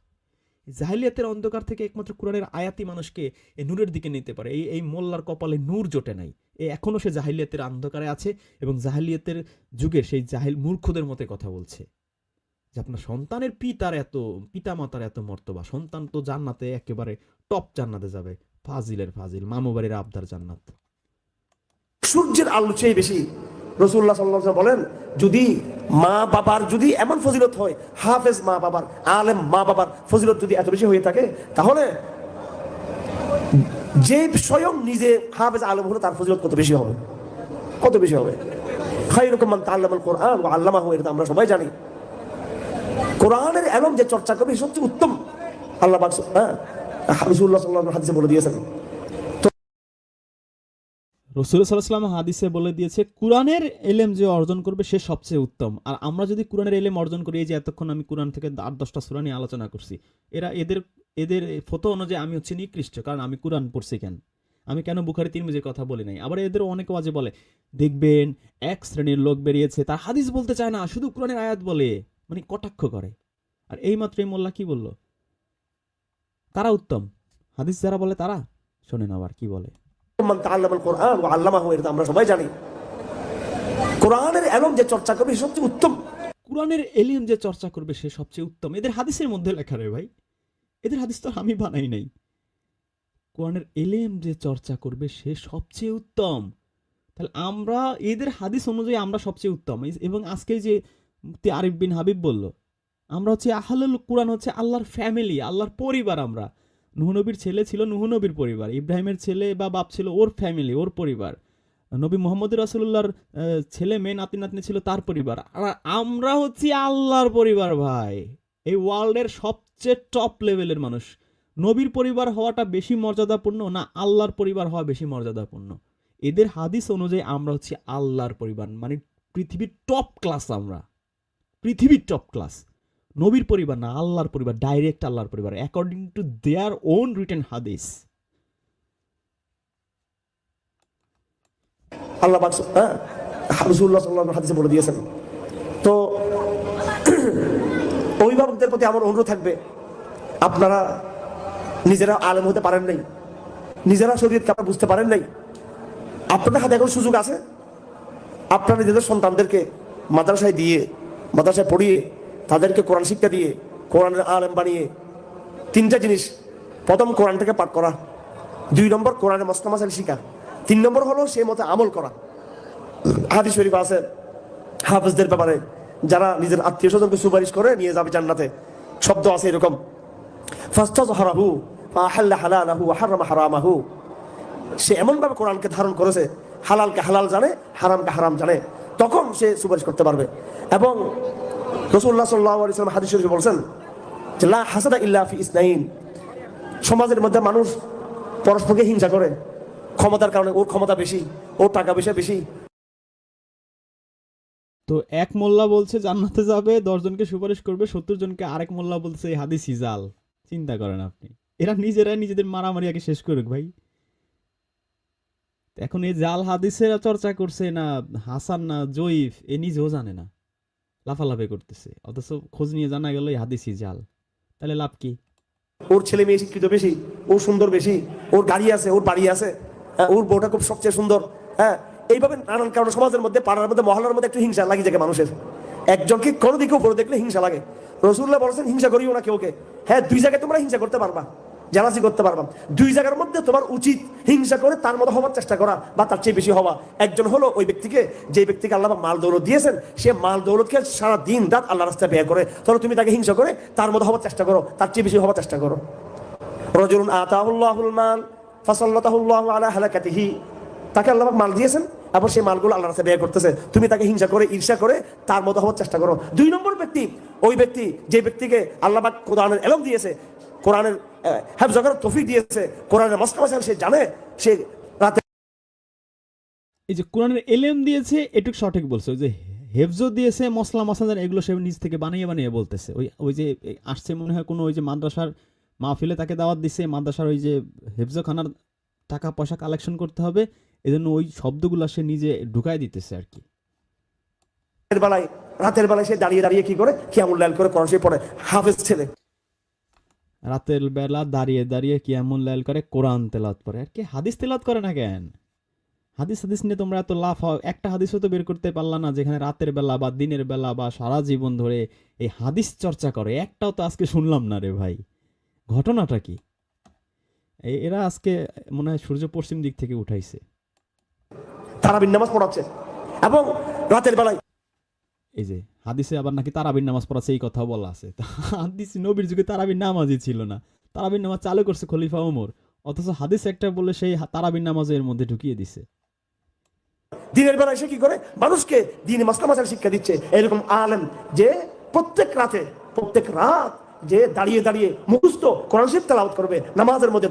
জাহিলিয়াতের অন্ধকার থেকে একমাত্র কোরআনের আয়াতি মানুষকে এই নূরের দিকে নিতে পারে। এই মোল্লার কপালে নূর জোটে নাই, এখনো সে জাহিলিয়াতের অন্ধকারে আছে এবং জাহিলিয়াতের যুগের সেই মূর্খদের মতে কথা বলছে যে আপনার সন্তানের পিতা মাতার এত মর্তবা, সন্তান তো জান্নাতে একেবারে টপ জান্নাতে যাবে, ফাজিল মামু বাড়ির আবদার জান্নাত। সূর্যের আলো চেয়ে বেশি রাসূলুল্লাহ সাল্লাল্লাহু আলাইহি ওয়াসাল্লাম বলেন, যদি মা বাবার যদি এমন ফজিলত হয়, হাফেজ মা বাবার, আলেম মা বাবার ফজিলত যদি এত বেশি হয়ে থাকে, তাহলে যে স্বয়ং নিজে হাফেজ আলেম হলো তার ফজিলত কত বেশি হবে। কত বেশি হবে? খায়রুকুম মান তাআল্লামাল কুরআন ওয়া আল্লামাহু, এটা আমরা সবাই জানি। কোরআনের এলম যে চর্চা করবে সবচেয়ে উত্তম। আল্লাহ পাক রাসূলুল্লাহ সাল্লাল্লাহু আলাইহি ওয়াসাল্লাম হাদিসে বলে দিয়েছেন। রাসূলুল্লাহ সাল্লাল্লাহু আলাইহি ওয়াসাল্লাম হাদিসে বলে দিয়েছে কুরআনের ইলম যে অর্জন করবে সে সবচেয়ে উত্তম। আর আমরা যদি কুরআনের ইলম অর্জন করি, এই যে এতক্ষণ আমি কুরআন থেকে 8-10টা সূরা নিয়ে আলোচনা করছি, এদের ফতোয়া অনুযায়ী আমি হচ্ছে নিকৃষ্ট, কারণ আমি কুরআন পড়ছি কেন, আমি কেন বুখারী তিরমিজির কথা বলি নাই। আবার এদের অনেকে ওয়াজে বলে দেখবেন এক শ্রেণীর লোক বেরিয়েছে তার হাদিস বলতে চায় না, শুধু কুরআনের আয়াত বলে, মানে কটাক্ষ করে। আর এইমাত্র এই মোল্লা কি বলল? তারা উত্তম, হাদিস যারা বলে তারা। শোনেন আবার কি বলে, মান তাআল্লামাল কুরআন ওয়া আল্লামাহু, এটা আমরা সবাই জানি। কোরআনের ইলম যে চর্চা করবে সবচেয়ে উত্তম। কোরআনের ইলম যে চর্চা করবে সে সবচেয়ে উত্তম, এদের হাদিসের মধ্যে লেখা রে ভাই, এদের হাদিস তো আমি বানাই নাই। কোরআনের ইলম যে চর্চা করবে সে সবচেয়ে উত্তম। তাহলে আমরা এদের হাদিস অনুযায়ী আমরা সবচেয়ে উত্তম। এবং আজকে যে মুফতি আরিফ বিন হাবিব বলল আমরা হচ্ছে আহলুল কুরআন, হচ্ছে আল্লাহর ফ্যামিলি, আল্লাহর পরিবার। আমরা নূহ নবীর ছেলে ছিল নূহ নবীর পরিবার, ইব্রাহিমের ছেলে বা বাপ ছিল ওর ফ্যামিলি, ওর পরিবার। নবী মোহাম্মদ রাসূলুল্লাহর ছেলে মেয়ে নাতি নাতনি ছিল তার পরিবার। আর আমরা হচ্ছি আল্লাহর পরিবার ভাই, এই ওয়ার্ল্ডের সবচেয়ে টপ লেভেলের মানুষ। নবীর পরিবার হওয়াটা বেশি মর্যাদাপূর্ণ না আল্লাহর পরিবার হওয়া বেশি মর্যাদাপূর্ণ? এদের হাদিস অনুযায়ী আমরা হচ্ছি আল্লাহর পরিবার, মানে পৃথিবীর টপ ক্লাস। আমরা পৃথিবীর টপ ক্লাস। নবীর পরিবার না, আল্লাহর পরিবার, ডাইরেক্ট আল্লাহর পরিবার, according to their own written হাদিস। আল্লাহ পাক রাসূলুল্লাহ সাল্লাল্লাহু আলাইহি হাদিসে বলে দিয়েছেন। তো অভিভাবকদের প্রতি আমার অনুরোধ থাকবে, আপনারা নিজেরা আলেম হতে পারেন নাই, নিজেরা শরীয়তকে আপনারা বুঝতে পারেন নাই, আপনাদের হাতে এখন সুযোগ আছে। আপনারা নিজেদের সন্তানদেরকে মাদ্রাসায় দিয়ে, মাদ্রাসায় পড়িয়ে, তাদেরকে কোরআন শিক্ষা দিয়ে, কোরআনের আলেম বানিয়ে, তিনটা জিনিস: প্রথম কোরআনটাকে পাঠ করা, 2 নম্বর কোরআনের মসলা মাসাইল শিখা, 3 নম্বর হলো সেই মতো আমল করা। হাদিস শরীফ আছে হাফেজদের ব্যাপারে, যারা নিজের আত্মীয় স্বজনকে সুপারিশ করে নিয়ে যাবে জান্নাতে। শব্দ আছে এরকম, ফাস্তাযহারাহু ফাআহাল্লা হালালাহু ওয়া হারামা হারামাহু। সে এমনভাবে কোরআনকে ধারণ করেছে, হালালকে হালাল জানে, হারামকে হারাম জানে, তখন সে সুপারিশ করতে পারবে। এবং রাসূলুল্লাহ সাল্লাল্লাহু আলাইহি ওয়াসাল্লাম হাদিস শরীফে বলেছেন যে লা হাসাদা ইল্লা ফি ইসনাইন। সমাজের মধ্যে মানুষ পরস্পরকে হিংসা করে ক্ষমতার কারণে, ওর ক্ষমতা বেশি, ওর টাকা পয়সা বেশি। তো এক মোল্লা বলছে জান্নাতে যাবে, 10 জনকে সুপারিশ করবে, 70 জনকে আরেক মোল্লা বলছে এই হাদিস জাল। চিন্তা করেন আপনি, এরা নিজেরাই নিজেদের মারামারি আগে শেষ করুক ভাই। এখন এই জাল হাদিসের চর্চা করছে না হাসান না জয়ীফ, এ নিজেও জানে না, লাফালাফি করতেছে, অথচ খোঁজ নিয়ে জানা গেল এই হাদিসই জাল। তাহলে লাভ কি? ওর ছেলে মেয়ে শিক্ষিত বেশি, ওর সুন্দর বেশি, ওর গাড়ি আছে, ওর বাড়ি আছে, ওর বউটা খুব সবচেয়ে সুন্দর। হ্যাঁ, এইভাবে নানান কারণে সমাজের মধ্যে, পাড়ার মধ্যে, মহল্লার মধ্যে একটু হিংসা লাগে যায় মানুষের। একজনকে কোনো দিকে উপরে দেখলে হিংসা লাগে। রাসূলুল্লাহ বলেছেন হিংসা করিও না কেউকে। হ্যাঁ, 2 জায়গায় তোমরা হিংসা করতে পারবা, জালাসি করতে পারবা। 2 জায়গার মধ্যে তোমার উচিত হিংসা করে তার মতো হওয়ার চেষ্টা করা বা তার চেয়ে বেশি হওয়া। একজন হলো ওই ব্যক্তিকে, যে ব্যক্তিকে আল্লাহ মাল দৌলত দিয়েছেন, সে মাল দৌলতকে সারা দিন রাত আল্লাহ রাস্তায় ব্যয় করে, তাহলে তুমি তাকে হিংসা করে তার মতো হওয়ার চেষ্টা করো, তার চেয়ে বেশি হওয়ার চেষ্টা করো। রাজুলুন আতাহুল্লাহুল মাল ফাসাল্লাতাহুল্লাহু আলা হালাকাতিহি। তাকে আল্লাহ মাল দিয়েছেন এবং সেই মালগুলো আল্লাহর রাস্তায় ব্যয় করতেছে, তুমি তাকে হিংসা করে, ঈর্ষা করে তার মতো হওয়ার চেষ্টা করো। 2 নম্বর ব্যক্তি ওই ব্যক্তি যে ব্যক্তিকে আল্লাহ পাক কোরআনের ইলম দিয়েছে, কোরআনের হেফজ করার তৌফিক দিয়েছে, কোরআনের মসলা মাসাইল সে জানে, সে রাতে এই যে কোরআনের এলেম দিয়েছে এটুক সঠিক বলছে, ওই যে হেফজ দিয়েছে মসলা মাসাল এগুলো সে নিজ থেকে বানিয়ে বানিয়ে বলতেছে। ওই যে আসছে মনে হয় কোনো ওই যে মাদ্রাসার মাহফিলে তাকে দাওয়াত দিছে, মাদ্রাসার ওই যে হেফজ খানার টাকা পয়সা কালেকশন করতে হবে, এজন্য ওই শব্দগুলো সে নিজে ঢুকাই দিতেছে আর কি। রাতের বেলায় সে দাঁড়িয়ে দাঁড়িয়ে কি করে কিয়ামুল লাইল করে কোরআন শরীফ পড়ে। হাফেজ ছেলে রাতের বেলা দাঁড়িয়ে দাঁড়িয়ে কিয়ামুল লাইল করে কোরআন তেলাওয়াত করে, আর কি হাদিস তেলাওয়াত করে না কেন? হাদিস নিয়ে তোমরা এত লাফ হও, একটা হাদিসও তো বের করতে পারলা না যেখানে রাতের বেলা বা দিনের বেলা বা সারা জীবন ধরে এই হাদিস চর্চা করে। একটাও তো আজকে শুনলাম না রে ভাই। ঘটনাটা কি? এরা আজকে মনে হয় সূর্য পশ্চিম দিক থেকে উঠাইছে, তারাবির নামাজ পড়াচ্ছে এবং রাতের বেলায় এই যে হাদিসে আবার নাকি তারাবির নামাজ পড়াচ্ছে, এই কথা বলা আছে। হাদিস নবীর যুগে তারাবির নামাজই ছিল না, তারাবির নামাজ চালু করছে খলিফা ওমর, অথচ হাদিস একটা বলে সেই তারাবির নামাজ এর মধ্যে ঢুকিয়ে দিছে। দিনের বেলায় সে কি করে মানুষকে দিনে মাসলা মাসাইল শিক্ষা দিচ্ছে। এরকম আলেম যে প্রত্যেক রাত যে দাঁড়িয়ে দাঁড়িয়ে মুখস্থ কোরআন শরীফ তেলাওয়াত করবে নামাজের মধ্যে।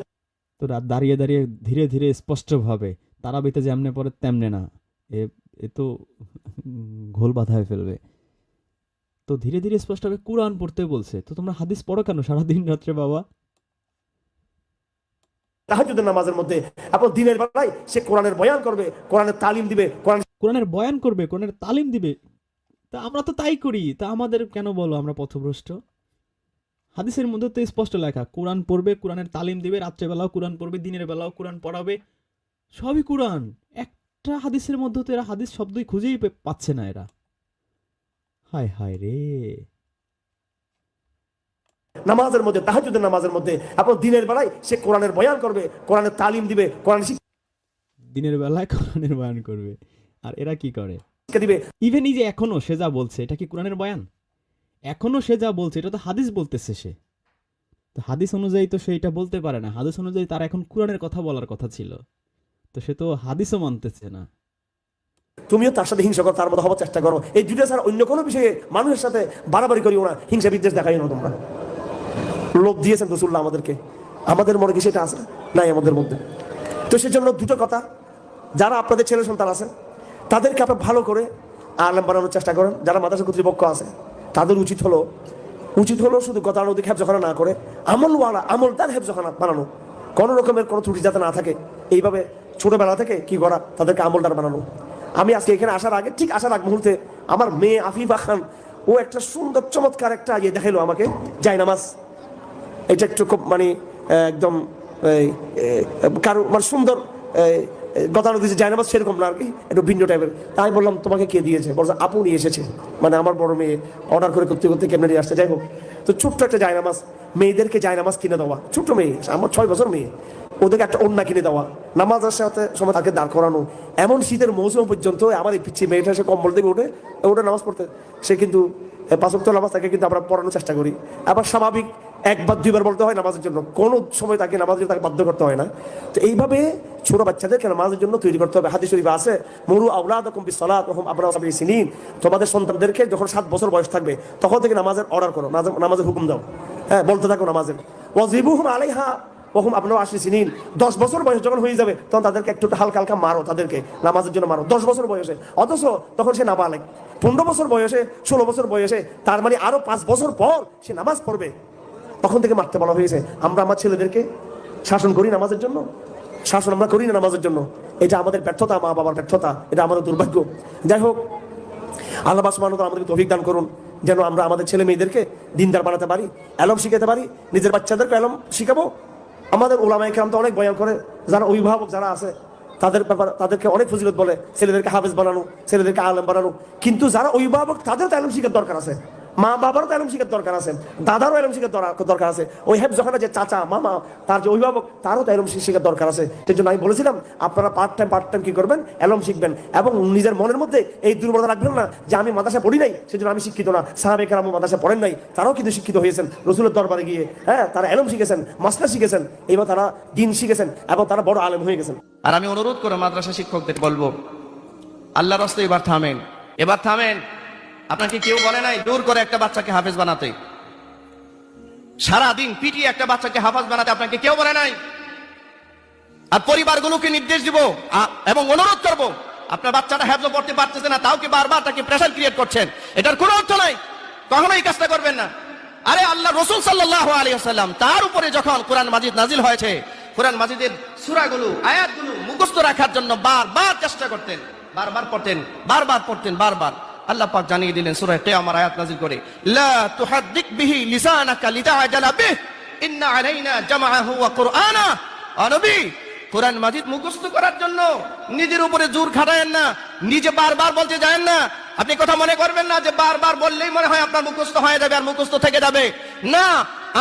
তো রাত দাঁড়িয়ে দাঁড়িয়ে ধীরে ধীরে স্পষ্ট ভাবে তারাবিতে যেমনে পড়ে তেমনে না, এ তো ঘোল বাঁধায় ফেলবে। তো ধীরে ধীরে স্পষ্টভাবে কোরআন পড়তে বলছে, তো তোমরা হাদিস পড়ো কেন সারাদিন রাত্রে বাবা? তাহাজ্জুদের নামাজের মধ্যে এবং দিনের বেলায় সে কোরআনের বয়ান করবে, কোরআনের তালিম দিবে, কোরআনের বয়ান করবে, কোরআনের তালিম দিবে। তা আমরা তো তাই করি, তা আমাদের কেন বলো আমরা পথভ্রষ্ট? হাদিসের মধ্যে তো স্পষ্ট লেখা কোরআন পড়বে, কোরআনের তালিম দিবে, রাত্রেবেলাও কোরআন পড়বে, দিনের বেলাও কোরআন পড়াবে, সবই কোরআন। একটা হাদিসের মধ্যে তো এরা হাদিস শব্দই খুঁজেই পাচ্ছে না এরা। হায় হায় রে। নামাজের মধ্যে, তাহাজ্জুদের নামাজের মধ্যে এবং দিনের বেলায় সে কোরআনের বয়ান করবে, কোরআনের তালিম দিবে, কোরআন দিনের বেলায় কোরআনের বয়ান করবে। আর এরা কি করে? শিক্ষা দিবে। ইভেন এই যে এখনো সে যা বলছে এটা কি কোরআনের বয়ান? এখনো সে যা বলছে এটা তো হাদিস বলতেছে সে, তো হাদিস অনুযায়ী তো সেইটা বলতে পারে না। হাদিস অনুযায়ী তার এখন কোরআনের কথা বলার কথা ছিল, তো সে তো হাদিসও মানতেছে না। তুমিও তার সাথে হিংসা করো, তার মতো হওয়ার চেষ্টা করো। এই দুটো ছাড়া অন্য কোনো বিষয়ে মানুষের সাথে বাড়াবাড়ি করিও না, হিংসা বিদ্বেষ দেখাই না তোমরা। লোভ দিয়েছেন রাসূলুল্লাহ আমাদেরকে, আমাদের মনে কি সেটা আছে? নাই আমাদের মধ্যে। তো সেজন্য দুটো কথা, যারা আপনাদের ছেলে সন্তান আছে তাদেরকে আপনার ভালো করে আলেম বানানোর চেষ্টা করেন। যারা মাদ্রাসা কর্তৃপক্ষ আছে তাদের উচিত হলো শুধু গতানুগতিক হেফজখানা না করে আমলওয়ালা আমলদার হেফজখানা বানানো, কোনো রকমের কোনো ত্রুটি যাতে না থাকে। এইভাবে ছোটবেলা থেকে কি করা, তাদেরকে আমলদার বানানো। আমি আজকে এখানে আসার আগ মুহূর্তে আমার মেয়ে আফিফা খান ও একটা সুন্দর চমৎকার একটা দেখাইলো আমাকে, জায়নামাজ। এটা একটু খুব মানে একদম কারো মানে সুন্দর গতানুগতিক জায়নামাজ সেরকম না আর কি, একটু ভিন্ন টাইপের। তাই বললাম তোমাকে কে দিয়েছে? বলছে আপু নিয়ে এসেছে, মানে আমার বড় মেয়ে অর্ডার করতে করতে কেমনে নিয়ে আসছে। যাই হোক, তো ছোট্ট একটা জায়নামাজ, মেয়েদেরকে জায়নামাজ কিনে দেওয়া, ছোট্ট মেয়ে আমার 6 বছর মেয়ে, ওদেরকে একটা ওড়না কিনে দেওয়া, নামাজের সাথে সময় তাকে দাঁড় করানো। এমন শীতের মৌসুম পর্যন্ত আমার এই পিছিয়ে মেয়েটা সে কম্বল থেকে ওঠে নামাজ পড়তে, সে কিন্তু 5 ওয়াক্ত নামাজ তাকে কিন্তু আমরা পড়ানোর চেষ্টা করি। আবার স্বাভাবিক 1 বার 2 বার বলতে হয় নামাজের জন্য, কোনো সময় তাকে নামাজের জন্য তাকে বাধ্য করতে হয় না। তো এইভাবে ছোট বাচ্চাদেরকে নামাজের জন্য তৈরি করতে হবে। হাদিস শরীফে আছে, মুরু আওলাদাকুম বিসসালাত ওয়া হুম আবনাউ সাবঈ সিনিন, তোমাদের সন্তানদেরকে যখন 7 বছর বয়স থাকবে তখন থেকে নামাজের অর্ডার করো, নামাজের হুকুম দাও, হ্যাঁ বলতে থাকো নামাজের। ওয়াজিবুহুম আলাইহা ওয়া হুম আবনাউ 10 সিনিন, 10 বছর বয়স যখন হয়ে যাবে তখন তাদেরকে একটু হালকা হালকা মারো, তাদেরকে নামাজের জন্য মারো 10 বছর বয়সে। অথচ তখন সে নাবালেগ, 15 বছর বয়সে, 16 বছর বয়সে, তার মানে আরো 5 বছর পর সে নামাজ পড়বে, তখন থেকে মারতে বলা হয়েছে। আমরা আমার ছেলেদেরকে শাসন করি নামাজের জন্য, শাসন আমরা করি না নামাজের জন্য। এটা আমাদের ব্যর্থতা, মা বাবার ব্যর্থতা, এটা আমাদের দুর্ভাগ্য। যাই হোক, আল্লাহ সুবহানাহু ওয়া তাআলা আমাদেরকে তৌফিক দান করুন যেন আমরা আমাদের ছেলে মেয়েদেরকে দিনদার বানাতে পারি, এলম শিখাতে পারি, নিজের বাচ্চাদেরকে এলম শিখাবো। আমাদের উলামায়ে কেরাম তো অনেক বয়ান করে, যারা অভিভাবক যারা আছে তাদেরকে অনেক ফজিলত বলে, ছেলেদেরকে হাফেজ বানানো, ছেলেদেরকে আলেম বানানো। কিন্তু যারা অভিভাবক তাদেরও তো এলম শিখার দরকার আছে, মা বাবারও তো এলম শিখার দরকার আছে, দাদারও এলম শিখার দরকার আছে। ওই হেফজখানা যে চাচা মামা তার যে অভিভাবক তারও তো এলম শিখার দরকার আছে। সেই জন্য আমি বলেছিলাম আপনারা পার্ট টাইম কি করবেন, এলম শিখবেন এবং নিজের মনের মধ্যে এই দুর্বলতা রাখবেন না যে আমি মাদ্রাসা পড়ি নাই সেজন্য আমি শিক্ষিত না। সাহাবায়ে কেরাম মাদ্রাসা পড়েন নাই, তারাও কিন্তু শিক্ষিত হয়েছেন রাসূলের দরবারে গিয়ে, হ্যাঁ তারা এলম শিখেছেন, মাসলা শিখেছেন, এবার তারা দ্বীন শিখেছেন এবং তারা বড় আলেম হয়ে গেছেন। আর আমি অনুরোধ করে মাদ্রাসা শিক্ষকদের বলবো, আল্লাহর রাস্তায় এবার থামেন। আপনাকে কেউ বলে নাই জোর করে একটা বাচ্চাকে হাফেজ বানাতে, সারাদিন পিটিয়ে একটা বাচ্চাকে হাফেজ বানাতে আপনাকে কেউ বলে নাই। আর পরিবারগুলোকে নির্দেশ দিব এবং অনুরোধ করব, আপনার বাচ্চাটা হেফজ পড়তে পারতেছে না, তাও কি বারবার তাকে প্রেসার ক্রিয়েট করছেন, এটার কোনো অর্থ নাই, কখনোই কাজটা করবেন না। আরে আল্লাহ রাসূল সাল্লাল্লাহু আলাইহি ওয়াসাল্লাম তার উপরে যখন কোরআন মাজিদ নাজিল হয়েছে, কোরআন মাজিদের সূরাগুলো আয়াতগুলো মুখস্থ রাখার জন্য বারবার চেষ্টা করতেন, বারবার পড়তেন। আল্লাহ পাক জানিয়ে দিলেন সূরা কিয়ামার আয়াত নাযিল করে, লা তুহাদ্দিক বিহি লিসানাকা লিতাআজালা বিহি ইন্না আলাইনা জামাআহু ওয়া কুরআনা। নবী, কোরআন মাজিদ মুখস্থ করার জন্য নিজের উপরে জোর খাটায়েন না, নিজে বারবার বলতে যায়েন না। আপনি কথা মনে করবেন না যে বারবার বললেই মনে হয় আপনার মুখস্থ হয়ে যাবে আর মুখস্থ থেকে যাবে না।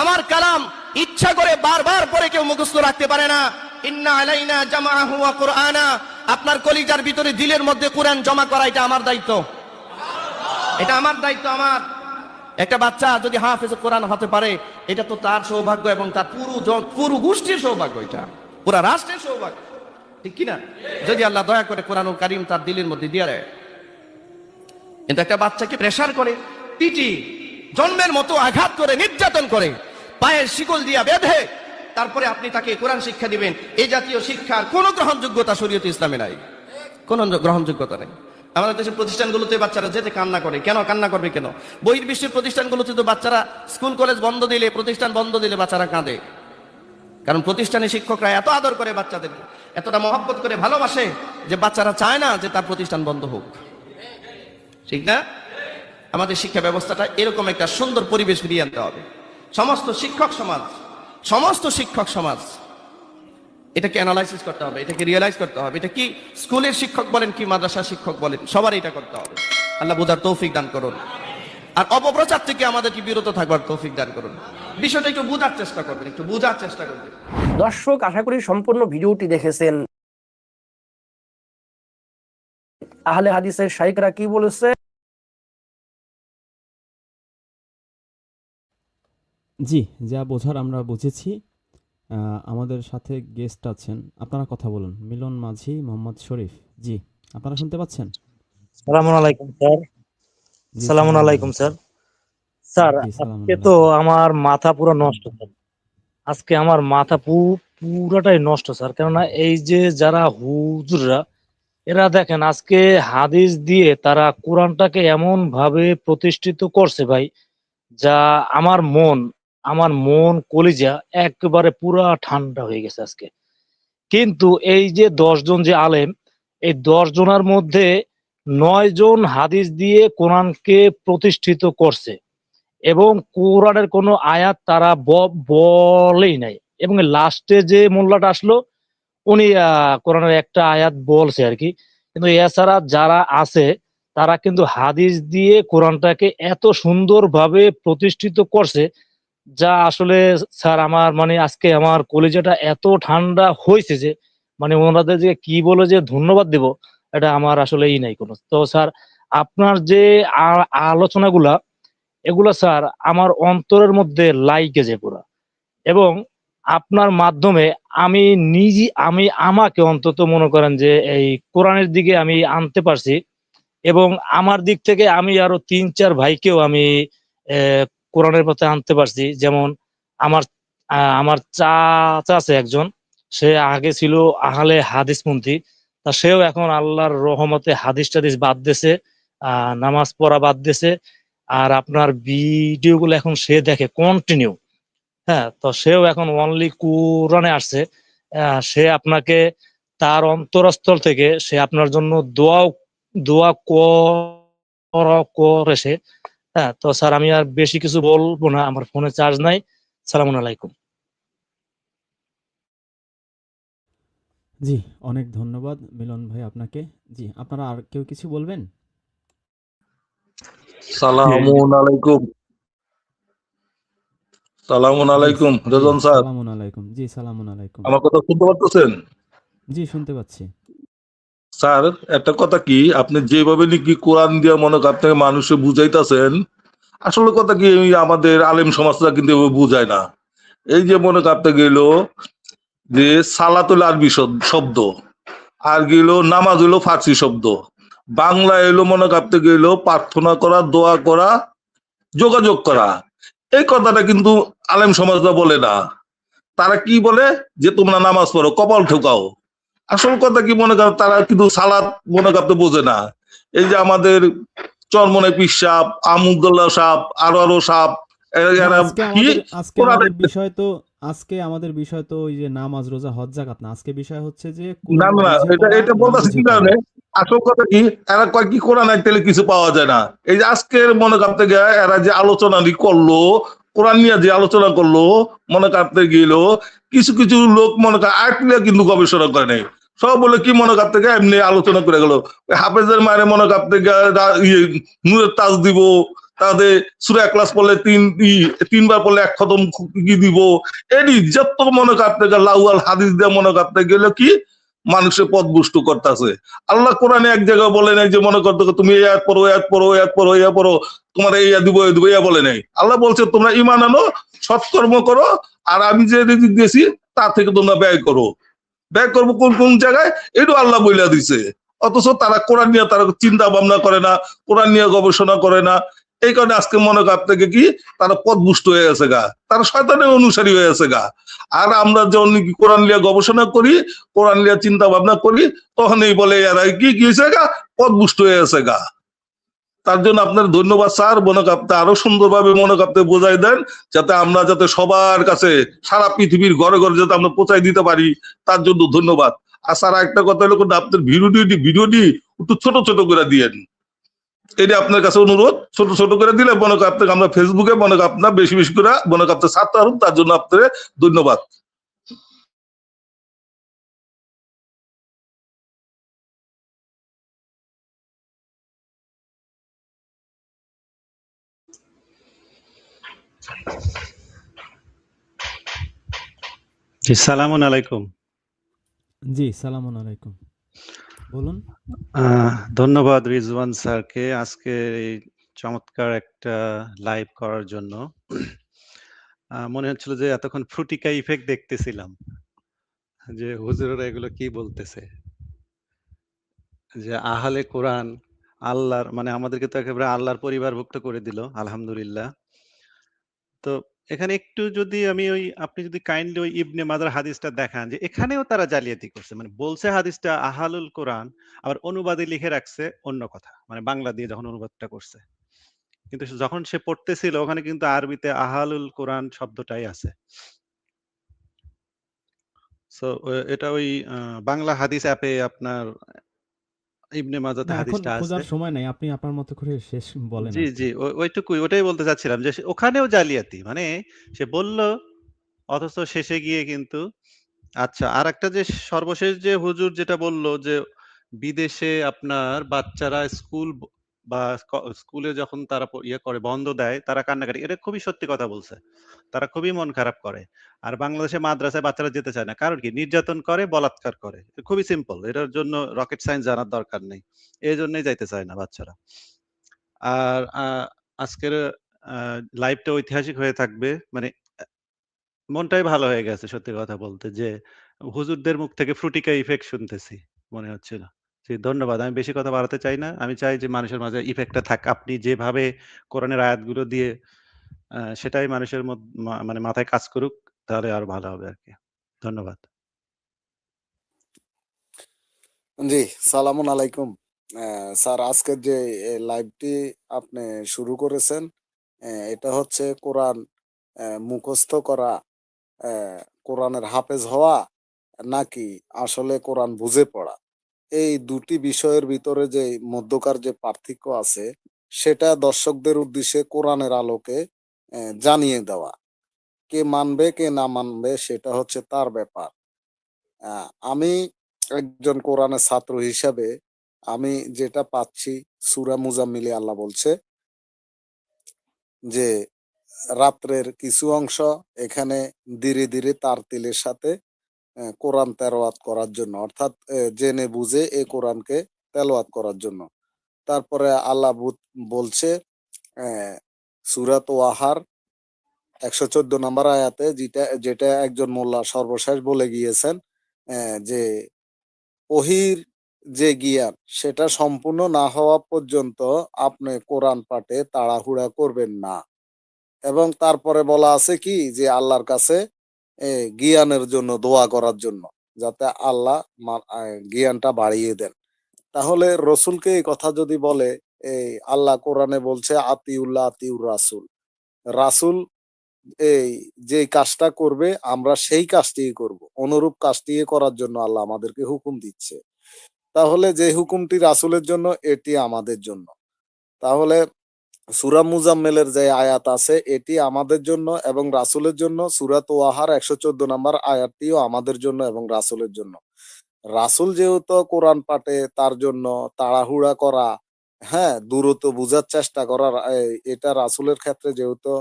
আমার কালাম ইচ্ছা করে বারবার পড়ে কেউ মুখস্থ রাখতে পারে না। ইন্না আলাইনা জামাআহু ওয়া কুরআনা, আপনার কলিজার ভিতরে দিলের মধ্যে কোরআন জমা করা এটা আমার দায়িত্ব, আমার। একটা বাচ্চা যদি হাফেজ কোরআন হতে পারে এটা তো তার সৌভাগ্য এবং তার পুরো গোষ্ঠীর সৌভাগ্য, এটা পুরো রাষ্ট্রের সৌভাগ্য, ঠিক কিনা? যদি আল্লাহ দয়া করে কোরআনুল কারীম তার দিলের মধ্যে দিয়ে দেয়। কিন্তু একটা বাচ্চাকে প্রেসার করে, পিটি, জন্মের মতো আঘাত করে, নির্যাতন করে, পায়ের শিকল দিয়া বেঁধে তারপরে আপনি তাকে কোরআন শিক্ষা দিবেন, এই জাতীয় শিক্ষার কোনো গ্রহণযোগ্যতা শরীয়তে ইসলামে নাই, কোনো গ্রহণযোগ্যতা নেই। আমাদের দেশের প্রতিষ্ঠানগুলোতে বাচ্চারা যেতে কান্না করে, কেন কান্না করবে কেন? বহির্বিশ্বের প্রতিষ্ঠানগুলোতে তো বাচ্চারা স্কুল কলেজ বন্ধ দিলে, প্রতিষ্ঠান বন্ধ দিলে বাচ্চারা কাঁদে, কারণ প্রতিষ্ঠানে শিক্ষকরা এত আদর করে বাচ্চাদেরকে, এতটা মহব্বত করে ভালোবাসে যে বাচ্চারা চায় না যে তার প্রতিষ্ঠান বন্ধ হোক, ঠিক না? আমাদের শিক্ষা ব্যবস্থাটা এরকম একটা সুন্দর পরিবেশ ফিরিয়ে আনতে হবে। সমস্ত শিক্ষক সমাজ এটাকে অ্যানালাইসিস করতে হবে, এটাকে রিয়েলাইজ করতে হবে, এটা কি স্কুলের শিক্ষক বলেন কি মাদ্রাসার শিক্ষক বলেন, সবার এটা করতে হবে। আল্লাহ বুঝার তৌফিক দান করুন, আর অপপ্রচার থেকে আমাদেরকে বিরত থাকবার তৌফিক দান করুন। বিষয়টা একটু বোঝার চেষ্টা করবেন। দর্শক, আশা করি সম্পূর্ণ ভিডিওটি দেখেছেন। আহলে হাদিসের শাইখরা কি বলেছে জি, যা বোঝার আমরা বুঝেছি। আমাদের সাথে গেস্ট আছেন, আপনারা কথা বলুন। মিলন মাঝি, মোহাম্মদ শরীফ। জি, আপনারা শুনতে পাচ্ছেন? সালামুন আলাইকুম স্যার। জি, সালামুন সালাম আলাইকুম আলাইকুম। স্যার। স্যার জি, সালাম আজকে তো আলাইকুম। আমার মাথা পুরো নষ্ট স্যার। আজকে আমার মাথা পুরাটাই নষ্ট স্যার। কেননা এই যে যারা হুজুররা এরা দেখেন আজকে হাদিস দিয়ে তারা কোরআনটাকে এমন ভাবে প্রতিষ্ঠিত করছে ভাই, যা আমার মন কলিজা একেবারে পুরা ঠান্ডা হয়ে গেছে আজকে। কিন্তু এই যে ১০ জন যে আলেম, এই ১০ জনের মধ্যে ৯ জন হাদিস দিয়ে কোরআনকে প্রতিষ্ঠিত করছে এবং কোরআনের কোনো আয়াত তারা বলেই নাই। এবং লাস্টে যে মোল্লাটা আসলো উনি কোরআনের একটা আয়াত বলছে আরকি। কিন্তু এছাড়া যারা আছে তারা কিন্তু হাদিস দিয়ে কোরআনটাকে এত সুন্দরভাবে প্রতিষ্ঠিত করছে, যা আসলে স্যার আমার মানে আজকে আমার কলিজাটা এত ঠান্ডা হইছে যে মানে ওনাদের যে কি বলে যে ধন্যবাদ দিব এটা আমার আসলে নাই কোনো। তো স্যার আপনার যে আলোচনাগুলা এগুলা স্যার আমার অন্তরের মধ্যে লাইগে যায় পুরা। এবং আপনার মাধ্যমে আমি আমাকে অন্তত মনে করেন যে এই কোরআনের দিকে আমি আনতে পারছি এবং আমার দিক থেকে আমি আরো ৩-৪ ভাইকেও আমি কোরআনের পথে আনতে পারছি। যেমন আমার আমার চাচা আছে একজন, সে আগে ছিল আহলে হাদিসপন্থী। তা সেও এখন আল্লাহর রহমতে হাদিস-টাদিস বাদ দিয়েছে, নামাজ পড়া বাদ দিয়েছে। আর আপনার ভিডিওগুলো এখন সে দেখে কন্টিনিউ। হ্যাঁ, তো সেও এখন অনলি কোরআনে আসছে। সে আপনাকে তার অন্তরস্থল থেকে সে আপনার জন্য দোয়া করেছে। হ্যাঁ, তো স্যার আমি আর বেশি কিছু বলবো না, আমার ফোনে চার্জ নাই। সালামুন আলাইকুম। জি, অনেক ধন্যবাদ মিলন ভাই আপনাকে। জি, আপনারা আর কেউ কিছু বলবেন? সালামুন আলাইকুম। সালামুন জি, আলাইকুম জি, রেজন স্যার, সালামুন আলাইকুম। জি, সালামুন আলাইকুম। আমার কথা শুনতে পারতেছেন? জি, শুনতে পাচ্ছি। স্যার, একটা কথা কি, আপনি যেভাবে নাকি কোরআন দিয়ে মনে করেন আপনাকে মানুষে বুঝাইতেছেন, আসলে কথা কি এই আমাদের আলেম সমাজরা কিন্তু এভাবে বুঝায় না। এই যে মনে করতে গেল যে সালাত হলো আরবি শব্দ, আর গেল নামাজ হলো ফার্সি শব্দ, বাংলা এলো মনে করতে গেল প্রার্থনা করা, দোয়া করা, যোগাযোগ করা। এই কথাটা কিন্তু আলেম সমাজরা বলে না। তারা কি বলে যে তোমরা নামাজ পড়ো, কপাল ঠোকাও। আসল কথা কি মনে করো, তারা কিন্তু সালাত মনে করতে বোঝে না। এই যে আমাদের চরমনে পীর সাপ, আমুদুল্লাহ সাপ, আরো সাপ, না, এরা আজকে কি আমাদের বিষয় তো ওই যে নামাজ, রোজা, হজ, যাকাত না। আজকে বিষয় হচ্ছে যে না কোরআন না, বুঝে এটা পড়া, এটা না বলতেছি বুঝে কি পড়া। কারণে, আসল কথা কি, এরা কয় কি কোরআন একটালে কিছু পাওয়া যায় না। এই যে আজকের মনে করতে গিয়ে এরা যে আলোচনাটি করলো, কোরআন নিয়ে যে আলোচনা করলো, মনে করতে গেল কিছু কিছু লোক মনে করে আয়াত নিয়ে কিন্তু গবেষণা করে নাই। সব বলে কি মনে করতে গিয়ে এমনি আলোচনা করে গেল। হাফেজের মায়ের মনে করতে গিয়ে নূরের তাজ দিব, তাদের সূরা ইখলাস পড়লে তিনবার পড়লে ১ খতম কি দিব, এডি যত মনে করতে গেলে লাউয়াল হাদিস দিয়ে মনে করতে গেলে কি মানুষের পথভ্রষ্ট করতেছে। আল্লাহ কোরআনে এক জায়গায় বলে নাই যে মনে করতে তুমি এই আয়াত পড়ো, আয়াত পড়ো, আয়াত পড়ো, ইয়া পড়ো, তোমার ইয়া দিব, এই দিব, ইয়া বলে নাই। আল্লাহ বলছে তোমরা ঈমান আনো, সৎকর্ম করো, আর আমি যে রিজিক দিয়েছি তা থেকে তোমরা ব্যয় করো। ব্যয় করবো কোন কোন জায়গায়, এটাও আল্লাহ বইলা দিছে। অথচ তারা কোরআন নিয়ে তারা চিন্তা ভাবনা করে না, কোরআন নিয়ে গবেষণা করে না। এই কারণে আজকে মনে কর থেকে কি তারা পথভ্রষ্ট হয়ে গেছে গা, তারা শয়তানের অনুসারী হয়ে গেছে গা। আর আমরা যখন কি কোরআন নিয়ে গবেষণা করি, কোরআন নিয়ে চিন্তা ভাবনা করি, তখনই বলে এরা কি হয়েছে গা, পথভ্রষ্ট হয়ে গেছে গা। তার জন্য আপনার ধন্যবাদ স্যার, মনে কাপতে আরো সুন্দরভাবে মনে কাপতে বোঝাই দেন, যাতে আমরা যাতে সবার কাছে সারা পৃথিবীর ঘরে ঘরে যাতে আমরা পৌঁছাই দিতে পারি, তার জন্য ধন্যবাদ। আর স্যার একটা কথা হলো আপনার ভিডিওটি একটু ছোট ছোট করে দিয়েন, এটা আপনার কাছে অনুরোধ। ছোট ছোট করে দিলে মনে কাপতে আমরা ফেসবুকে মনে আপনার বেশি বেশি করে মনে কাপতে ছাড়তে পারুন, তার জন্য আপনার ধন্যবাদ। জি, সালামুন আলাইকুম। জি, সালামুন আলাইকুম। বলুন। ধন্যবাদ রিজওয়ান স্যারকে আজকে এই চমৎকার একটা লাইভ করার জন্য। মনে হচ্ছিল যে এতক্ষণ ফ্রুটিকা ইফেক্ট দেখতেছিলাম, যে হুজুরেরা এগুলো কি বলতেছে, যে আহলে কোরআন আল্লাহর মানে আমাদেরকে তো একেবারে আল্লাহর পরিবারভুক্ত করে দিল, আলহামদুলিল্লাহ। তো এখানে একটু যদি আমি আপনি যদি কাইন্ডলি ওই ইবনে মাজার হাদিসটা দেখান, যে এখানেও তারা জালিয়াতি করছে, মানে বলছে হাদিসটা আহালুল কোরআন, আবার অনুবাদে লিখে রাখছে অন্য কথা, মানে বাংলা দিয়ে যখন অনুবাদটা করছে, কিন্তু যখন সে পড়তেছিল ওখানে কিন্তু আরবিতে আহালুল কোরআন শব্দটাই আছে। সো এটা ওই বাংলা হাদিস অ্যাপে আপনার ইবনে মাজাতে না, এখন হাদিসটা আছে। খোঁজার সময় নাই, আপনি আপনার মতো করে শেষ বলেন জি আর কি। জি ওইটুকুই, ওটাই বলতে চাচ্ছিলাম যে ওখানেও জালিয়াতি, মানে সে বলল অথচ শেষে গিয়ে কিন্তু আচ্ছা। আর একটা যে সর্বশেষ যে হুজুর যেটা বলল যে বিদেশে আপনার বাচ্চারা বা স্কুলে যখন তারা ইয়ে করে বন্ধ দেয় তারা কান্নাকাটি, এটা খুবই সত্যি কথা বলছে। তারা খুবই মন খারাপ করে। আর বাংলাদেশে মাদ্রাসায় বাচ্চারা যেতে চায় না, কারণ কি নির্যাতন করে, বলাৎকার করে, খুবই সিম্পল, এটার জন্য রকেট সায়েন্স জানার দরকার নেই, এই জন্যই যাইতে চায় না বাচ্চারা। আর আজকের লাইভটা ঐতিহাসিক হয়ে থাকবে, মানে মনটাই ভালো হয়ে গেছে সত্যি কথা বলতে, যে হুজুরদের মুখ থেকে ফ্রুটিকা ইফেক্ট শুনতেছি মনে হচ্ছিল। জি, ধন্যবাদ। আমি বেশি কথা বাড়াতে চাই না। আমি চাই যে মানুষের মাঝে ইফেক্টটা থাক। আপনি যেভাবে কোরআনের আয়াতগুলো দিয়ে সেটাই মানুষের মানে মাথায় কাজ করুক, তাহলে আরো ভালো হবে আরকি। ধন্যবাদ। জি, সালামুন আলাইকুম। স্যার, আজকের যে লাইভটি আপনি শুরু করেছেন, এটা হচ্ছে কোরআন মুখস্থ করা, কোরআনের হাফেজ হওয়া, নাকি আসলে কোরআন বুঝে পড়া? এই দুটি বিষয়ের ভিতরে যে মধ্যকার যে পার্থক্য আছে, সেটা দর্শকদের উদ্দেশ্যে কোরআনের আলোকে জানিয়ে দেওয়া। কে মানবে কে না মানবে সেটা হচ্ছে তার ব্যাপার। আমি একজন কোরআনের ছাত্র হিসাবে আমি যেটা পাচ্ছি, সূরা মুজাম্মিলে আল্লাহ বলছে যে রাত্রের কিছু অংশ এখানে ধীরে ধীরে তারতিলের সাথে কোরআন তেলাওয়াত করার জন্য, অর্থাৎ জেনে বুঝে এই কোরআনকে তেলাওয়াত করার জন্য। তারপরে আল্লাহ বলছে সূরা তোয়াহার 114 নম্বর আয়াতে, যেটা যেটা একজন মোল্লা সর্বশেষ বলে গিয়েছেন, যে ওহীর যে জ্ঞান সেটা সম্পূর্ণ না হওয়া পর্যন্ত আপনি কোরআন পাঠে তাড়াহুড়া করবেন না। এবং তারপরে বলা আছে কি যে আল্লাহর কাছে জ্ঞানের জন্য দোয়া করার জন্য, যাতে আল্লাহ জ্ঞানটা বাড়িয়ে দেন। তাহলে রসুলকে এই কথা যদি বলে, এই আল্লাহ কোরআনে বলছে আতিউল্লাহ আতিউর রাসুল, রাসুল এই যে কাজটা করবে আমরা সেই কাজটিই করব, অনুরূপ কাজটি করার জন্য আল্লাহ আমাদেরকে হুকুম দিচ্ছে। তাহলে যে হুকুমটি রাসুলের জন্য এটি আমাদের জন্য। তাহলে সূরা মুজাম্মেলের যে আয়াত আছে এটি আমাদের জন্য এবং রাসুলের জন্য। সূরা তোয়াহার 114 নম্বর আয়াতটিও আমাদের জন্য এবং রাসুলের জন্য। রাসুল যেহেতু কোরআন পাঠে তার জন্য তাড়াহুড়া করা, হ্যাঁ, দ্রুত বুঝার চেষ্টা করা, এটা রাসুলের ক্ষেত্রে যেহেতু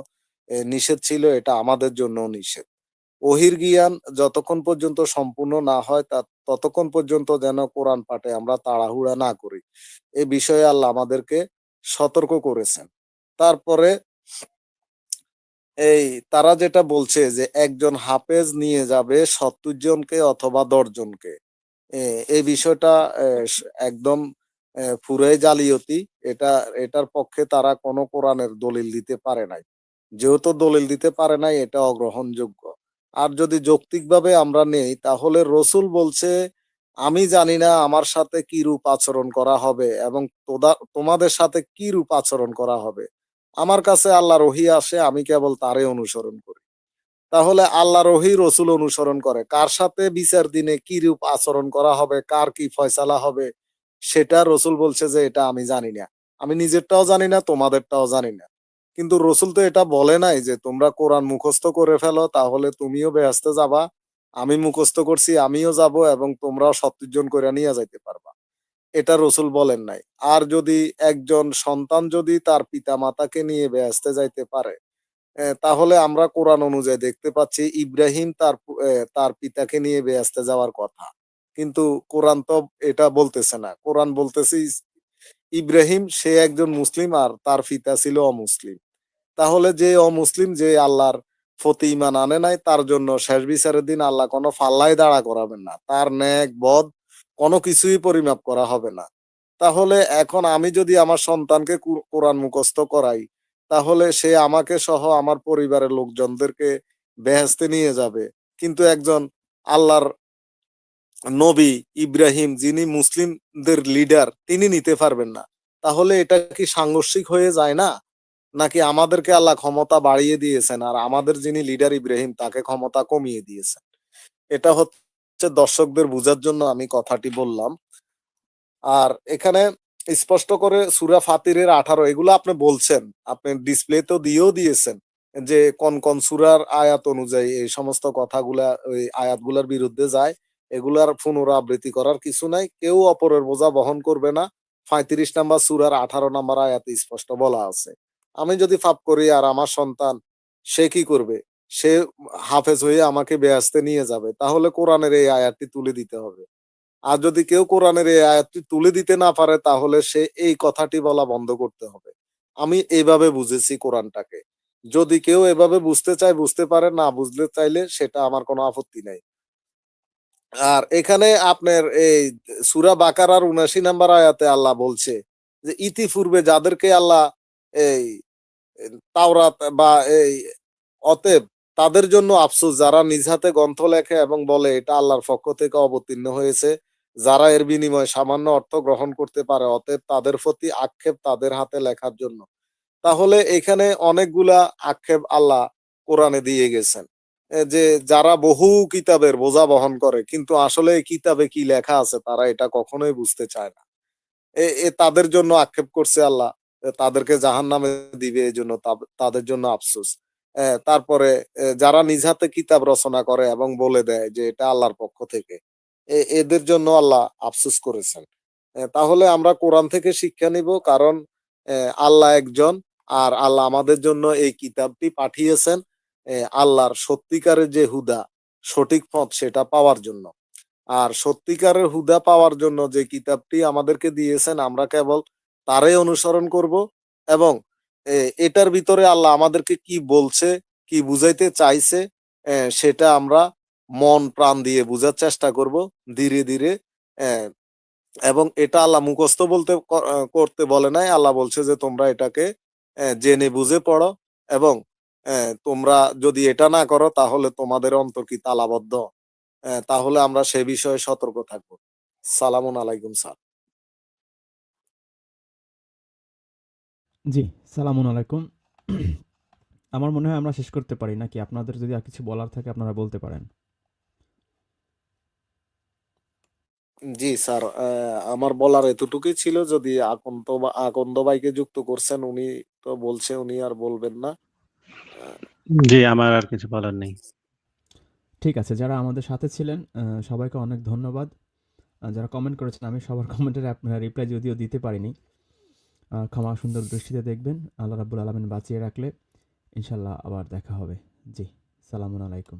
নিষেধ ছিল, এটা আমাদের জন্য নিষেধ। ওহির জ্ঞান যতক্ষণ পর্যন্ত সম্পূর্ণ না হয় ততক্ষণ পর্যন্ত যেন কোরআন পাঠে আমরা তাড়াহুড়া না করি, এ বিষয়ে আল্লাহ আমাদেরকে সতর্ক করেছেন। তারপরে এই তারা যেটা বলছে যে একজন হাফেজ নিয়ে যাবে 70 জনকে অথবা 10 জনকে, এই বিষয়টা একদম পুরাই জালিয়াতি। এটার পক্ষে তারা কোনো কোরআনের দলিল দিতে পারে নাই। যেহেতু দলিল দিতে পারে নাই, এটা অগ্রহণযোগ্য। আর যদি যৌক্তিকভাবে আমরা নেই, তাহলে রসুল বলছে আমি জানি না আমার সাথে কি রূপ আচরণ করা হবে এবং তোমাদের সাথে কি রূপ আচরণ করা হবে। আমার কাছে আল্লাহর ওহী আসে, আমি কেবল তারে অনুসরণ করি। তাহলে আল্লাহর ওহী রসুল অনুসরণ করে, কার সাথে বিচার দিনে কি রূপ আচরণ করা হবে, কার কি ফয়সালা হবে, সেটা রসুল বলছে যে এটা আমি জানি না। আমি নিজেরটাও জানি না, তোমাদেরটাও জানি না। কিন্তু রসুল তো এটা বলে নাই যে তোমরা কোরআন মুখস্থ করে ফেলো তাহলে তুমিও বেহেশতে যাবা, আমি মুখস্থ করছি আমিও যাব এবং তোমরাও 70 জন করে নিয়ে যাইতে পারবা। এটা রসুল বলেন নাই। আর যদি একজন সন্তান যদি তার পিতা মাতাকে নিয়ে বেহেশতে যাইতে পারে, তাহলে আমরা কোরআন অনুযায়ী দেখতে পাচ্ছি ইব্রাহিম তার পিতাকে নিয়ে বেহেশতে যাওয়ার কথা, কিন্তু কোরআন তো এটা বলতেছে না। কোরআন বলতেছে ইব্রাহিম সে একজন মুসলিম আর তার পিতা ছিল অমুসলিম। তাহলে যে অমুসলিম, যে আল্লাহর প্রতি ঈমান আনে নাই, তার জন্য শেষ বিচারের দিন আল্লাহ কোনো ফাল্লাই দাঁড়া করাবেন না, তার ন্যাক বদ কোনো কিছুই পরিমাপ করা হবে না। তাহলে এখন আমি যদি আমার সন্তানকে কোরআন মুখস্থ করাই, তাহলে সে আমাকে সহ আমার পরিবারের লোকজনদেরকে বেহেশতে নিয়ে যাবে, কিন্তু একজন আল্লাহর নবী ইব্রাহিম, যিনি মুসলিমদের লিডার, তিনি নিতে পারবেন না। তাহলে এটা কি সাংঘর্ষিক হয়ে যায় না? নাকি আমাদেরকে আল্লাহ ক্ষমতা বাড়িয়ে দিয়েছেন আর আমাদের যিনি লিডার ইব্রাহিম তাকে ক্ষমতা কমিয়ে দিয়েছেন? এটা হচ্ছে দর্শকদের বোঝার জন্য আমি কথাটি বললাম। আর এখানে স্পষ্ট করে সূরা ফাতিরের 18 এগুলো আপনি বলছেন, আপনি ডিসপ্লেতেও দিয়েও দিয়েছেন যে কোন কোন সূরার আয়াত অনুযায়ী এই সমস্ত কথাগুলা ওই আয়াতগুলোর বিরুদ্ধে যায়। এগুলার পুনরাবৃত্তি করার কিছু নাই, কেউ অপরের বোঝা বহন করবে না। 35 নাম্বার সূরার 18 নাম্বার আয়াতে স্পষ্ট বলা আছে। আমি যদি পাপ করি আর আমার সন্তান, সে কি করবে? সে হাফেজ হয়ে আমাকে বেহেশতে নিয়ে যাবে, তাহলে কোরআনের এই আয়াতটি তুলে দিতে হবে। আর যদি কেউ কোরআনের এই আয়াতটি তুলে দিতে না পারে, তাহলে সে এই কথাটি বলা বন্ধ করতে হবে। আমি এইভাবে বুঝেছি কোরআনটাকে। যদি কেউ এভাবে বুঝতে চায় বুঝতে পারে, না বুঝতে চাইলে সেটা আমার কোনো আপত্তি নাই। আর এখানে আপনার এই সূরা বাকারার ৭৯ নাম্বার আয়াতে আল্লাহ বলছে যে ইতিপূর্বে যাদেরকে আল্লাহ এই তাওরাত বা এই অতএব তাদের জন্য আফসোস, যারা নিজ হাতে গ্রন্থ লেখে এবং বলে এটা আল্লাহর পক্ষ থেকে অবতীর্ণ হয়েছে, যারা এর বিনিময়ে সামান্য অর্থ গ্রহণ করতে পারে, অতএব তাদের প্রতি আক্ষেপ তাদের হাতে লেখার জন্য। তাহলে এখানে অনেকগুলা আক্ষেপ আল্লাহ কোরআনে দিয়ে গেছেন, যে যারা বহু কিতাবের বোঝা বহন করে কিন্তু আসলে এই কিতাবে কি লেখা আছে তারা এটা কখনোই বুঝতে চায় না, তাদের জন্য আক্ষেপ করছে আল্লাহ, তাদেরকে জাহান্নামে দিবে, এই জন্য তাদের জন্য আফসোস। তারপরে যারা নিজ হাতে কিতাব রচনা করে এবং বলে দেয় যে এটা আল্লাহর পক্ষ থেকে, এদের জন্য আল্লাহ আফসোস করেছেন। তাহলে আমরা কোরআন থেকে শিক্ষা নিব, কারণ আল্লাহ একজন, আর আল্লাহ আমাদের জন্য এই কিতাবটি পাঠিয়েছেন আল্লাহর সত্যিকারের যে হুদা, সঠিক পথ, সেটা পাওয়ার জন্য। আর সত্যিকারের হুদা পাওয়ার জন্য যে কিতাবটি আমাদেরকে দিয়েছেন, আমরা কেবল তারই অনুসরণ করব এবং এটার ভিতরে আল্লাহ আমাদেরকে কি বলছে, কি বুঝাইতে চাইছে, সেটা আমরা মন প্রাণ দিয়ে বুঝার চেষ্টা করব ধীরে ধীরে। এবং এটা আল্লাহ মুখস্থ করতে বলে নাই, আল্লাহ বলছে যে তোমরা এটাকে জেনে বুঝে পড়ো, এবং তোমরা যদি এটা না করো তাহলে তোমাদের অন্তর কি তালাবদ্ধ। তাহলে আমরা সে বিষয়ে সতর্ক থাকবো। সালামুন আলাইকুম স্যার। জি, সালামুন আলাইকুম। আমার মনে হয় আমরা শেষ করতে পারি নাকি? আপনাদের যদি আর কিছু বলার থাকে আপনারা বলতে পারেন। জি স্যার, আমার বলার এতটুকুই ছিল। যদি আকন্দ ভাইকে যুক্ত করছেন, উনি তো বলছে উনি আর বলবেন না। জি, আমার আর কিছু বলার নেই। ঠিক আছে, যারা আমাদের সাথে ছিলেন সবাইকে অনেক ধন্যবাদ। যারা কমেন্ট করেছেন, আমি সবার কমেন্টের রিপ্লাই যদিও দিতে পারিনি, ক্ষমা সুন্দর দৃষ্টিতে দেখবেন। আল্লাহ রাব্বুল আলামিন বাঁচিয়ে রাখলে ইনশাল্লাহ আবার দেখা হবে। জি, সালামুন আলাইকুম।